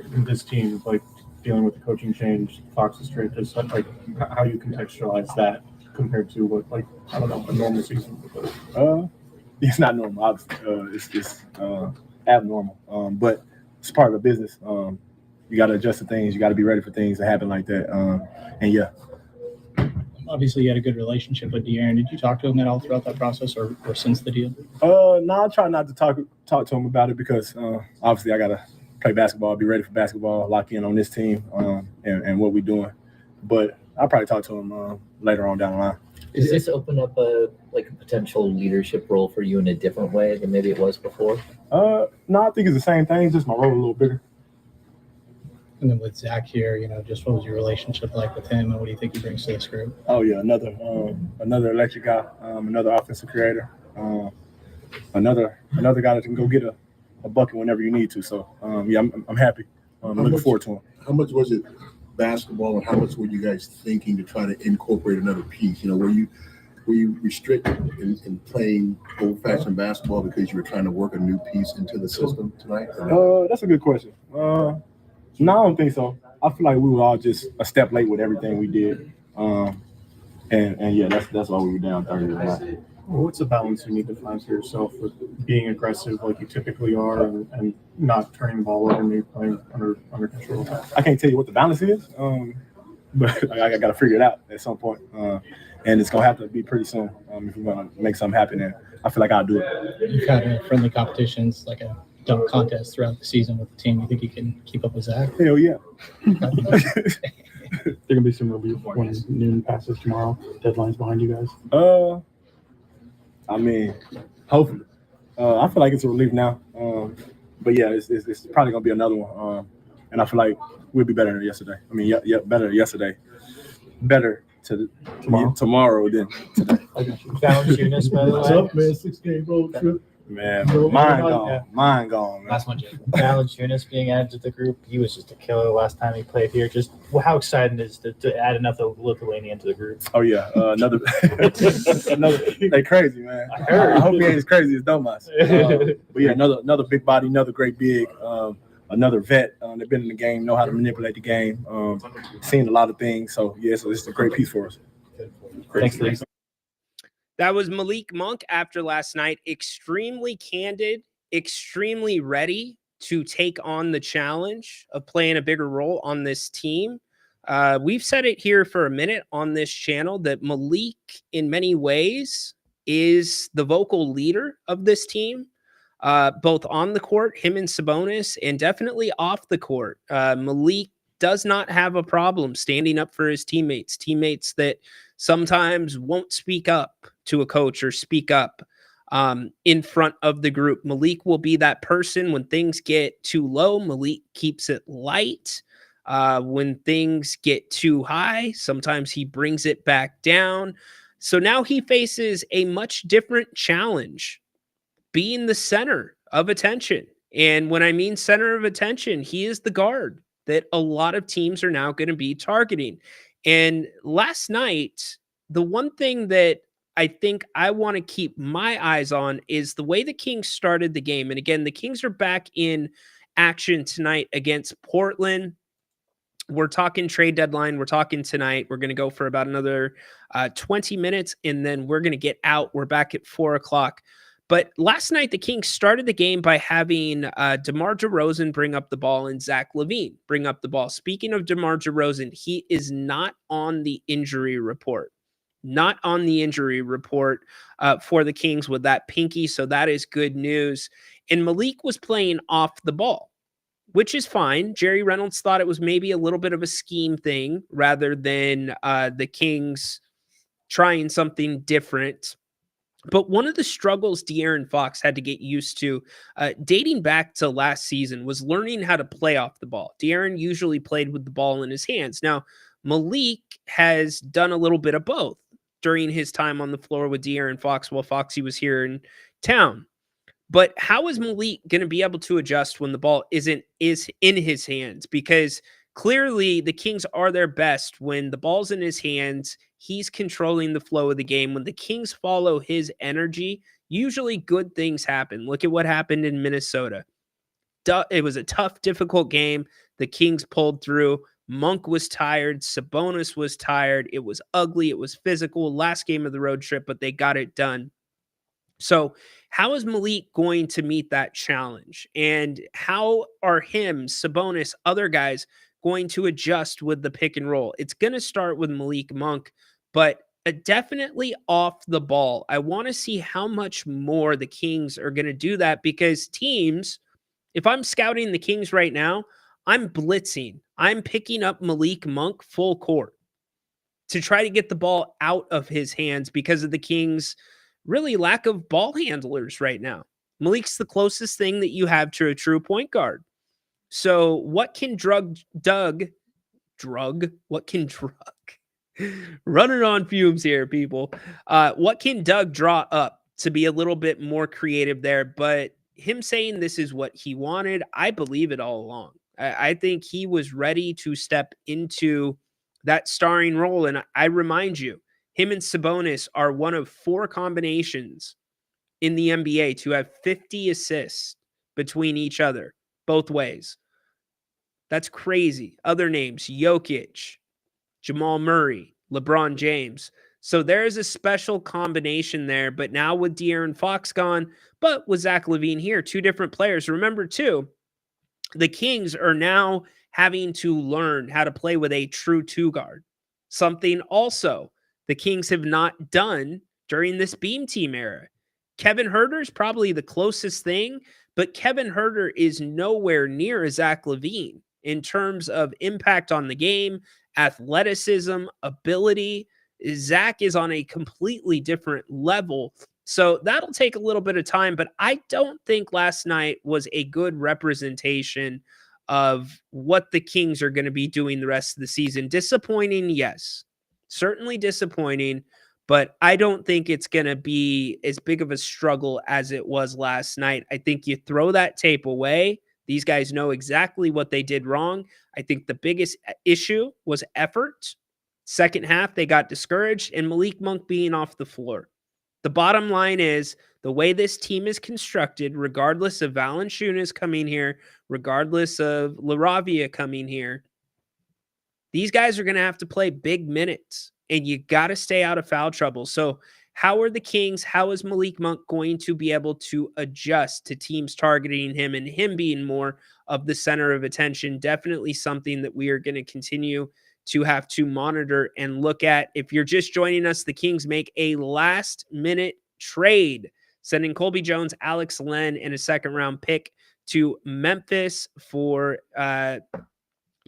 H: This team, like dealing with the coaching change, Fox's trade, just like how you contextualize that compared to what, like, I don't know, a normal season?
B: It's not normal, obviously. It's abnormal, but it's part of the business. You got to adjust to things. You got to be ready for things to happen like that. And yeah.
M: Obviously, you had a good relationship with De'Aaron. Did you talk to him at all throughout that process or since the deal?
B: No, I try not to talk to him about it because obviously I got to play basketball, be ready for basketball, lock in on this team and what we're doing. but I'll probably talk to him later on down the line.
F: Does this open up a potential leadership role for you in a different way than maybe it was before?
B: No, I think it's the same thing. It's just my role a little bigger.
M: And then with Zach here, just what was your relationship like with him, and what do you think he brings to this group?
B: Oh yeah, another electric guy, another offensive creator, another guy that can go get a bucket whenever you need to. So yeah, I'm happy. I'm looking forward to him.
N: How much was it basketball, and how much were you guys thinking to try to incorporate another piece? Were you restricted in playing old-fashioned basketball because you were trying to work a new piece into the system tonight?
B: That's a good question. No, I don't think so. I feel like we were all just a step late with everything we did. And yeah, that's why we were down 30 tonight.
H: Well, what's the balance you need to find for yourself with being aggressive like you typically are and not turning the ball over and maybe playing under control?
B: I can't tell you what the balance is, but I got to figure it out at some point. And it's going to have to be pretty soon if we're going to make something happen. And I feel like I'll do it.
M: You've had friendly competitions, like a dunk contest throughout the season with the team. You think you can keep up with Zach?
B: Hell yeah.
H: There going to be some relief when noon passes tomorrow. Deadline's behind you guys.
B: I mean, hopefully. I feel like it's a relief now. But yeah, it's probably gonna be another one. And I feel like we'll be better than yesterday. I mean, yeah, better than yesterday. Better tomorrow than today.
F: Valanciunas, by the way.
N: What's up, man? 6-game road trip.
B: Man, mine gone. Man.
F: Last one, Jake. Valanciunas being added to the group. He was just a killer last time he played here. Just how exciting is to add another Lithuanian to the group?
B: Oh yeah, another. They crazy, man. I hope he ain't as crazy as Domas. But yeah, another big body, another great big, another vet. They've been in the game, know how to manipulate the game, seen a lot of things. So yeah, so it's a great piece for us.
F: Thanks.
D: That was Malik Monk after last night. Extremely candid, extremely ready to take on the challenge of playing a bigger role on this team. We've said it here for a minute on this channel that Malik, in many ways, is the vocal leader of this team, both on the court, him and Sabonis, and definitely off the court. Malik does not have a problem standing up for his teammates that sometimes won't speak up to a coach or speak up in front of the group. Malik will be that person when things get too low. Malik keeps it light. When things get too high, sometimes he brings it back down. So now he faces a much different challenge, being the center of attention. And when I mean center of attention, he is the guard that a lot of teams are now going to be targeting. And last night, the one thing that I think I want to keep my eyes on is the way the Kings started the game. And again, the Kings are back in action tonight against Portland. We're talking trade deadline. We're talking tonight. We're going to go for about another 20 minutes, and then we're going to get out. We're back at 4 o'clock. But last night, the Kings started the game by having DeMar DeRozan bring up the ball and Zach LaVine bring up the ball. Speaking of DeMar DeRozan, he is not on the injury report. Not on the injury report for the Kings with that pinky, so that is good news. And Malik was playing off the ball, which is fine. Jerry Reynolds thought it was maybe a little bit of a scheme thing rather than the Kings trying something different. But one of the struggles De'Aaron Fox had to get used to dating back to last season was learning how to play off the ball. De'Aaron usually played with the ball in his hands. Now, Malik has done a little bit of both during his time on the floor with De'Aaron Fox while Foxy was here in town. But how is Malik going to be able to adjust when the ball is in his hands? Because clearly the Kings are their best when the ball's in his hands. He's controlling the flow of the game. When the Kings follow his energy, usually good things happen. Look at what happened in Minnesota. It was a tough, difficult game. The Kings pulled through. Monk was tired. Sabonis was tired. It was ugly. It was physical. Last game of the road trip, but they got it done. So how is Malik going to meet that challenge? And how are him, Sabonis, other guys going to adjust with the pick and roll? It's going to start with Malik Monk, but definitely off the ball. I want to see how much more the Kings are going to do that, because teams, if I'm scouting the Kings right now, I'm blitzing. I'm picking up Malik Monk full court. to try to get the ball out of his hands because of the Kings' really lack of ball handlers right now. Malik's the closest thing that you have to a true point guard. So what can running on fumes here, people. What can Doug draw up to be a little bit more creative there? But him saying this is what he wanted, I believe it all along. I think he was ready to step into that starring role. And I remind you, him and Sabonis are one of 4 combinations in the NBA to have 50 assists between each other, both ways. That's crazy. Other names, Jokic, Jamal Murray, LeBron James. So there's a special combination there. But now with De'Aaron Fox gone, but with Zach LaVine here, 2 different players. Remember, too, the Kings are now having to learn how to play with a true 2-guard. Something also the Kings have not done during this Beam Team era. Kevin Huerter is probably the closest thing, but Kevin Huerter is nowhere near Zach LaVine in terms of impact on the game, athleticism, ability. Zach is on a completely different level. So that'll take a little bit of time, but I don't think last night was a good representation of what the Kings are going to be doing the rest of the season. Disappointing, yes. Certainly disappointing, but I don't think it's going to be as big of a struggle as it was last night. I think you throw that tape away. These guys know exactly what they did wrong. I think the biggest issue was effort. Second half, they got discouraged, and Malik Monk being off the floor. The bottom line is the way this team is constructed, regardless of Valanciunas coming here, regardless of LaRavia coming here, these guys are going to have to play big minutes, and you got to stay out of foul trouble. So how are the Kings, how is Malik Monk going to be able to adjust to teams targeting him and him being more of the center of attention? Definitely something that we are going to continue to have to monitor and look at. If you're just joining us, the Kings make a last-minute trade, sending Colby Jones, Alex Len, and a second-round pick to Memphis for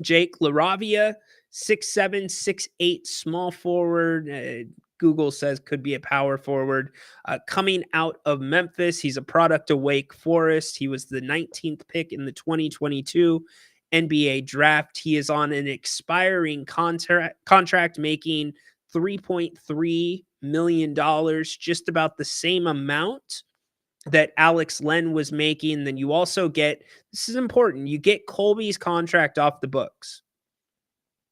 D: Jake LaRavia, 6'7", 6'8", small forward. Google says could be a power forward. Coming out of Memphis, he's a product of Wake Forest. He was the 19th pick in the 2022 NBA draft. He is on an expiring contract making $3.3 million, just about the same amount that Alex Len was making. Then you also get, this is important, you get Colby's contract off the books.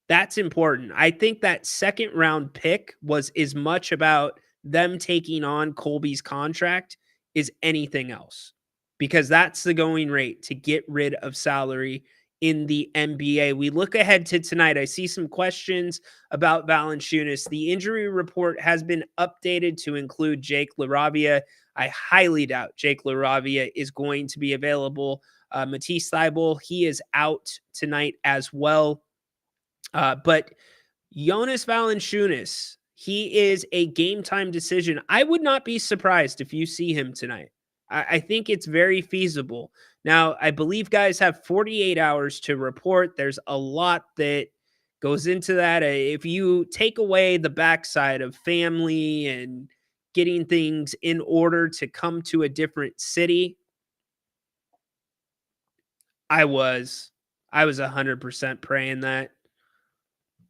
D: That's important. I think that second round pick was as much about them taking on Colby's contract as anything else, because that's the going rate to get rid of salary in the NBA. We look ahead to tonight. I see some questions about Valanciunas. The injury report has been updated to include Jake LaRavia. I highly doubt Jake LaRavia is going to be available. Matisse Thybulle, he is out tonight as well. But Jonas Valanciunas, he is a game time decision. I would not be surprised if you see him tonight. I think it's very feasible. Now, I believe guys have 48 hours to report. There's a lot that goes into that. If you take away the backside of family and getting things in order to come to a different city, I was 100% praying that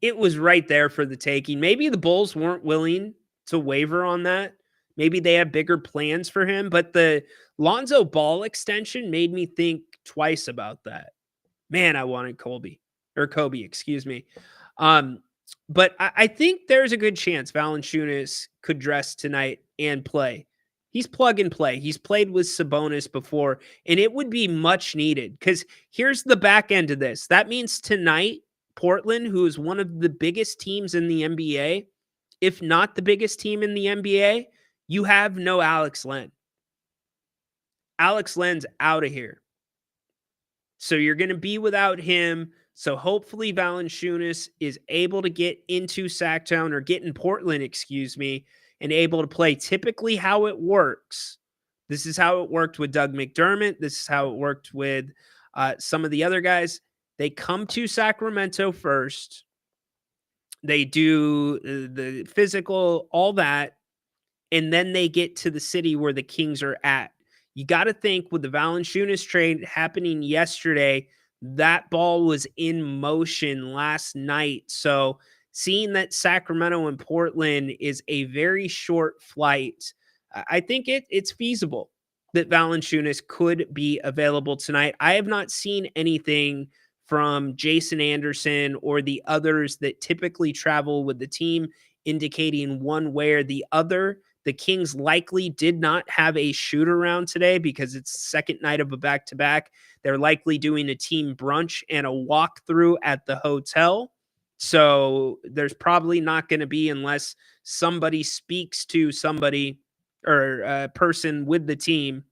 D: it was right there for the taking. Maybe the Bulls weren't willing to waver on that. Maybe they have bigger plans for him, but the Lonzo Ball extension made me think twice about that. Man, I wanted Kobe, excuse me. But I think there's a good chance Valanciunas could dress tonight and play. He's plug and play. He's played with Sabonis before, and it would be much needed, because here's the back end of this. That means tonight, Portland, who is one of the biggest teams in the NBA, if not the biggest team in the NBA, you have no Alex Len. Alex Len's out of here. So you're going to be without him. So hopefully Valanciunas is able to get into Sacktown, or get in Portland, excuse me, and able to play typically how it works. This is how it worked with Doug McDermott. This is how it worked with some of the other guys. They come to Sacramento first. They do the physical, all that, and then they get to the city where the Kings are at. You got to think with the Valanciunas trade happening yesterday, that ball was in motion last night. So seeing that Sacramento and Portland is a very short flight, I think it's feasible that Valanciunas could be available tonight. I have not seen anything from Jason Anderson or the others that typically travel with the team indicating one way or the other. The Kings likely did not have a shoot around today because it's second night of a back-to-back. They're likely doing a team brunch and a walkthrough at the hotel. So there's probably not going to be, unless somebody speaks to somebody or a person with the team,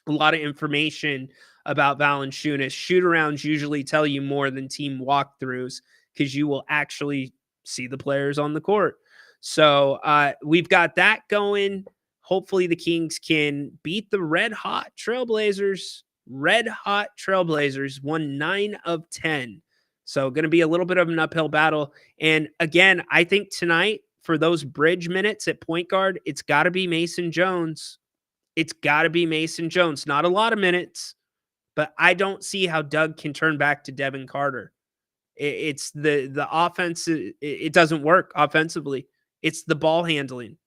D: a lot of information about Valanciunas. Shoot-arounds usually tell you more than team walkthroughs because you will actually see the players on the court. So we've got that going. Hopefully the Kings can beat the red-hot Trailblazers. Red-hot Trailblazers won 9 of 10. So going to be a little bit of an uphill battle. And again, I think tonight for those bridge minutes at point guard, it's got to be Mason Jones. It's got to be Mason Jones. Not a lot of minutes, but I don't see how Doug can turn back to Devin Carter. It's the offense. It doesn't work offensively. It's the ball handling,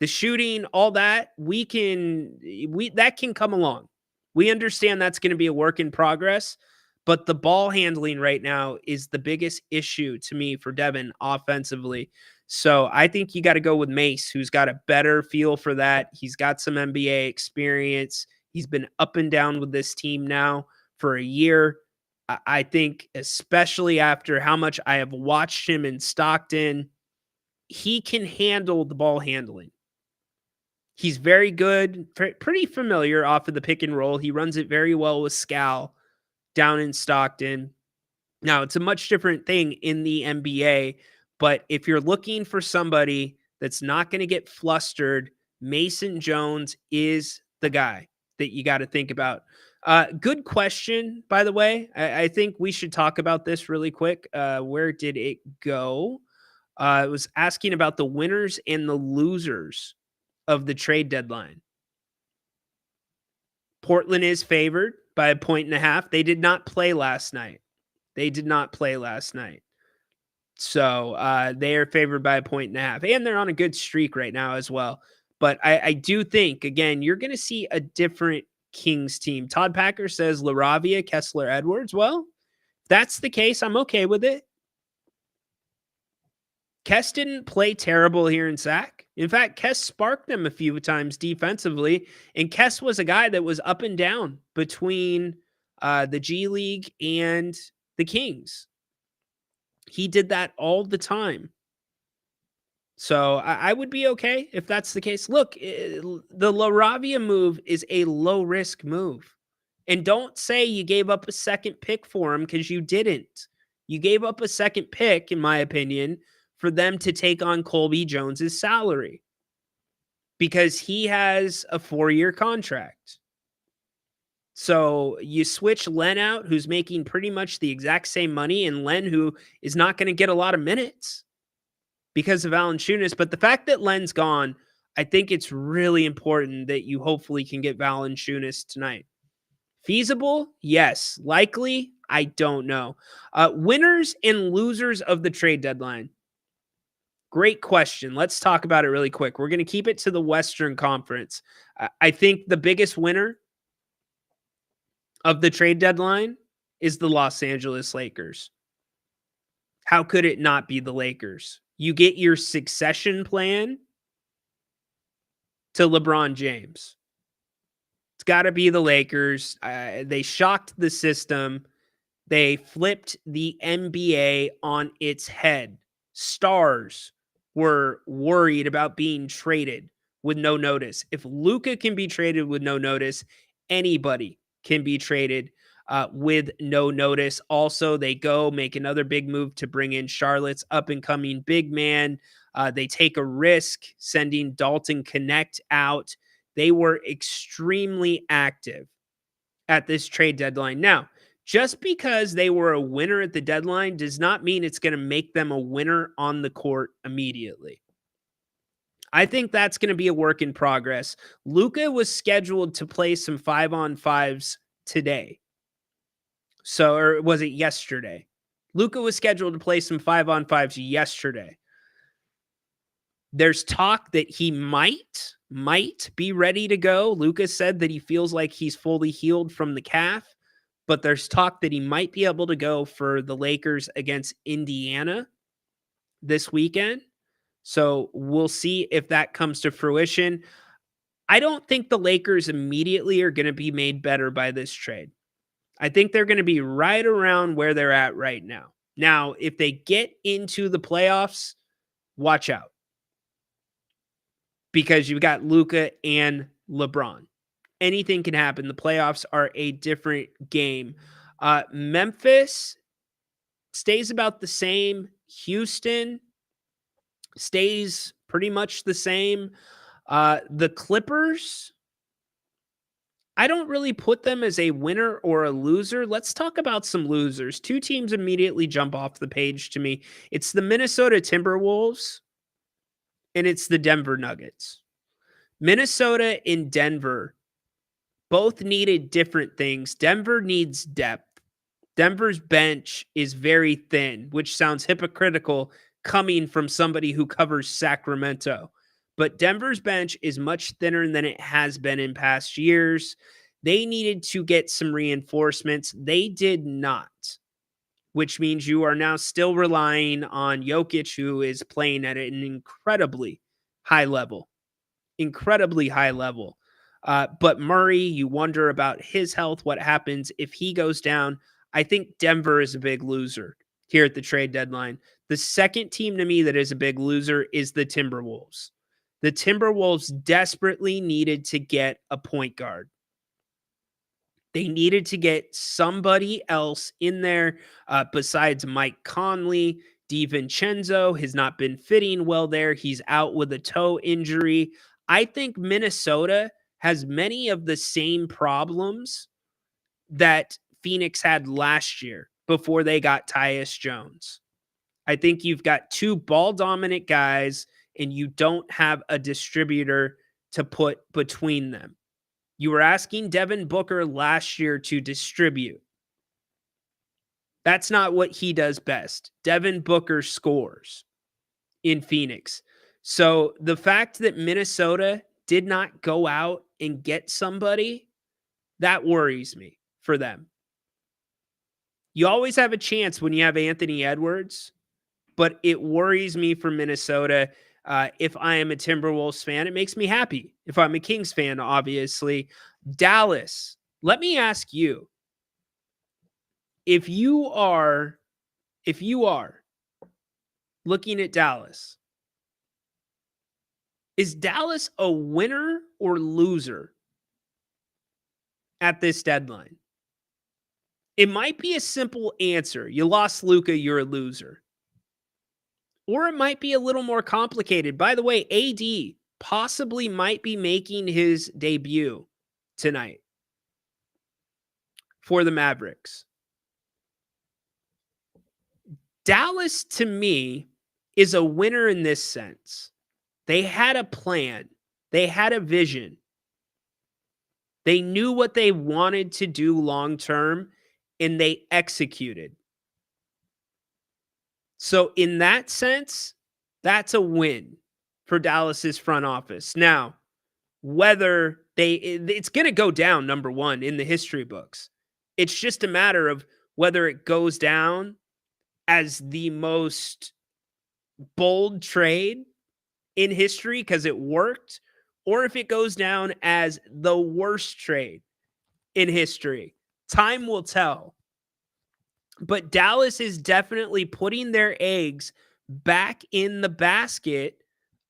D: the shooting, all that. That can come along. We understand that's going to be a work in progress, but the ball handling right now is the biggest issue to me for Devin offensively. So I think you got to go with Mace, who's got a better feel for that. He's got some NBA experience. He's been up and down with this team now for a year. I think, especially after how much I have watched him in Stockton, he can handle the ball handling. He's very good, pretty familiar off of the pick and roll. He runs it very well with Scal down in Stockton. Now, it's a much different thing in the NBA, but if you're looking for somebody that's not going to get flustered, Mason Jones is the guy that you got to think about. Good question, by the way. I think we should talk about this really quick. Where did it go? It was asking about the winners and the losers of the trade deadline. Portland is favored by 1.5. They did not play last night. So they are favored by 1.5. And they're on a good streak right now as well. But I do think, again, you're going to see a different Kings team. Todd Packer says LaRavia, Kessler, Edwards. Well, if that's the case, I'm okay with it. Kess didn't play terrible here in SAC. In fact, Kess sparked them a few times defensively, and Kess was a guy that was up and down between the G League and the Kings. He did that all the time. So I would be okay if that's the case. Look, the LaRavia move is a low-risk move. And don't say you gave up a second pick for him, because you didn't. You gave up a second pick, in my opinion, for them to take on Colby Jones's salary, because he has a 4-year contract. So you switch Len out, who's making pretty much the exact same money, and Len, who is not going to get a lot of minutes because of Valanciunas. But the fact that Len's gone, I think it's really important that you hopefully can get Valanciunas tonight. Feasible? Yes. Likely? I don't know. Winners and losers of the trade deadline. Great question. Let's talk about it really quick. We're going to keep it to the Western Conference. I think the biggest winner of the trade deadline is the Los Angeles Lakers. How could it not be the Lakers? You get your succession plan to LeBron James. It's got to be the Lakers. They shocked the system. They flipped the NBA on its head. Stars were worried about being traded with no notice. If Luka can be traded with no notice, anybody can be traded with no notice. Also, they go make another big move to bring in Charlotte's up-and-coming big man. They take a risk sending Dalton Connect out. They were extremely active at this trade deadline. Now, Just because they were a winner at the deadline does not mean it's going to make them a winner on the court immediately. I think that's going to be a work in progress. Luka was scheduled to play some 5-on-5s today. So, or was it yesterday? Luka was scheduled to play some 5-on-5s yesterday. There's talk that he might be ready to go. Luka said that he feels like he's fully healed from the calf, but there's talk that he might be able to go for the Lakers against Indiana this weekend. So we'll see if that comes to fruition. I don't think the Lakers immediately are going to be made better by this trade. I think they're going to be right around where they're at right now. Now, if they get into the playoffs, watch out. Because you've got Luka and LeBron. Anything can happen. The playoffs are a different game. Memphis stays about the same. Houston stays pretty much the same. The Clippers, I don't really put them as a winner or a loser. Let's talk about some losers. Two teams immediately jump off the page to me. It's the Minnesota Timberwolves and it's the Denver Nuggets. Minnesota and Denver both needed different things. Denver needs depth. Denver's bench is very thin, which sounds hypocritical coming from somebody who covers Sacramento. But Denver's bench is much thinner than it has been in past years. They needed to get some reinforcements. They did not, which means you are now still relying on Jokic, who is playing at an incredibly high level. But Murray, you wonder about his health, what happens if he goes down. I think Denver is a big loser here at the trade deadline. The second team to me that is a big loser is the Timberwolves. The Timberwolves desperately needed to get a point guard. They needed to get somebody else in there besides Mike Conley. DiVincenzo has not been fitting well there. He's out with a toe injury. I think Minnesota has many of the same problems that Phoenix had last year before they got Tyus Jones. I think you've got two ball-dominant guys, and you don't have a distributor to put between them. You were asking Devin Booker last year to distribute. That's not what he does best. Devin Booker scores in Phoenix. So the fact that Minnesota did not go out and get somebody, that worries me for them. You always have a chance when you have Anthony Edwards, but it worries me for Minnesota. If I am a Timberwolves fan, it makes me happy. If I'm a Kings fan, obviously. Dallas, let me ask you, if you are looking at Dallas, is Dallas a winner or loser at this deadline? It might be a simple answer. You lost Luka, you're a loser. Or it might be a little more complicated. By the way, AD possibly might be making his debut tonight for the Mavericks. Dallas, to me, is a winner in this sense. They had a plan. They had a vision. They knew what they wanted to do long term, and they executed. So in that sense, that's a win for Dallas's front office. Now, whether it's going to go down, number one, in the history books. It's just a matter of whether it goes down as the most bold trade in history because it worked, or if it goes down as the worst trade in history. Time will tell. But Dallas is definitely putting their eggs back in the basket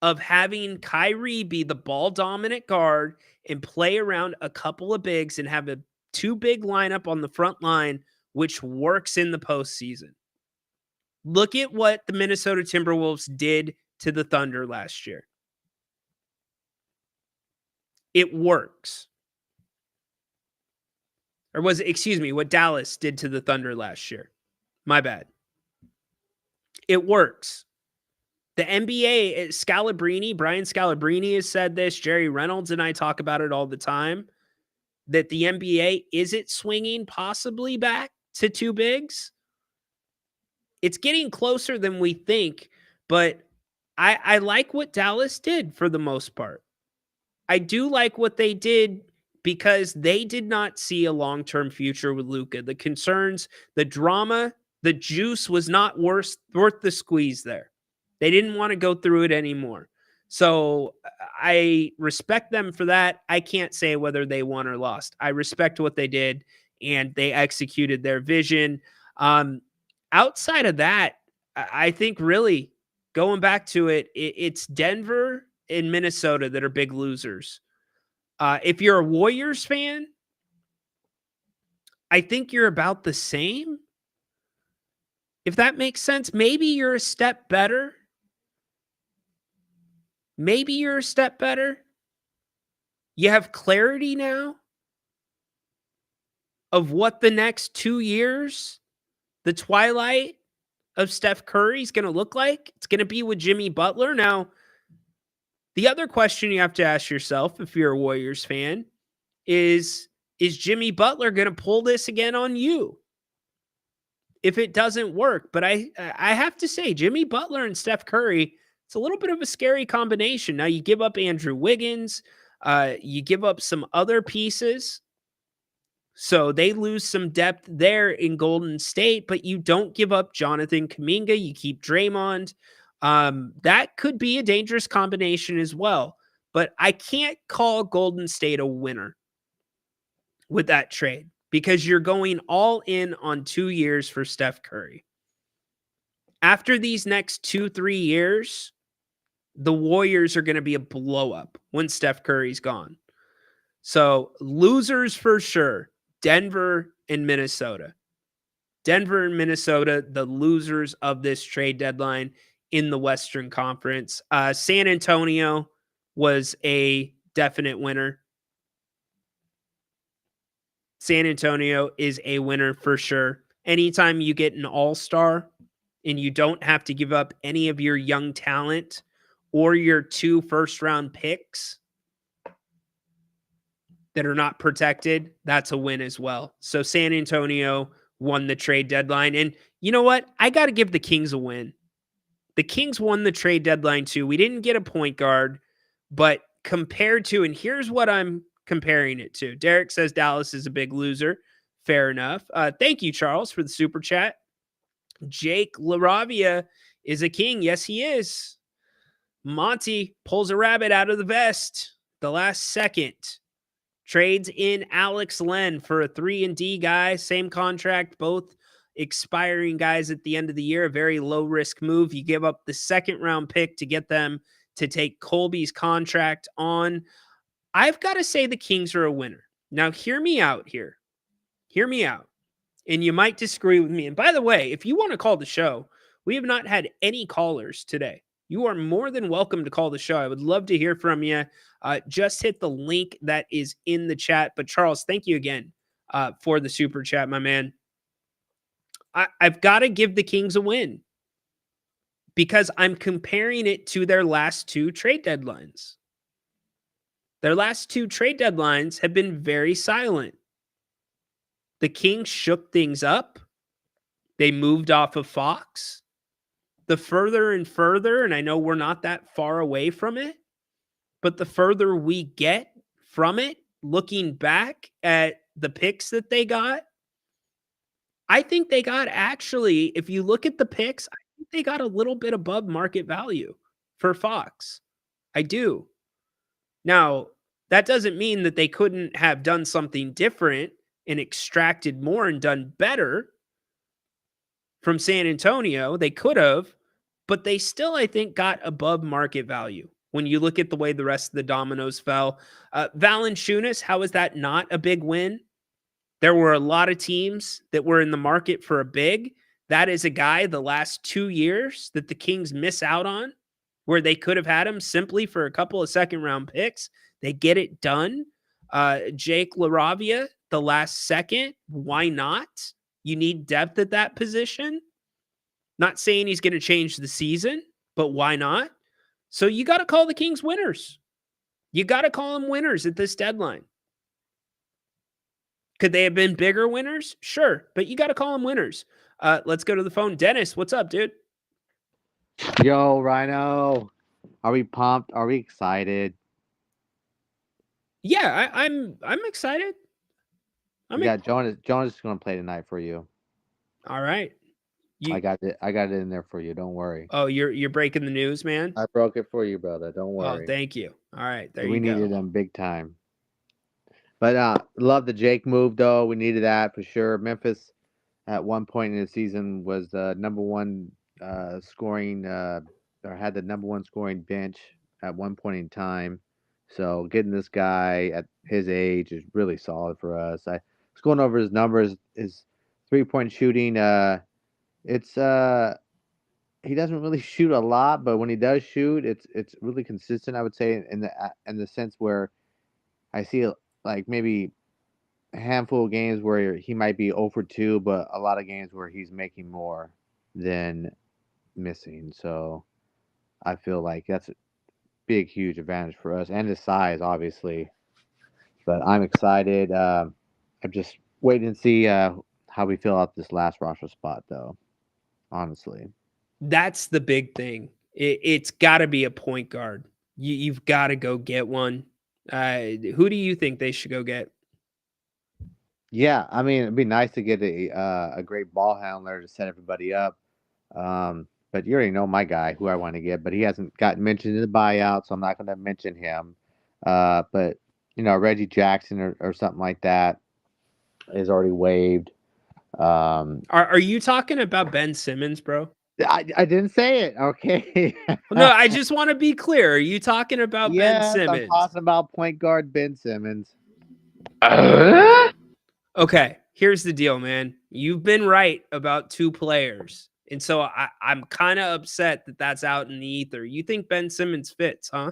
D: of having Kyrie be the ball-dominant guard and play around a couple of bigs and have a two-big lineup on the front line, which works in the postseason. Look at what the Minnesota Timberwolves did to the Thunder last year. It works. Or was it, excuse me, what Dallas did to the Thunder last year. My bad. It works. The NBA, Brian Scalabrine has said this. Jerry Reynolds and I talk about it all the time, that the NBA, is it swinging possibly back to two bigs? It's getting closer than we think, but I like what Dallas did for the most part. I do like what they did because they did not see a long-term future with Luka. The concerns, the drama, the juice was not worth the squeeze there. They didn't want to go through it anymore. So I respect them for that. I can't say whether they won or lost. I respect what they did, and they executed their vision. Outside of that, I think really going back to it, it's Denver and Minnesota that are big losers. If you're a Warriors fan, I think you're about the same. If that makes sense, maybe you're a step better. Maybe you're a step better. You have clarity now of what the next 2 years, the twilight of Steph Curry is going to look like. It's going to be with Jimmy Butler. Now, the other question you have to ask yourself if you're a Warriors fan is Jimmy Butler going to pull this again on you if it doesn't work? But I have to say, Jimmy Butler and Steph Curry, it's a little bit of a scary combination. Now, you give up Andrew Wiggins. You give up some other pieces. So they lose some depth there in Golden State, but you don't give up Jonathan Kuminga. You keep Draymond. That could be a dangerous combination as well. But I can't call Golden State a winner with that trade because you're going all in on 2 years for Steph Curry. After these next 2-3 years, the Warriors are going to be a blow up when Steph Curry's gone. So losers for sure. Denver and Minnesota. Denver and Minnesota, the losers of this trade deadline in the Western Conference. San Antonio was a definite winner. San Antonio is a winner for sure. Anytime you get an all-star and you don't have to give up any of your young talent or your 2 first-round picks that are not protected, that's a win as well. So San Antonio won the trade deadline. And you know what? I got to give the Kings a win. The Kings won the trade deadline too. We didn't get a point guard, but compared to, and here's what I'm comparing it to. Derek says Dallas is a big loser. Fair enough. Thank you, Charles, for the super chat. Jake LaRavia is a king. Yes, he is. Monty pulls a rabbit out of the vest the last second. Trades in Alex Len for a 3-and-D guy. Same contract, both expiring guys at the end of the year. A very low-risk move. You give up the second-round pick to get them to take Colby's contract on. I've got to say the Kings are a winner. Now, hear me out here. Hear me out. And you might disagree with me. And by the way, if you want to call the show, we have not had any callers today. You are more than welcome to call the show. I would love to hear from you. Just hit the link that is in the chat. But Charles, thank you again for the super chat, my man. I've got to give the Kings a win because I'm comparing it to their last 2 trade deadlines. Their last 2 trade deadlines have been very silent. The Kings shook things up. They moved off of Fox. The further and further, and I know we're not that far away from it, but the further we get from it, looking back at the picks that they got, I think they got actually, if you look at the picks, I think they got a little bit above market value for Fox. I do. Now, that doesn't mean that they couldn't have done something different and extracted more and done better from San Antonio. They could have, but they still, I think, got above market value when you look at the way the rest of the dominoes fell. Valanciunas, how is that not a big win? There were a lot of teams that were in the market for a big. That is a guy the last 2 years that the Kings miss out on, where they could have had him simply for a couple of second-round picks. They get it done. Jake LaRavia, the last second. Why not? You need depth at that position. Not saying he's going to change the season, but why not? So you got to call the Kings winners. You got to call them winners at this deadline. Could they have been bigger winners? Sure, but you got to call them winners. Let's go to the phone. Dennis, what's up, dude?
O: Yo, Rhino. Are we pumped? Are we excited?
D: Yeah, I'm excited.
O: Jonas is going to play tonight for you.
D: All right.
O: I got it in there for you. Don't worry.
D: Oh, you're breaking the news, man.
O: I broke it for you, brother. Don't worry.
D: Oh, thank you. All right, there
O: we
D: you go.
O: needed them big time. But love the Jake move though. We needed that for sure. Memphis at one point in the season was the number one scoring or had the number one scoring bench at one point in time. So getting this guy at his age is really solid for us. I was going over his numbers. His 3-point shooting. It's he doesn't really shoot a lot, but when he does shoot, it's really consistent. I would say in the sense where I see like maybe a handful of games where he might be 0 for 2, but a lot of games where he's making more than missing. So I feel like that's a big, huge advantage for us, and his size, obviously. But I'm excited. I'm just waiting to see how we fill out this last roster spot, though. Honestly,
D: that's the big thing. It's got to be a point guard. You've got to go get one. Who do you think they should go get?
O: Yeah, I mean, it'd be nice to get a great ball handler to set everybody up. But you already know my guy, who I want to get, but he hasn't gotten mentioned in the buyout, so I'm not going to mention him. But Reggie Jackson or something like that is already waived.
D: Are you talking about Ben Simmons, bro?
O: I didn't say it. Okay.
D: No, I just want to be clear. Are you talking about Ben Simmons?
O: I'm talking about point guard Ben Simmons.
D: Okay, here's the deal, man. You've been right about 2 players. And so I'm kind of upset that that's out in the ether. You think Ben Simmons fits, huh?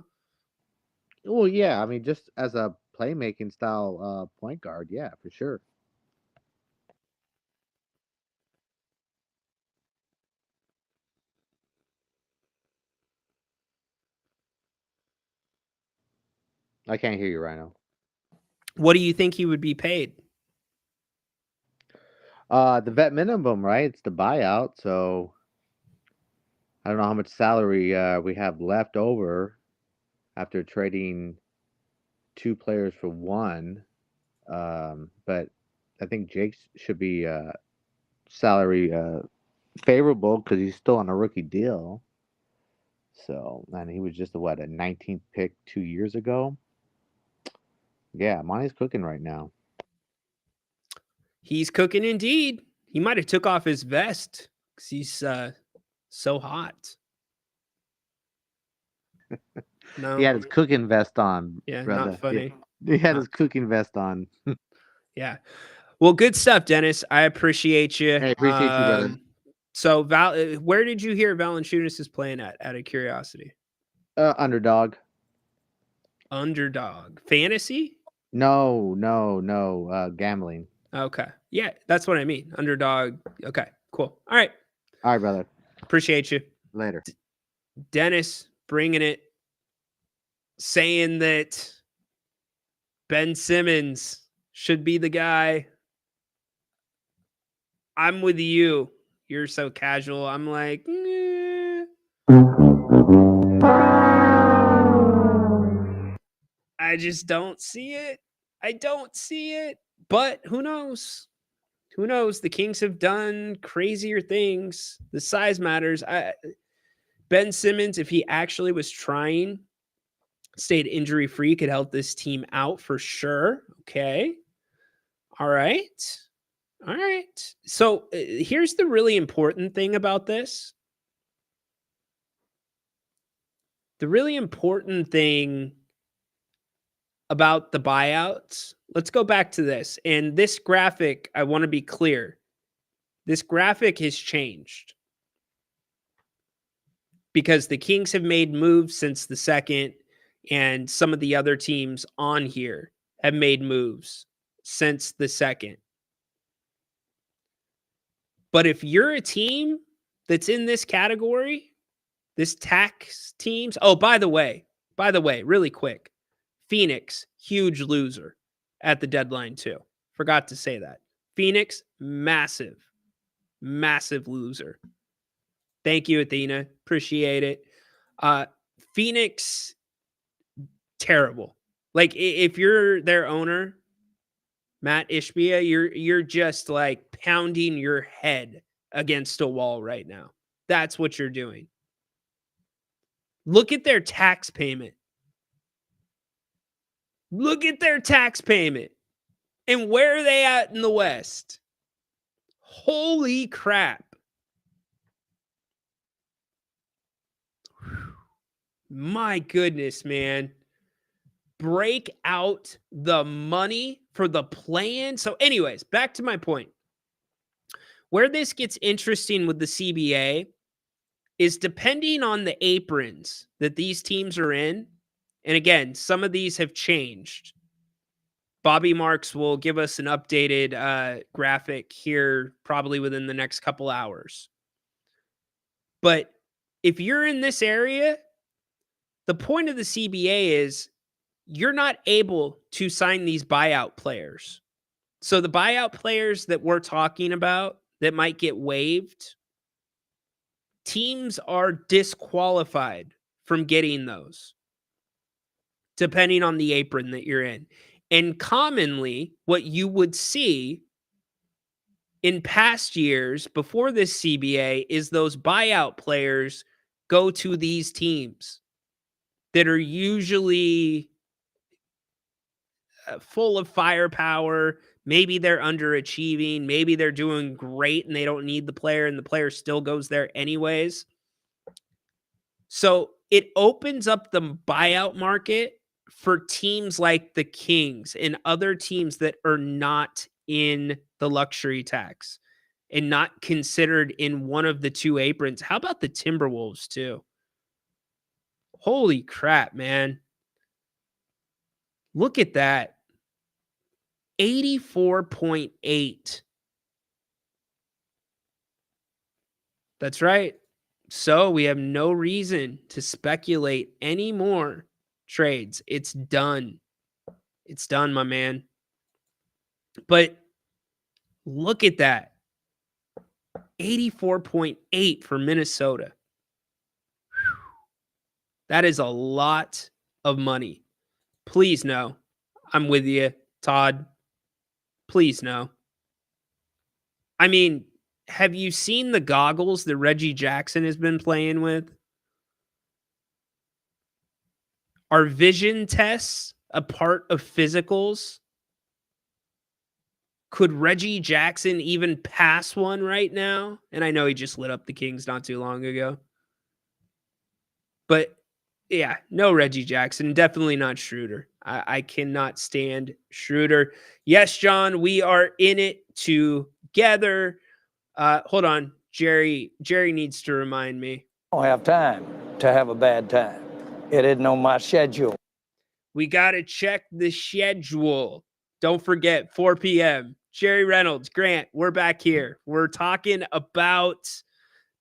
O: Well, yeah. I mean, just as a playmaking style point guard, yeah, for sure. I can't hear you, Rhino.
D: What do you think he would be paid?
O: The vet minimum, right? It's the buyout, so I don't know how much salary we have left over after trading 2 players for 1. But I think Jake should be salary favorable because he's still on a rookie deal. So, and he was just a 19th pick 2 years ago. Yeah, Monty's cooking right now.
D: He's cooking indeed. He might have took off his vest because he's so hot. No,
O: He had his cooking vest on.
D: Yeah,
O: brother.
D: not funny.
O: He had his cooking vest on.
D: Yeah. Well, good stuff, Dennis. I appreciate you.
O: Hey, appreciate you, brother.
D: So, where did you hear Valanciunas is playing at? Out of curiosity.
O: Underdog.
D: Underdog. Fantasy?
O: No. Gambling.
D: Okay. Yeah, that's what I mean. Underdog. Okay, cool. All right.
O: All right, brother.
D: Appreciate you.
O: Later.
D: Dennis bringing it, saying that Ben Simmons should be the guy. I'm with you. You're so casual. I'm like, I just don't see it. I don't see it. But who knows? Who knows? The Kings have done crazier things. The size matters. Ben Simmons, if he actually was trying, stayed injury-free, could help this team out for sure. Okay. All right. All right. So here's the really important thing about this. The really important thing about the buyouts, let's go back to this. And this graphic, I want to be clear. This graphic has changed because the Kings have made moves since the 2nd, and some of the other teams on here have made moves since the second. But if you're a team that's in this category, this tax teams. Oh, by the way, really quick, Phoenix, huge loser at the deadline too. Forgot to say that. Phoenix, massive loser. Thank you, Athena. Appreciate it. Phoenix, terrible. Like, if you're their owner, Matt Ishbia, you're just like pounding your head against a wall right now. That's what you're doing. Look at their tax payment. Look at their tax payment. And where are they at in the West? Holy crap. My goodness, man. Break out the money for the play-in. So anyways, back to my point. Where this gets interesting with the CBA is depending on the aprons that these teams are in. And again, some of these have changed. Bobby Marks will give us an updated graphic here probably within the next couple hours. But if you're in this area, the point of the CBA is you're not able to sign these buyout players. So the buyout players that we're talking about that might get waived, teams are disqualified from getting those, depending on the apron that you're in. And commonly, what you would see in past years before this CBA is those buyout players go to these teams that are usually full of firepower. Maybe they're underachieving. Maybe they're doing great and they don't need the player and the player still goes there anyways. So it opens up the buyout market for teams like the Kings and other teams that are not in the luxury tax and not considered in one of the two aprons. How about the Timberwolves too? Holy crap, man. Look at that. 84.8. That's right. So we have no reason to speculate any more trades. It's done. It's done, my man. But look at that. 84.8 for Minnesota. That is a lot of money. Please no. I'm with you, Todd. Please no. I mean, have you seen the goggles that Reggie Jackson has been playing with? Are vision tests a part of physicals? Could Reggie Jackson even pass one right now? And I know he just lit up the Kings not too long ago. But yeah, no Reggie Jackson. Definitely not Schroeder. I cannot stand Schroeder. Yes, John, we are in it together. Hold on. Jerry needs to remind me.
I: I don't have time to have a bad time. It isn't on my schedule.
D: We got to check the schedule. Don't forget, 4 p.m. Jerry Reynolds, Grant, we're back here. We're talking about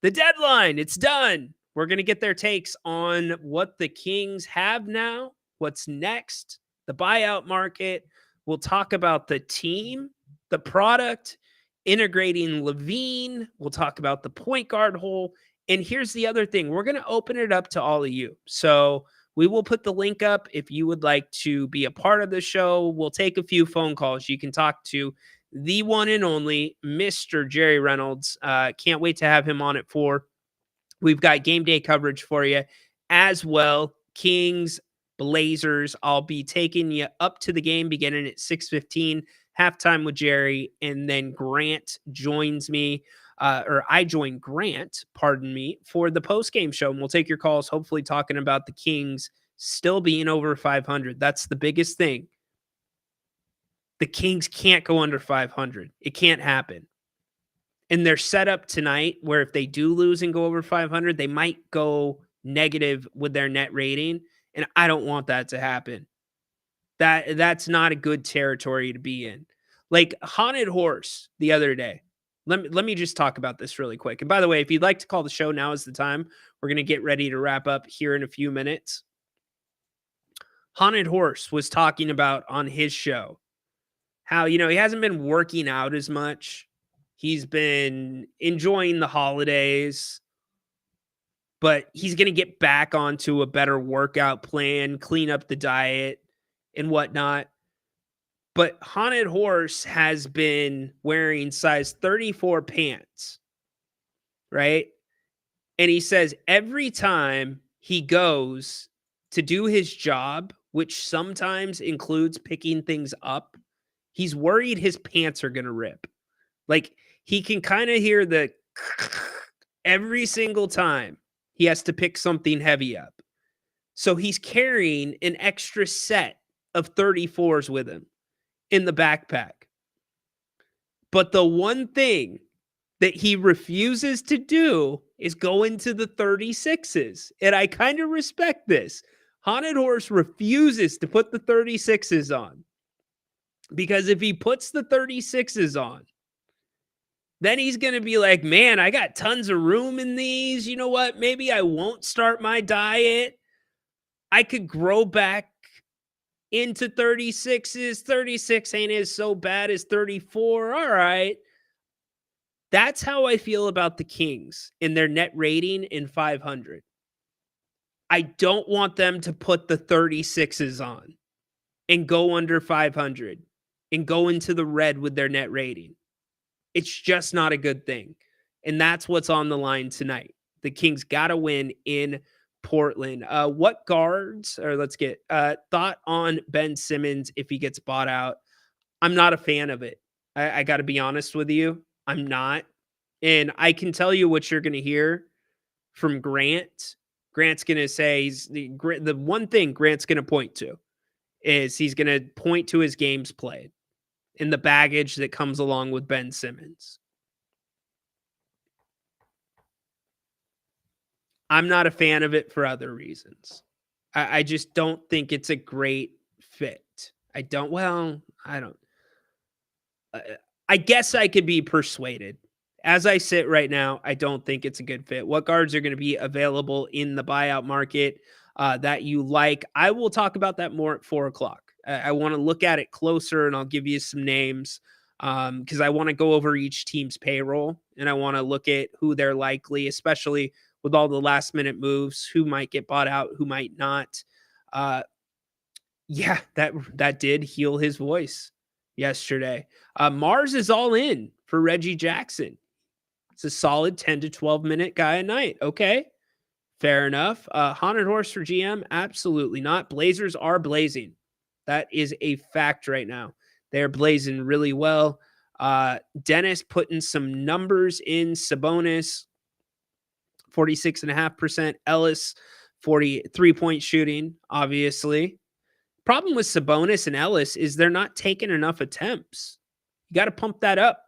D: the deadline. It's done. We're going to get their takes on what the Kings have now, what's next, the buyout market. We'll talk about the team, the product, integrating Levine. We'll talk about the point guard hole. And here's the other thing. We're going to open it up to all of you. So we will put the link up if you would like to be a part of the show. We'll take a few phone calls. You can talk to the one and only Mr. Jerry Reynolds. Can't wait to have him on at 4. We've got game day coverage for you as well. Kings, Blazers. I'll be taking you up to the game beginning at 6:15, halftime with Jerry, and then Grant joins me, or I join Grant, pardon me, for the post-game show. And we'll take your calls, hopefully talking about the Kings still being over 500. That's the biggest thing. The Kings can't go under 500. It can't happen. And they're set up tonight where if they do lose and go over 500, they might go negative with their net rating. And I don't want that to happen. That's not a good territory to be in. Like Haunted Horse the other day. Let me just talk about this really quick. And by the way, if you'd like to call the show, now is the time. We're going to get ready to wrap up here in a few minutes. Haunted Horse was talking about on his show how, he hasn't been working out as much. He's been enjoying the holidays, but he's going to get back onto a better workout plan, clean up the diet and whatnot. But Haunted Horse has been wearing size 34 pants, right? And he says every time he goes to do his job, which sometimes includes picking things up, he's worried his pants are going to rip. Like, he can kind of hear the every single time he has to pick something heavy up. So he's carrying an extra set of 34s with him in the backpack. But the one thing that he refuses to do is go into the 36s. And I kind of respect this. Haunted Horse refuses to put the 36s on. Because if he puts the 36s on, then he's going to be like, man, I got tons of room in these. You know what? Maybe I won't start my diet. I could grow back into 36s. 36 ain't as so bad as 34. All right. That's how I feel about the Kings in their net rating in 500. I don't want them to put the 36s on and go under 500 and go into the red with their net rating. It's just not a good thing. And that's what's on the line tonight. The Kings got to win in Portland. What guards, or let's get thought on Ben Simmons if he gets bought out. I'm not a fan of it. I got to be honest with you. I'm not. And I can tell you what you're going to hear from Grant. Grant's going to say the one thing Grant's going to point to is he's going to point to his games played and the baggage that comes along with Ben Simmons. I'm not a fan of it for other reasons. I just don't think it's a great fit. I guess I could be persuaded. As I sit right now, I don't think it's a good fit. What guards are going to be available in the buyout market that you like? I will talk about that more at 4:00. I want to look at it closer, and I'll give you some names because I want to go over each team's payroll, and I want to look at who they're likely, especially with all the last-minute moves, who might get bought out, who might not. Yeah, that did heal his voice yesterday. Mars is all in for Reggie Jackson. It's a solid 10 to 12-minute guy a night. Okay, fair enough. Haunted Horse for GM? Absolutely not. Blazers are blazing. That is a fact right now. They're blazing really well. Dennis putting some numbers in. Sabonis, 46.5%. Ellis, 43-point shooting, obviously. Problem with Sabonis and Ellis is they're not taking enough attempts. You got to pump that up.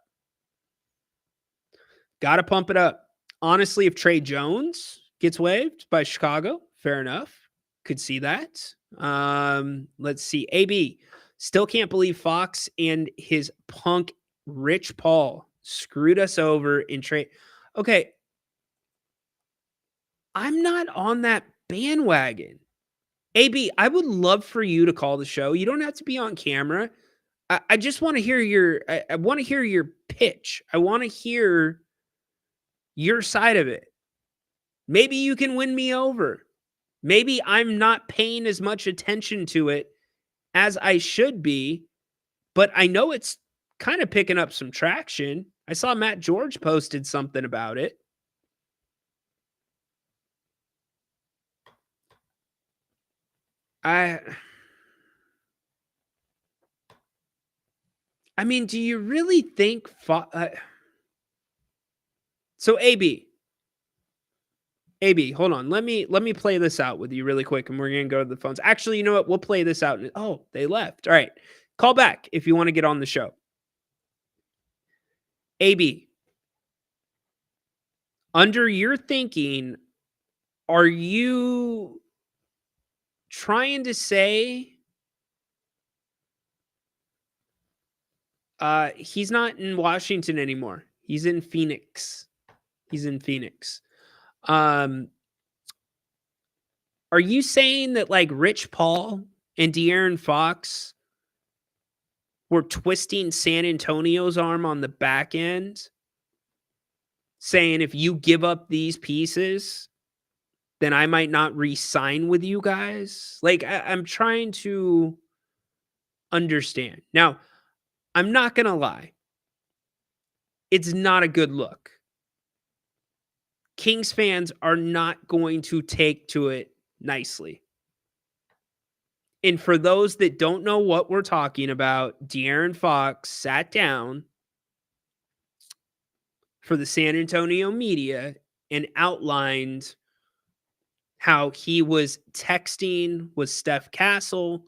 D: Got to pump it up. Honestly, if Trey Jones gets waived by Chicago, fair enough. Could see that. Let's see. AB, still can't believe Fox and his punk Rich Paul screwed us over in trade. Okay. I'm not on that bandwagon. AB, I would love for you to call the show. You don't have to be on camera. I just want to hear I want to hear your pitch. I want to hear your side of it. Maybe you can win me over. Maybe I'm not paying as much attention to it as I should be, but I know it's kind of picking up some traction. I saw Matt George posted something about it. I mean, do you really think so AB, hold on. Let me play this out with you really quick, and we're going to go to the phones. Actually, you know what? We'll play this out. Oh, they left. All right. Call back if you want to get on the show. AB, under your thinking, are you trying to say He's not in Washington anymore. He's in Phoenix. Are you saying that like Rich Paul and De'Aaron Fox were twisting San Antonio's arm on the back end, saying if you give up these pieces, then I might not re-sign with you guys? Like, I'm trying to understand. Now, I'm not going to lie. It's not a good look. Kings fans are not going to take to it nicely. And for those that don't know what we're talking about, De'Aaron Fox sat down for the San Antonio media and outlined how he was texting with Steph Castle,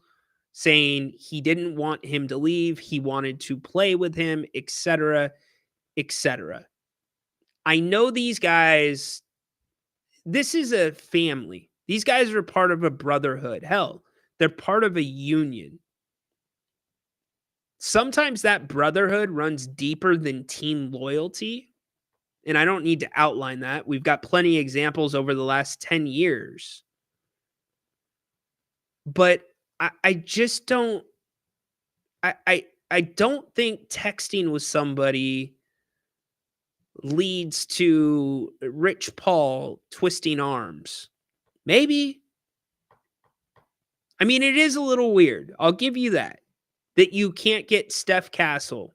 D: saying he didn't want him to leave, he wanted to play with him, etc., etc. I know these guys, this is a family. These guys are part of a brotherhood. Hell, they're part of a union. Sometimes that brotherhood runs deeper than team loyalty. And I don't need to outline that. We've got plenty of examples over the last 10 years. But I just don't, I don't think texting with somebody leads to Rich Paul twisting arms. Maybe. I mean, it is a little weird. I'll give you that you can't get Steph Castle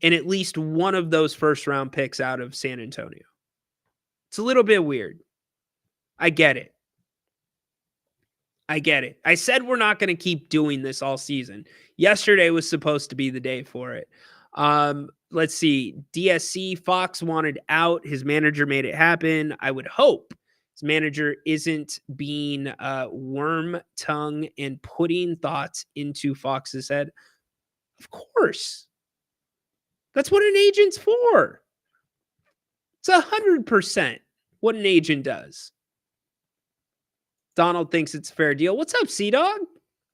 D: and at least one of those first round picks out of San Antonio. It's a little bit weird. I get it. I said we're not going to keep doing this all season. Yesterday was supposed to be the day for it. Let's see. DSC Fox wanted out. His manager made it happen. I would hope his manager isn't being worm tongue and putting thoughts into Fox's head. Of course. That's what an agent's for. It's 100% what an agent does. Donald thinks it's a fair deal. What's up, C-Dog?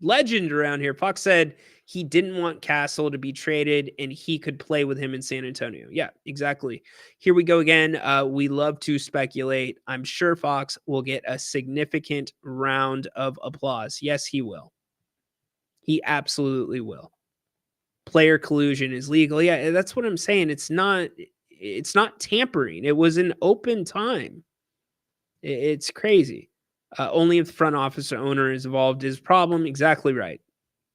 D: Legend around here. Fox said he didn't want Castle to be traded and he could play with him in San Antonio. Yeah, exactly. Here we go again. We love to speculate. I'm sure Fox will get a significant round of applause. Yes, he will. He absolutely will. Player collusion is legal. Yeah, that's what I'm saying. It's not tampering. It was an open time. It's crazy. Only if the front office or owner is involved is a problem. Exactly right.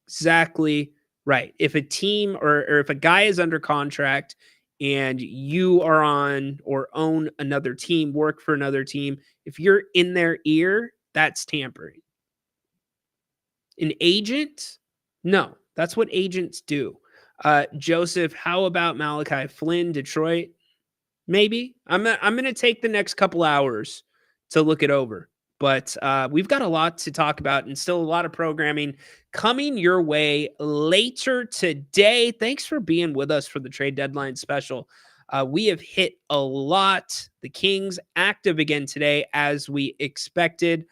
D: Exactly right. If a team or if a guy is under contract and you are on or own another team, work for another team, if you're in their ear, that's tampering. An agent? No, that's what agents do. Joseph, how about Malachi Flynn, Detroit? Maybe. I'm going to take the next couple hours to look it over. But we've got a lot to talk about and still a lot of programming coming your way later today. Thanks for being with us for the trade deadline special. We have hit a lot. The Kings active again today as we expected,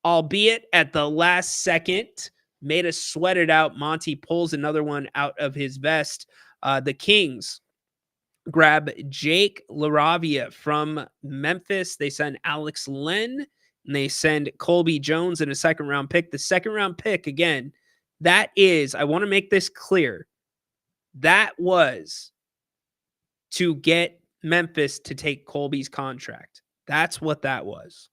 D: albeit at the last second. Made us sweat it out. Monty pulls another one out of his vest. The Kings grab Jake LaRavia from Memphis. They send Alex Len. And they send Colby Jones and a second-round pick. The second-round pick, again, that is, I want to make this clear, that was to get Memphis to take Colby's contract. That's what that was.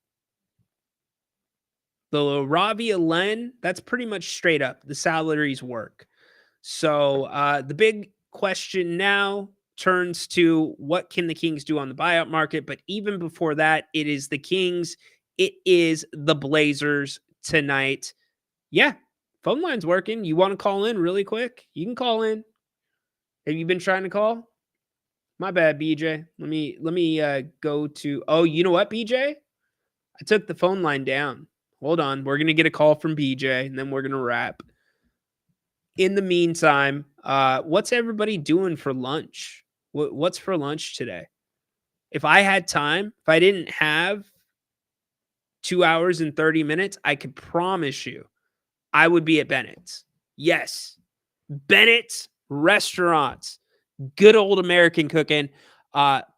D: The LaRavia Len, that's pretty much straight up. The salaries work. So the big question now turns to what can the Kings do on the buyout market? But even before that, it is the Kings. It is the Blazers tonight. Yeah, phone line's working. You want to call in really quick? You can call in. Have you been trying to call? My bad, BJ. Let me go to. Oh, you know what, BJ? I took the phone line down. Hold on. We're gonna get a call from BJ, and then we're gonna wrap. In the meantime, what's everybody doing for lunch? What's for lunch today? If I had time, if I didn't have 2 hours and 30 minutes, I could promise you I would be at Bennett's. Yes. Bennett's Restaurants. Good old American cooking.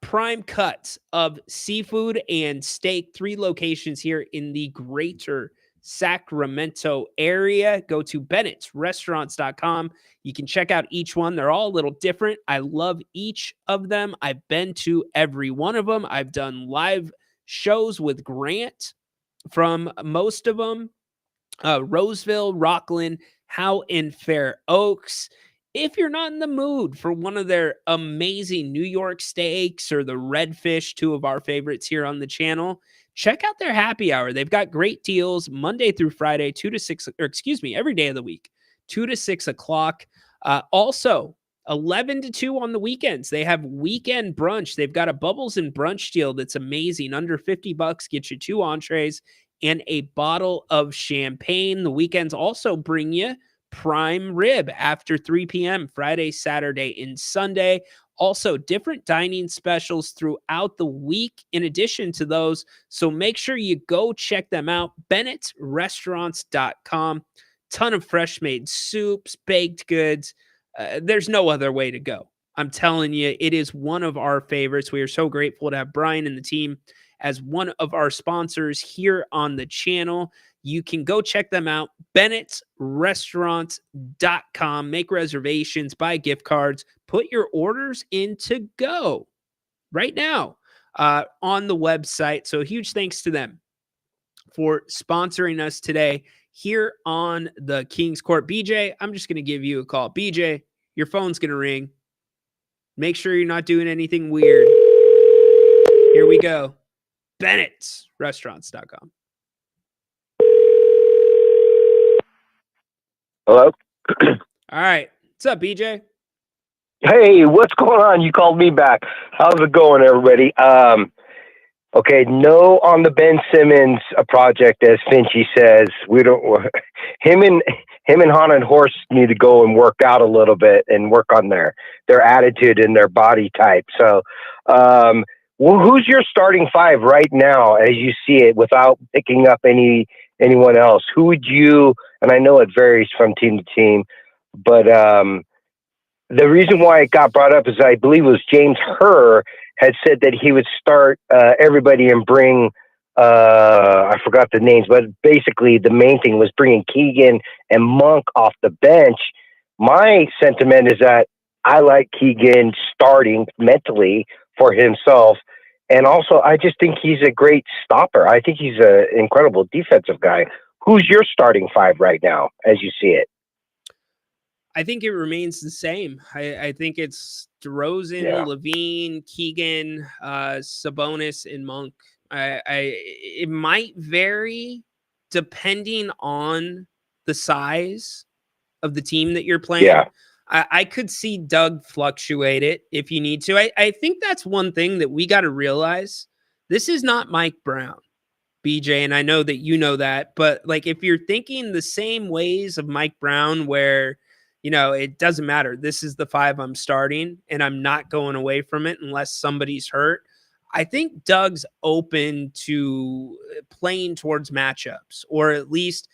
D: Prime cuts of seafood and steak. 3 locations here in the greater Sacramento area. Go to bennettsrestaurants.com. You can check out each one. They're all a little different. I love each of them. I've been to every one of them. I've done live shows with Grant from most of them. Roseville, Rockland, Howe, and Fair Oaks. If you're not in the mood for one of their amazing New York steaks or the redfish, 2 of our favorites here on the channel, check out their happy hour. They've got great deals Monday through Friday, 2 to 6, or excuse me, every day of the week, 2 to 6 o'clock. Also, 11 to 2 on the weekends. They have weekend brunch. They've got a Bubbles and Brunch deal that's amazing. Under $50, get you 2 entrees and a bottle of champagne. The weekends also bring you prime rib after 3 p.m. Friday, Saturday, and Sunday. Also, different dining specials throughout the week in addition to those. So make sure you go check them out. Bennett'sRestaurants.com. Ton of fresh made soups, baked goods. There's no other way to go. I'm telling you, it is one of our favorites. We are so grateful to have Brian and the team as one of our sponsors here on the channel. You can go check them out, Bennett'sRestaurants.com. Make reservations, buy gift cards, put your orders in to go right now on the website. So huge thanks to them for sponsoring us today here on the King's Court. BJ, I'm just going to give you a call. BJ, your phone's going to ring. Make sure you're not doing anything weird. Here we go. Bennett'sRestaurants.com.
P: Hello?
D: All right. What's up, BJ?
P: Hey, what's going on? You called me back. How's it going, everybody? Okay, no on the Ben Simmons project, as Finchy says. We don't. Him and Haunted Horse need to go and work out a little bit and work on their attitude and their body type. So, well, who's your starting 5 right now, as you see it, without picking up anyone else? Who would you? And I know it varies from team to team, but the reason why it got brought up is I believe it was James Herr had said that he would start everybody and bring, I forgot the names, but basically the main thing was bringing Keegan and Monk off the bench. My sentiment is that I like Keegan starting mentally for himself. And also, I just think he's a great stopper. I think he's an incredible defensive guy. Who's your starting 5 right now, as you see it?
D: I think it remains the same. I think it's DeRozan, Levine, Keegan, Sabonis, and Monk. It might vary depending on the size of the team that you're playing.
P: Yeah.
D: I could see Doug fluctuate it if you need to. I think that's one thing that we got to realize. This is not Mike Brown, BJ, and I know that you know that, but like if you're thinking the same ways of Mike Brown where, you know, it doesn't matter. This is the 5 I'm starting, and I'm not going away from it unless somebody's hurt. I think Doug's open to playing towards matchups, or at least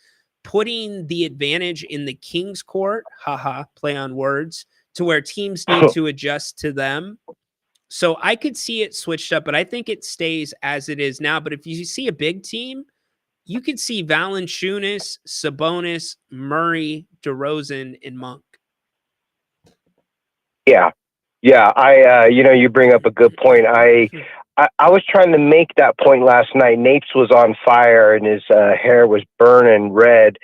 D: putting the advantage in the King's Court, play on words, to where teams need to adjust to them. So I could see it switched up, but I think it stays as it is now. But if you see a big team, you could see Valanciunas, Sabonis, Murray, DeRozan, and Monk.
P: Yeah. You bring up a good point. I was trying to make that point last night. Nate's was on fire and his hair was burning red,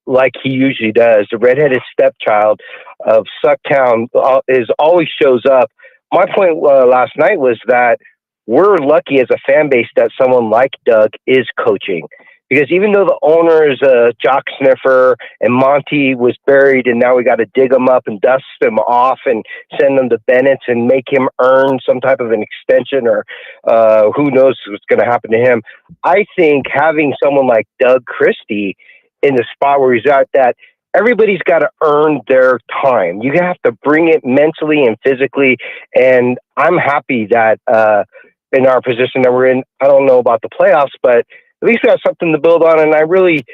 P: like he usually does. The redheaded stepchild of Sucktown always shows up. My point last night was that we're lucky as a fan base that someone like Doug is coaching, because even though the owner is a jock sniffer and Monty was buried and now we got to dig him up and dust him off and send him to Bennett's and make him earn some type of an extension, or who knows what's going to happen to him. I think having someone like Doug Christie in the spot where he's at, that everybody's got to earn their time. You have to bring it mentally and physically. And I'm happy that in our position that we're in, I don't know about the playoffs, but at least we have something to build on. And I really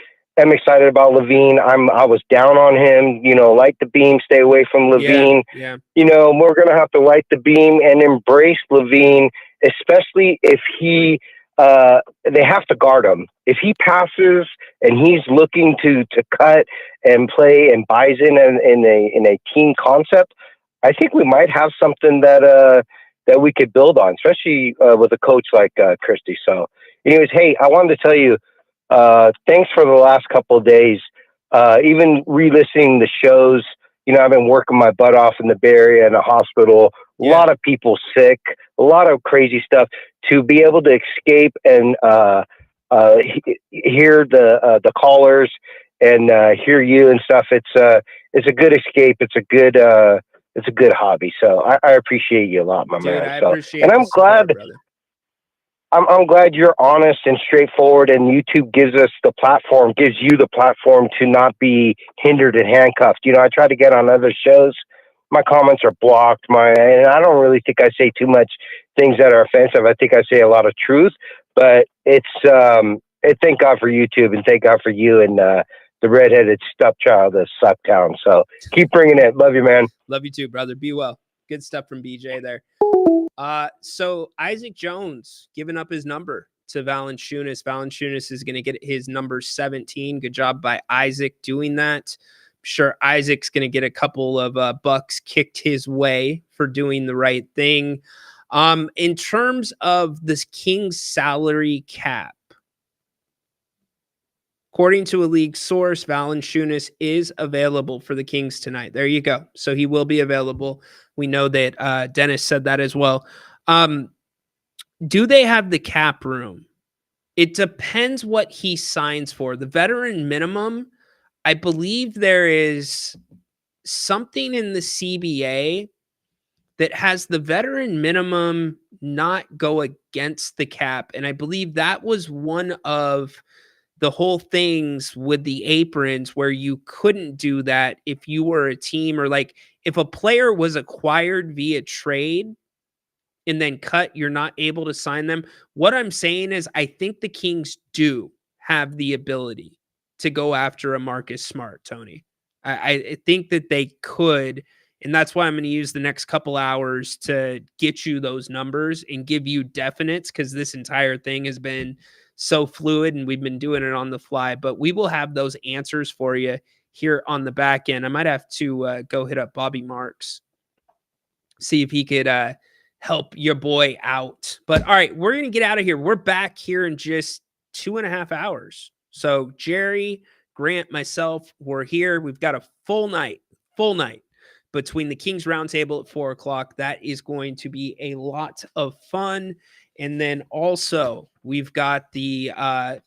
P: am excited about Levine. I was down on him, light the beam, stay away from Levine.
D: Yeah.
P: We're going to have to light the beam and embrace Levine, especially if they have to guard him. If he passes and he's looking to cut and play and buys in a team concept, I think we might have something that we could build on, especially with a coach like Christie. So anyways, hey, I wanted to tell you, thanks for the last couple of days. Even re-listening the shows, I've been working my butt off in the Bay Area in a hospital, a lot of people sick, a lot of crazy stuff. To be able to escape and hear the callers and hear you and stuff, it's a good escape. It's a good hobby. So I appreciate you a lot, my man.
D: I
P: So,
D: appreciate
P: and
D: the
P: I'm
D: support,
P: glad.
D: brother.
P: I'm glad you're honest and straightforward, and YouTube gives you the platform to not be hindered and handcuffed. I try to get on other shows. My comments are blocked. And I don't really think I say too much things that are offensive. I think I say a lot of truth, but thank God for YouTube and thank God for you and the redheaded stepchild of Sucktown. So keep bringing it. Love you, man.
D: Love you too, brother. Be well. Good stuff from BJ there. So Isaac Jones giving up his number to Valanciunas. Valanciunas is going to get his number 17. Good job by Isaac doing that. I'm sure Isaac's going to get a couple of bucks kicked his way for doing the right thing. In terms of this Kings salary cap, according to a league source, Valanciunas is available for the Kings tonight. There you go. So he will be available. We know that Dennis said that as well. Do they have the cap room? It depends what he signs for. The veteran minimum, I believe there is something in the CBA that has the veteran minimum not go against the cap. And I believe that was one of the whole things with the aprons where you couldn't do that if you were a team, or like if a player was acquired via trade and then cut, you're not able to sign them. What I'm saying is I think the Kings do have the ability to go after a Marcus Smart, Tony. I think that they could, and that's why I'm going to use the next couple hours to get you those numbers and give you definites, because this entire thing has been so fluid and we've been doing it on the fly, but we will have those answers for you here on the back end. I might have to go hit up Bobby Marks, see if he could help your boy out. But all right, we're going to get out of here. We're back here in just 2.5 hours. So Jerry, Grant, myself, we're here. We've got a full night between the Kings Roundtable at 4:00. That is going to be a lot of fun. And then also we've got the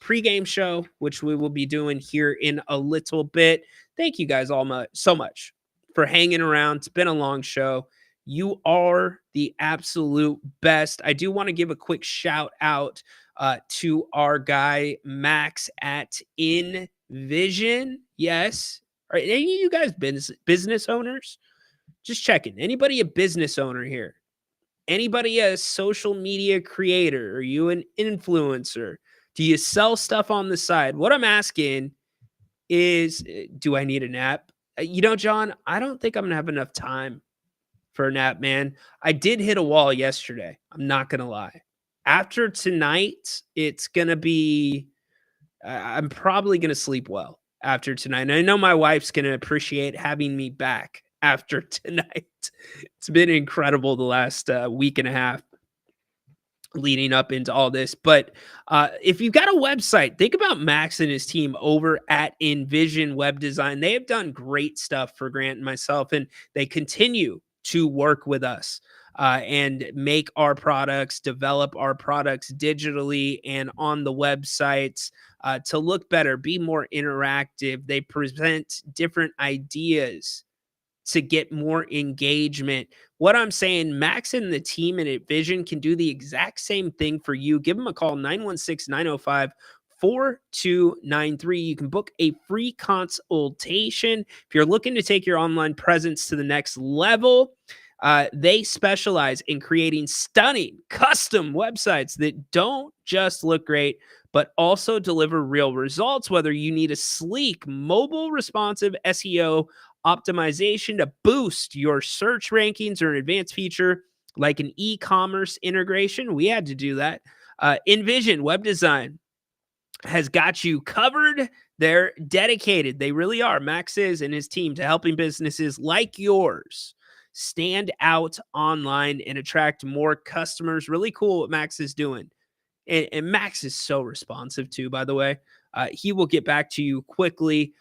D: pregame show, which we will be doing here in a little bit. Thank you guys all so much for hanging around. It's been a long show. You are the absolute best. I do want to give a quick shout out to our guy, Max at InVision. Yes. Are any of you guys business owners? Just checking. Anybody a business owner here? Anybody a social media creator? Are you an influencer? Do you sell stuff on the side? What I'm asking is, do I need a nap? John, I don't think I'm going to have enough time for a nap, man. I did hit a wall yesterday. I'm not going to lie. After tonight, it's going to be, I'm probably going to sleep well after tonight. And I know my wife's going to appreciate having me back after tonight. It's been incredible the last week and a half leading up into all this. But if you've got a website, think about Max and his team over at InVision Web Design. They have done great stuff for Grant and myself, and they continue to work with us and make our products, develop our products digitally and on the websites to look better, be more interactive. They present different ideas to get more engagement. What I'm saying, Max and the team in InVision can do the exact same thing for you. Give them a call, 916-905-4293. You can book a free consultation if you're looking to take your online presence to the next level. They specialize in creating stunning custom websites that don't just look great, but also deliver real results. Whether you need a sleek, mobile responsive SEO optimization to boost your search rankings or an advanced feature like an e-commerce integration, we had to do that. Envision Web Design has got you covered. They're dedicated. They really are. Max is and his team to helping businesses like yours stand out online and attract more customers. Really cool what Max is doing. And Max is so responsive too, by the way. He will get back to you quickly.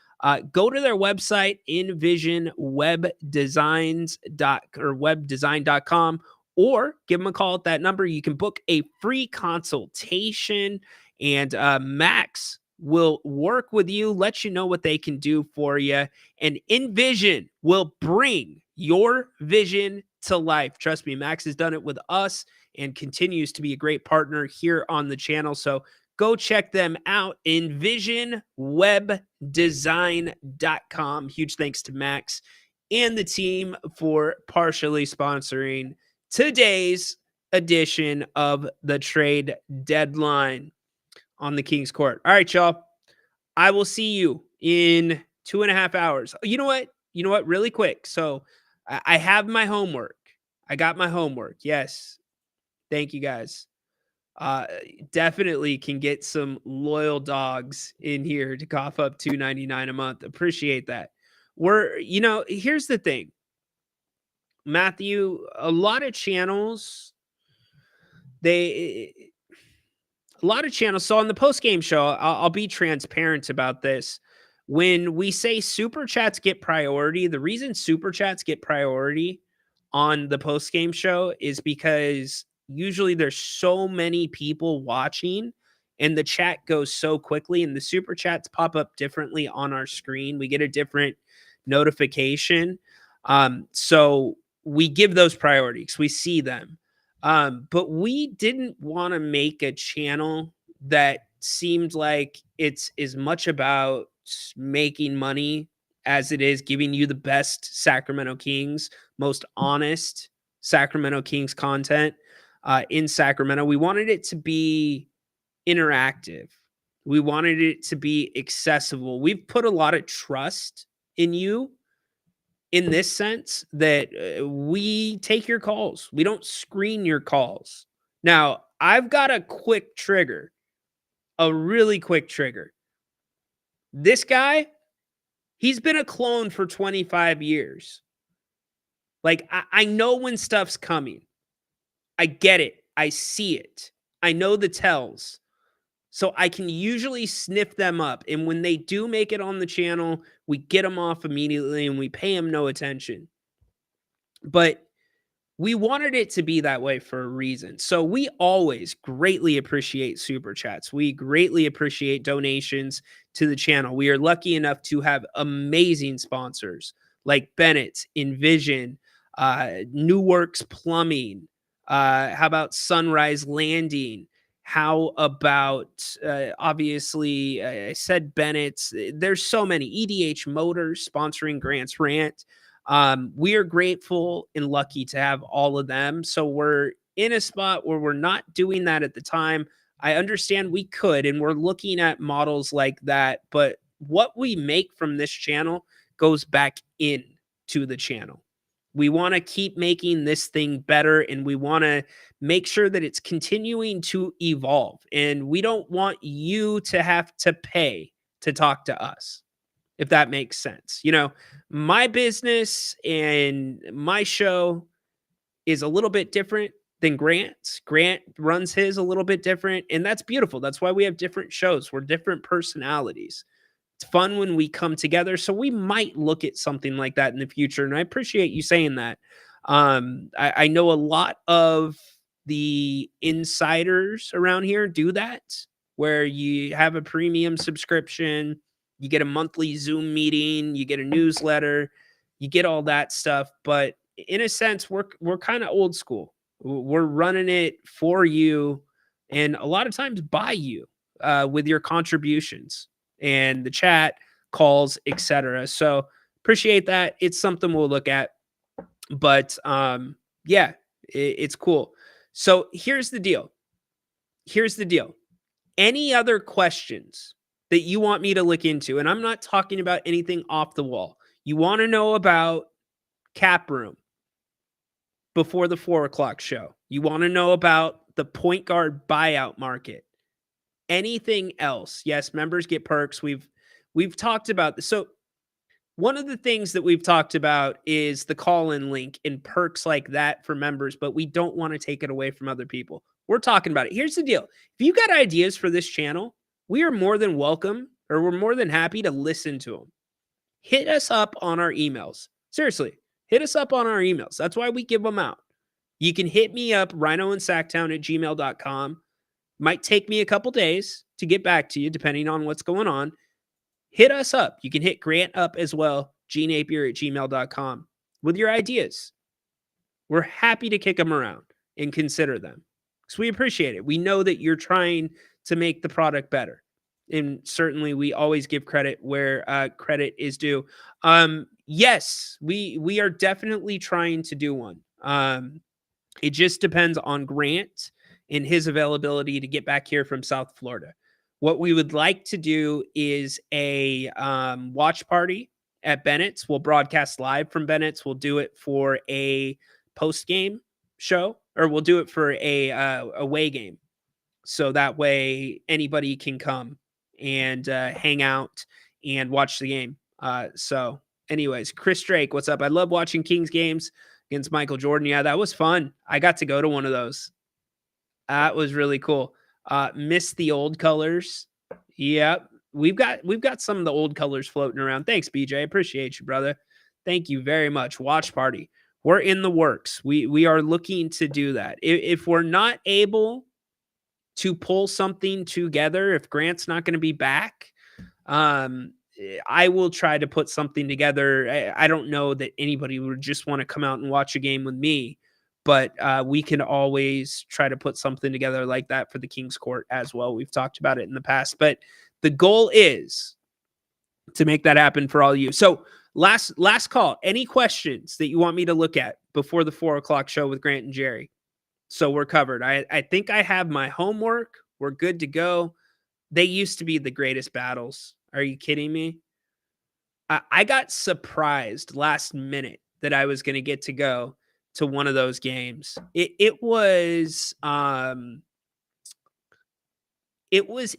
D: Go to their website, webdesign.com, or give them a call at that number. You can book a free consultation, and Max will work with you, let you know what they can do for you. And Envision will bring your vision to life. Trust me, Max has done it with us and continues to be a great partner here on the channel. So go check them out, envisionwebdesign.com. Huge thanks to Max and the team for partially sponsoring today's edition of the Trade Deadline on the King's Court. All right, y'all. I will see you in 2.5 hours. You know what? Really quick. So I have my homework. I got my homework. Yes. Thank you, guys. Definitely can get some loyal dogs in here to cough up $2.99 a month. Appreciate that. Here's the thing, Matthew, a lot of channels, so on the post-game show, I'll be transparent about this. When we say super chats get priority, the reason super chats get priority on the post-game show is because usually there's so many people watching and the chat goes so quickly, and the super chats pop up differently on our screen. We get a different notification. So we give those priorities. We see them. But we didn't want to make a channel that seemed like it's as much about making money as it is giving you the best Sacramento Kings, most honest Sacramento Kings content in Sacramento. We wanted it to be interactive. We wanted it to be accessible. We've put a lot of trust in you in this sense that we take your calls. We don't screen your calls. Now, I've got a quick trigger, a really quick trigger. This guy, he's been a clone for 25 years. Like, I know when stuff's coming. I get it. I see it. I know the tells. So I can usually sniff them up. And when they do make it on the channel, we get them off immediately and we pay them no attention. But we wanted it to be that way for a reason. So we always greatly appreciate super chats. We greatly appreciate donations to the channel. We are lucky enough to have amazing sponsors like Bennett's, Envision, New Works Plumbing. How about Sunrise Landing? How about, obviously, I said Bennett's. There's so many. EDH Motors sponsoring Grant's Rant. We are grateful and lucky to have all of them. So we're in a spot where we're not doing that at the time. I understand we could, and we're looking at models like that. But what we make from this channel goes back into the channel. We want to keep making this thing better, and we want to make sure that it's continuing to evolve. And we don't want you to have to pay to talk to us, if that makes sense. You know, my business and my show is a little bit different than Grant's. Grant runs his a little bit different, and that's beautiful. That's why we have different shows. We're different personalities. It's fun when we come together. So we might look at something like that in the future. And I appreciate you saying that. I know a lot of the insiders around here do that, where you have a premium subscription, you get a monthly Zoom meeting, you get a newsletter, you get all that stuff. But in a sense, we're kind of old school. We're running it for you, and a lot of times by you with your contributions and the chat, calls, etc. So appreciate that. It's something we'll look at. But yeah, it's cool. So here's the deal. Any other questions that you want me to look into? And I'm not talking about anything off the wall. You want to know about cap room before the 4 o'clock show. You want to know about the point guard buyout market. Anything else? Yes, members get perks. We've talked about this. So one of the things that we've talked about is the call-in link and perks like that for members, but we don't want to take it away from other people. We're talking about it. Here's the deal. If you got ideas for this channel, we are more than welcome, or we're more than happy to listen to them. Hit us up on our emails. Seriously, hit us up on our emails. That's why we give them out. You can hit me up, rhinoandsacktown@gmail.com. Might take me a couple days to get back to you, depending on what's going on. Hit us up. You can hit Grant up as well, gnapier@gmail.com, with your ideas. We're happy to kick them around and consider them, because we appreciate it. We know that you're trying to make the product better. And certainly we always give credit where credit is due. Yes, we are definitely trying to do one. It just depends on Grant and his availability to get back here from South Florida. What we would like to do is a watch party at Bennett's. We'll broadcast live from Bennett's. We'll do it for a post-game show, or we'll do it for a away game. So that way anybody can come and hang out and watch the game. So anyways, Chris Drake, what's up? I love watching Kings games against Michael Jordan. Yeah, that was fun. I got to go to one of those. That was really cool. Miss the old colors. Yep. We've got some of the old colors floating around. Thanks, BJ. I appreciate you, brother. Thank you very much. Watch party. We're in the works. We are looking to do that. If we're not able to pull something together, if Grant's not going to be back, I will try to put something together. I don't know that anybody would just want to come out and watch a game with me, but we can always try to put something together like that for the Kings Court as well. We've talked about it in the past, but the goal is to make that happen for all of you. So last call. Any questions that you want me to look at before the 4 o'clock show with Grant and Jerry? So we're covered. I think I have my homework. We're good to go. They used to be the greatest battles. Are you kidding me? I got surprised last minute that I was going to get to go to one of those games. It was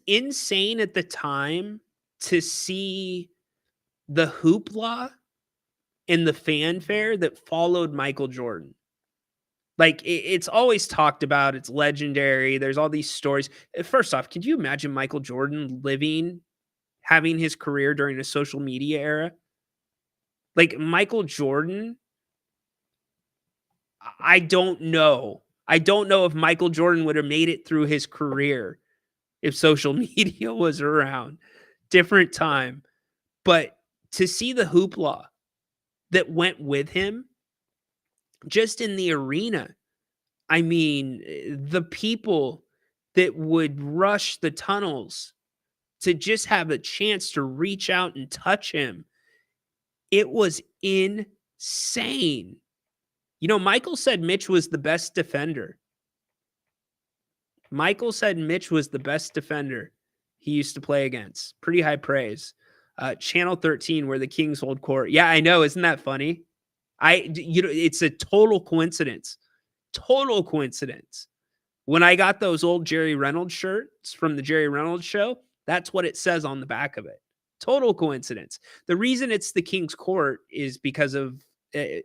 D: insane at the time to see the hoopla and the fanfare that followed Michael Jordan. Like, it's always talked about. It's legendary. There's all these stories. First off, could you imagine Michael Jordan having his career during a social media era? Like, Michael Jordan, I don't know. I don't know if Michael Jordan would have made it through his career if social media was around. Different time. But to see the hoopla that went with him, just in the arena, I mean, the people that would rush the tunnels to just have a chance to reach out and touch him, it was insane. You know, Michael said Mitch was the best defender. Michael said Mitch was the best defender he used to play against. Pretty high praise. Channel 13, where the Kings hold court. Yeah, I know. Isn't that funny? It's a total coincidence. Total coincidence. When I got those old Jerry Reynolds shirts from the Jerry Reynolds show, that's what it says on the back of it. Total coincidence. The reason it's the King's Court is because of a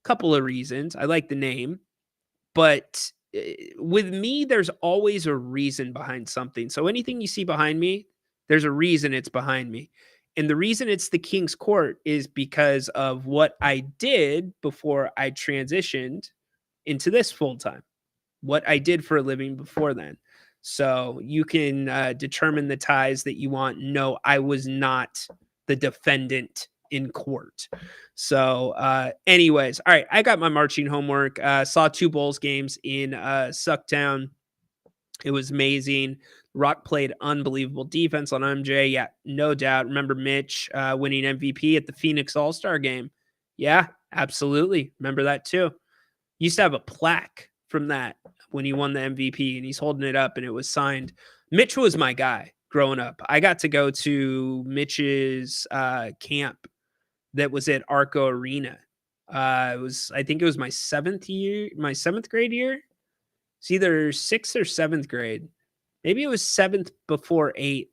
D: couple of reasons. I like the name, but with me, there's always a reason behind something. So anything you see behind me, there's a reason it's behind me. And the reason it's the King's Court is because of what I did before I transitioned into this full time, what I did for a living before then. So you can determine the ties that you want. No, I was not the defendant in court. So anyways, all right, I got my marching homework. Saw 2 Bulls games in Sucktown. It was amazing. Rock played unbelievable defense on MJ. Yeah, no doubt. Remember Mitch winning MVP at the Phoenix All-Star game? Yeah, Absolutely. Remember that too. Used to have a plaque from that when he won the MVP, and he's holding it up, and it was signed. Mitch was my guy growing up. I got to go to Mitch's camp that was at Arco Arena. I think it was my seventh grade year. It's either 6th or 7th grade. Maybe it was 7th before 8th,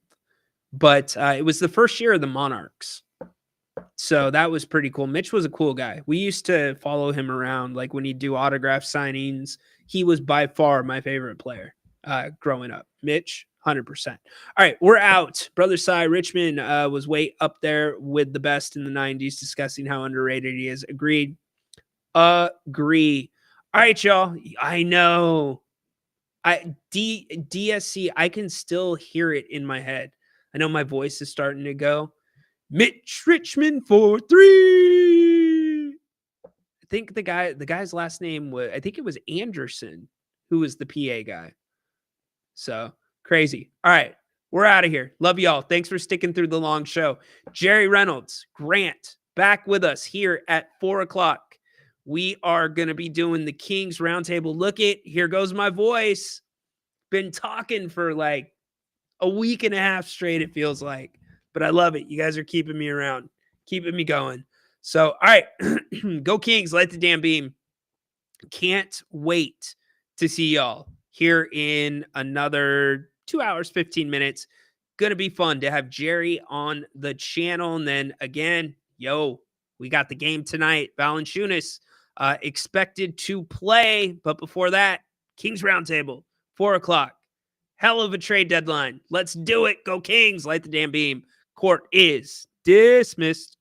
D: but it was the first year of the Monarchs. So that was pretty cool. Mitch was a cool guy. We used to follow him around, like when he'd do autograph signings. He was by far my favorite player growing up. Mitch, 100%. All right, we're out. Brother Cy Richmond was way up there with the best in the 90s, discussing how underrated he is. Agreed. Agree. All right, y'all. I know. DSC, I can still hear it in my head. I know my voice is starting to go. Mitch Richmond for 3. I think the guy's last name was, I think it was Anderson, who was the PA guy. So crazy. All right, we're out of here. Love y'all. Thanks for sticking through the long show. Jerry Reynolds, Grant, back with us here at 4 o'clock. We are going to be doing the Kings Roundtable. Look it, here goes my voice. Been talking for like a week and a half straight, it feels like. But I love it. You guys are keeping me around, keeping me going. So, all right, go Kings, light the damn beam. Can't wait to see y'all here in another 2 hours, 15 minutes. Going to be fun to have Jerry on the channel. And then again, we got the game tonight. Valanciunas expected to play. But before that, Kings Roundtable, 4 o'clock. Hell of a trade deadline. Let's do it. Go Kings, light the damn beam. Court is dismissed.